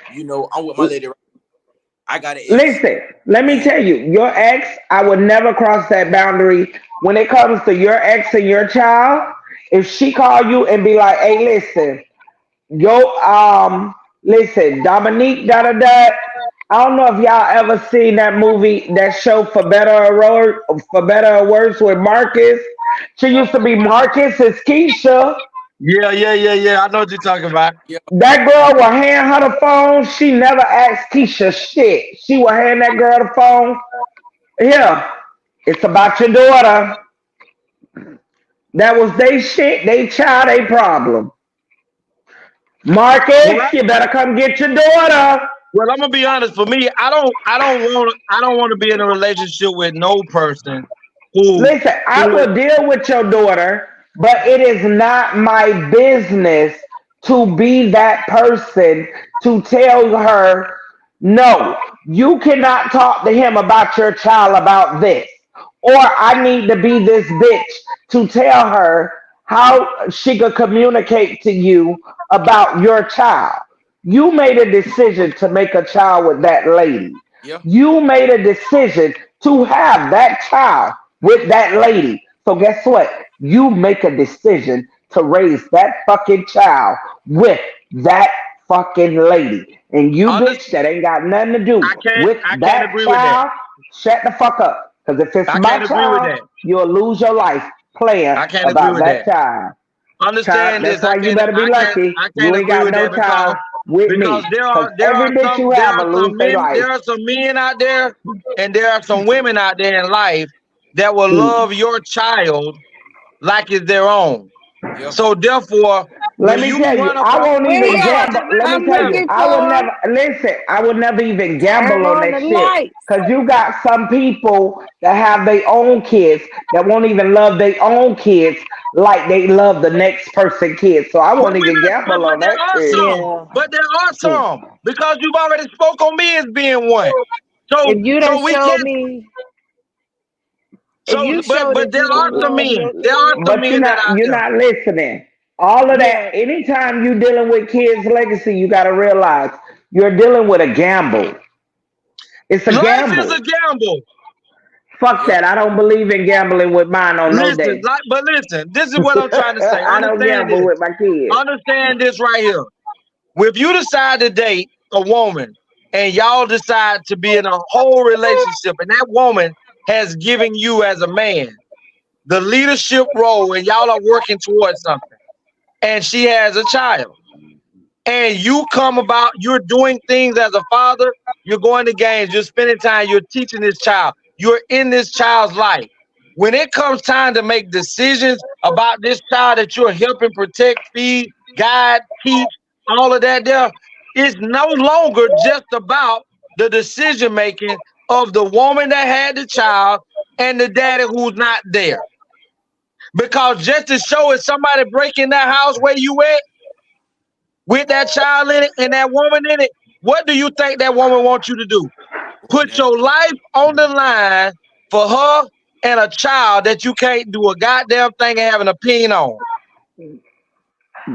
I'm with my lady, right? I got an ex Listen, let me and tell you, your ex, I would never cross that boundary when it comes to your ex and your child, if she call you and be like, "Hey, listen, yo, listen, Dominique, da da da." I don't know if y'all ever seen that movie, that show For Better or Worse with Marcus. She used to be Marcus, it's Keisha. Yeah. I know what you're talking about. Yeah. That girl will hand her the phone. She never asked Keisha shit. She will hand that girl the phone. Here, it's about your daughter. That was they shit, they child, they problem. Well, Marcus, you better come get your daughter. I'm gonna be honest. For me, I don't want to be in a relationship with no person who Listen, I who is. will deal with your daughter, but it is not my business to be that person to tell her, no, you cannot talk to him about your child about this. Or I need to be this bitch to tell her how she could communicate to you about your child. You made a decision to make a child with that lady. Yeah. You made a decision to have that child with that lady. So guess what? You make a decision to raise that fucking child with that fucking lady. And you Under, bitch that ain't got nothing to do with I can't that agree with that. child, shut the fuck up. Because if it's I my can't agree with child, that. you'll lose your life playing I can't agree about with that that. child. Child, Understand that's this. why you better be lucky. I You can't ain't agree got with no that child with because me. Because there every are bitch some you have will lose their life. there are some men out there and there are some women out there in life that will love your child like it's their own. Yeah. So therefore, Let when me you tell you, run up I on won't Where even he hold on, at? gamble. Let me I'm tell you, looking I would for him. never listen. I would never even Turn gamble on on that the shit. lights. Cause you got some people that have their own kids that won't even love their own kids like they love the next person kids. So I but won't even gamble but on there that are shit. some. Yeah. But there are some because you've already spoke on me as being one. If you done So we showed can't. me, if So you showed but that there you are don't some love men. your There are kid, some But men that out you're there. not listening. All of that, yeah. anytime you dealing with kids' legacy, you gotta realize you're dealing with a gamble. It's a Life is gamble. a gamble. Fuck Yeah. that. I don't believe in gambling with mine on no day. Listen, this is what I'm trying to say. I don't gamble with my kids. Understand this right here. If you decide to date a woman and y'all decide to be in a whole relationship and that woman has given you as a man the leadership role and y'all are working towards something and she has a child and you come about, you're doing things as a father, you're going to games, you're spending time, you're teaching this child, you're in this child's life. When it comes time to make decisions about this child that you're helping protect, feed, guide, teach, all of that there, it's no longer just about the decision making of the woman that had the child and the daddy who's not there. Because just to show if somebody breaking that house where you at, with that child in it and that woman in it, what do you think that woman wants you to do? Put your life on the line for her and a child that you can't do a goddamn thing and have an opinion on.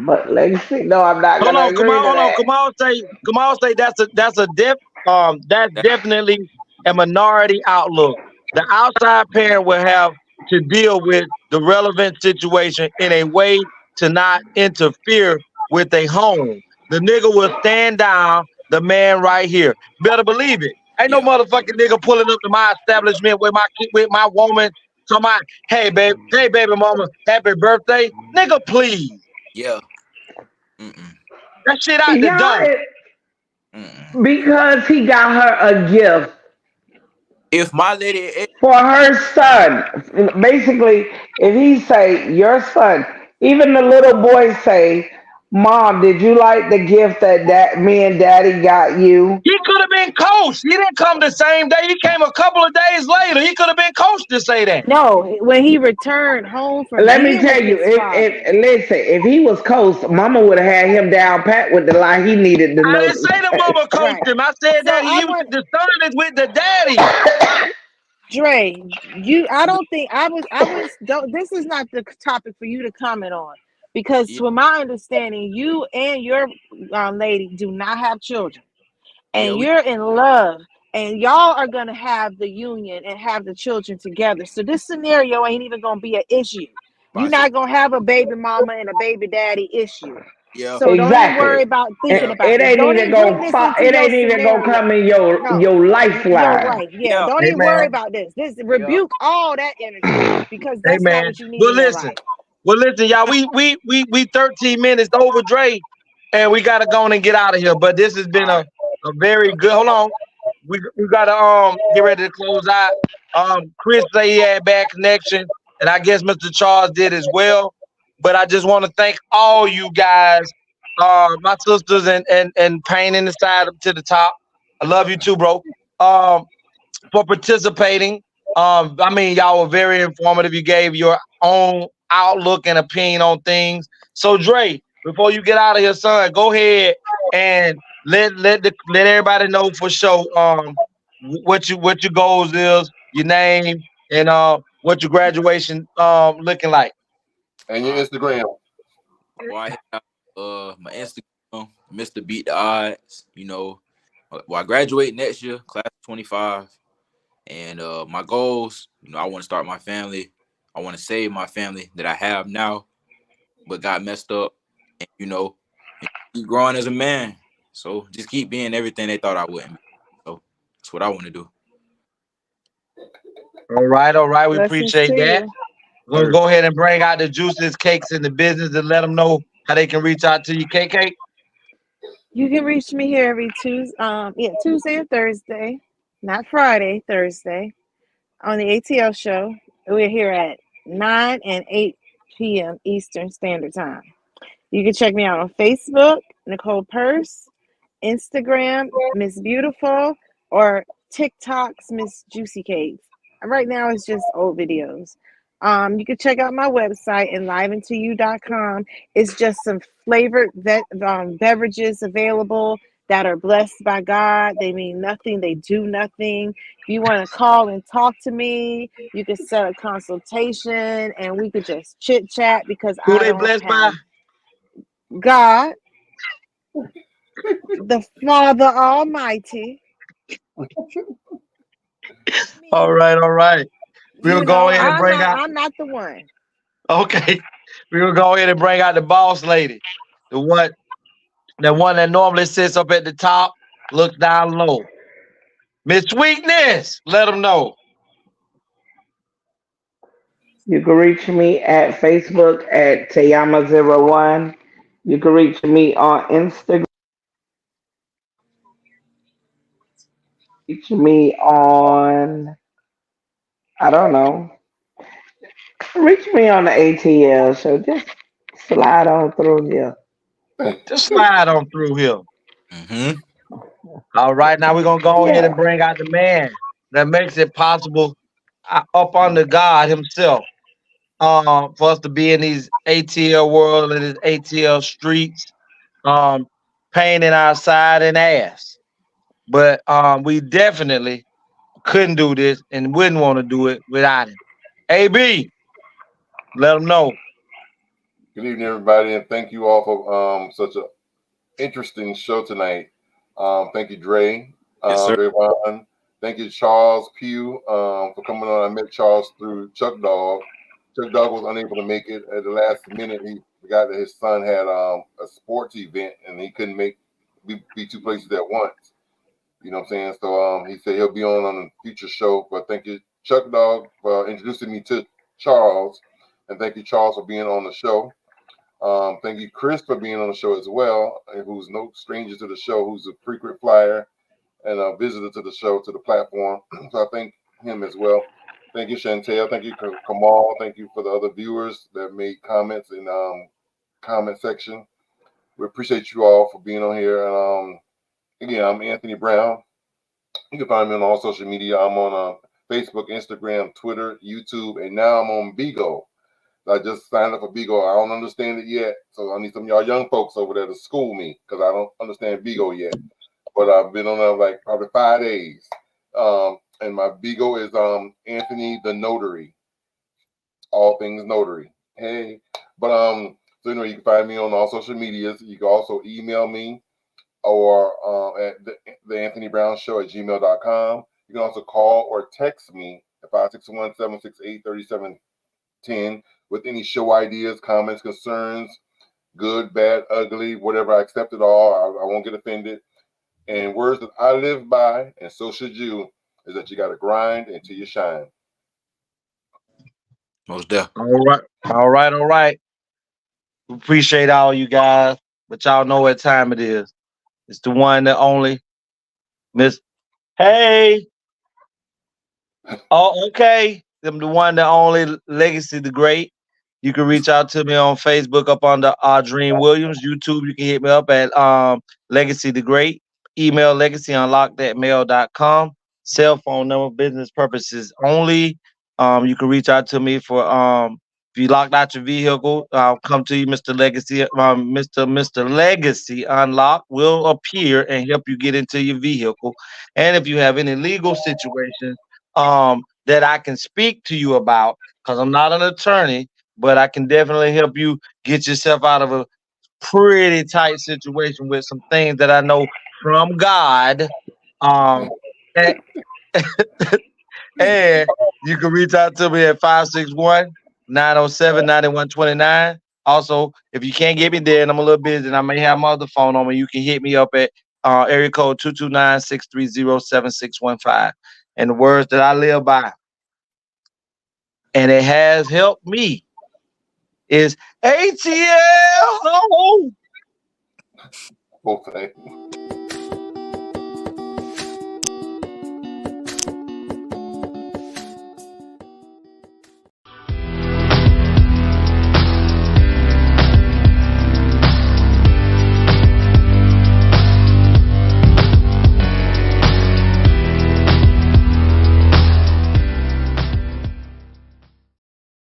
But legacy, no, I'm not Hold gonna on, agree to that. come on, say that's definitely a minority outlook. The outside parent will have to deal with the relevant situation in a way to not interfere with a home. The nigga will stand down, the man right here. Better believe it. Ain't no Yeah. motherfucking nigga pulling up to my establishment with my woman. So hey baby mama, happy birthday. Nigga, please. Yeah. Mm-mm. That shit out the Y'all, door. Mm-mm. because he got her a gift If my lady, for her son. Basically, if he say your son, even the little boy say, "Mom, did you like the gift that me and Daddy got you?" He could have been coached. He didn't come the same day. He came a couple of days later. He could have been coached to say that. No, when he returned home from Let me being tell with you, his father. if listen, if he was coast, Mama would have had him down pat with the lie he needed to I know didn't to say the say. mama coached Right. him. I said So that I he was want the son is with the daddy. Dre, I don't think don't, this is not the topic for you to comment on because yeah, from my understanding, you and your lady do not have children yeah, and you're in love and y'all are going to have the union and have the children together. So this scenario ain't even going to be an issue. You're not going to have a baby mama and a baby daddy issue. Yeah. So don't even worry about thinking about It this. ain't Don't even even bring this gonna into it your ain't even gonna scenario. come in No, your you're lifeline. right. Yeah, Yeah. don't even Amen. worry about this. This rebuke all that energy because that's not Amen. what you need in your life. Well, listen, y'all. We 13 minutes over, Dre, and we gotta go on and get out of here. But this has been a very good. Hold on, we gotta get ready to close out. Chris say he had bad connection, and I guess Mr. Charles did as well. But I just want to thank all you guys, my sisters and Pain in the side up to the top. I love you too, bro. For participating. I mean, y'all were very informative. You gave your own outlook and opinion on things. So, Dre, before you get out of here, son, go ahead and let everybody know for sure what your goals is, your name, and what your graduation looking like. And your Instagram. Well, I have my Instagram, Mr. Beat the Odds. You know, well, I graduate next year, class of 25. And my goals, you know, I want to start my family. I want to save my family that I have now, but got messed up. And, you know, and keep growing as a man. So just keep being everything they thought I wouldn't be. So that's what I want to do. All right. We Blessings appreciate to that. you. We're gonna go ahead and bring out the juices, cakes in the business and let them know how they can reach out to you, KK. You can reach me here every Tuesday and Thursday, not Friday, Thursday, on the ATL show. We're here at 9 and 8 p.m. Eastern Standard Time. You can check me out on Facebook, Nicole Purse, Instagram, Miss Beautiful, or TikTok's Miss Juicy Cakes. Right now, it's just old videos. You can check out my website, enliventoyou.com. It's just some flavored beverages available that are blessed by God. They mean nothing, they do nothing. If you want to call and talk to me, you can set a consultation and we could just chit chat because Who I they don't blessed by? have God, the Father Almighty. All right. We'll You go know, ahead and bring out. I'm not the one. Okay, we'll go ahead and bring out the boss lady, the one that normally sits up at the top, looks down low. Miss Sweetness, let them know. You can reach me at Facebook at Tayama01. You can reach me on Instagram. Reach me on, I don't know. Reach me on the ATL show. Just slide on through here. Just slide on through here. Mm-hmm. All right, now we're gonna go ahead Yeah. and bring out the man that makes it possible up under God Himself. For us to be in these ATL world and these ATL streets, pain in our side and ass. But we definitely couldn't do this and wouldn't want to do it without him. AB, let them know. Good evening, everybody, and thank you all for such an interesting show tonight. Thank you, Dre, Yes, sir. Drayvon. Thank you, Charles Pugh, for coming on. I met Charles through Chuck Dog. Chuck Dog was unable to make it at the last minute. He forgot that his son had a sports event and he couldn't be two places at once. You know what I'm saying? So he said he'll be on a future show. But thank you, Chuck Dog, for introducing me to Charles, and thank you, Charles, for being on the show. Thank you, Chris, for being on the show as well, and who's no stranger to the show, who's a frequent flyer and a visitor to the show, to the platform. So I thank him as well. Thank you, Chantel. Thank you, Kamal. Thank you for the other viewers that made comments in comment section. We appreciate you all for being on here. And again, I'm Anthony Brown. You can find me on all social media. I'm on Facebook, Instagram, Twitter, YouTube, and now I'm on Bigo. I just signed up for Bigo. I don't understand it yet, so I need some of y'all young folks over there to school me because I don't understand Bigo yet. But I've been on there like probably 5 days. And my Bigo is Anthony the Notary, all things notary. Hey, but so anyway, you can find me on all social medias. You can also email me or at the Anthony Brown Show at gmail.com. You can also call or text me at 561-768-3710 with any show ideas, comments, concerns, good, bad, ugly, whatever. I accept it all. I won't get offended. And words that I live by, and so should you, is that you got to grind until you shine. Most definitely. All right. Appreciate all you guys, but y'all know what time it is. It's the one that only Miss. Hey. Oh, okay. I'm the one that only Legacy the Great. You can reach out to me on Facebook up under Dream Williams. YouTube, you can hit me up at Legacy the Great. Email legacyunlocked@mail.com. Cell phone number, business purposes only. You can reach out to me for if you locked out your vehicle, I'll come to you, Mr. Legacy. Mr. Legacy Unlock will appear and help you get into your vehicle. And if you have any legal situations that I can speak to you about, because I'm not an attorney, but I can definitely help you get yourself out of a pretty tight situation with some things that I know from God. And, and you can reach out to me at 561-907-9129. Also, if you can't get me there and I'm a little busy and I may have my other phone on me, you can hit me up at area code 229-630-7615. And the words that I live by, and it has helped me, is ATL. Okay.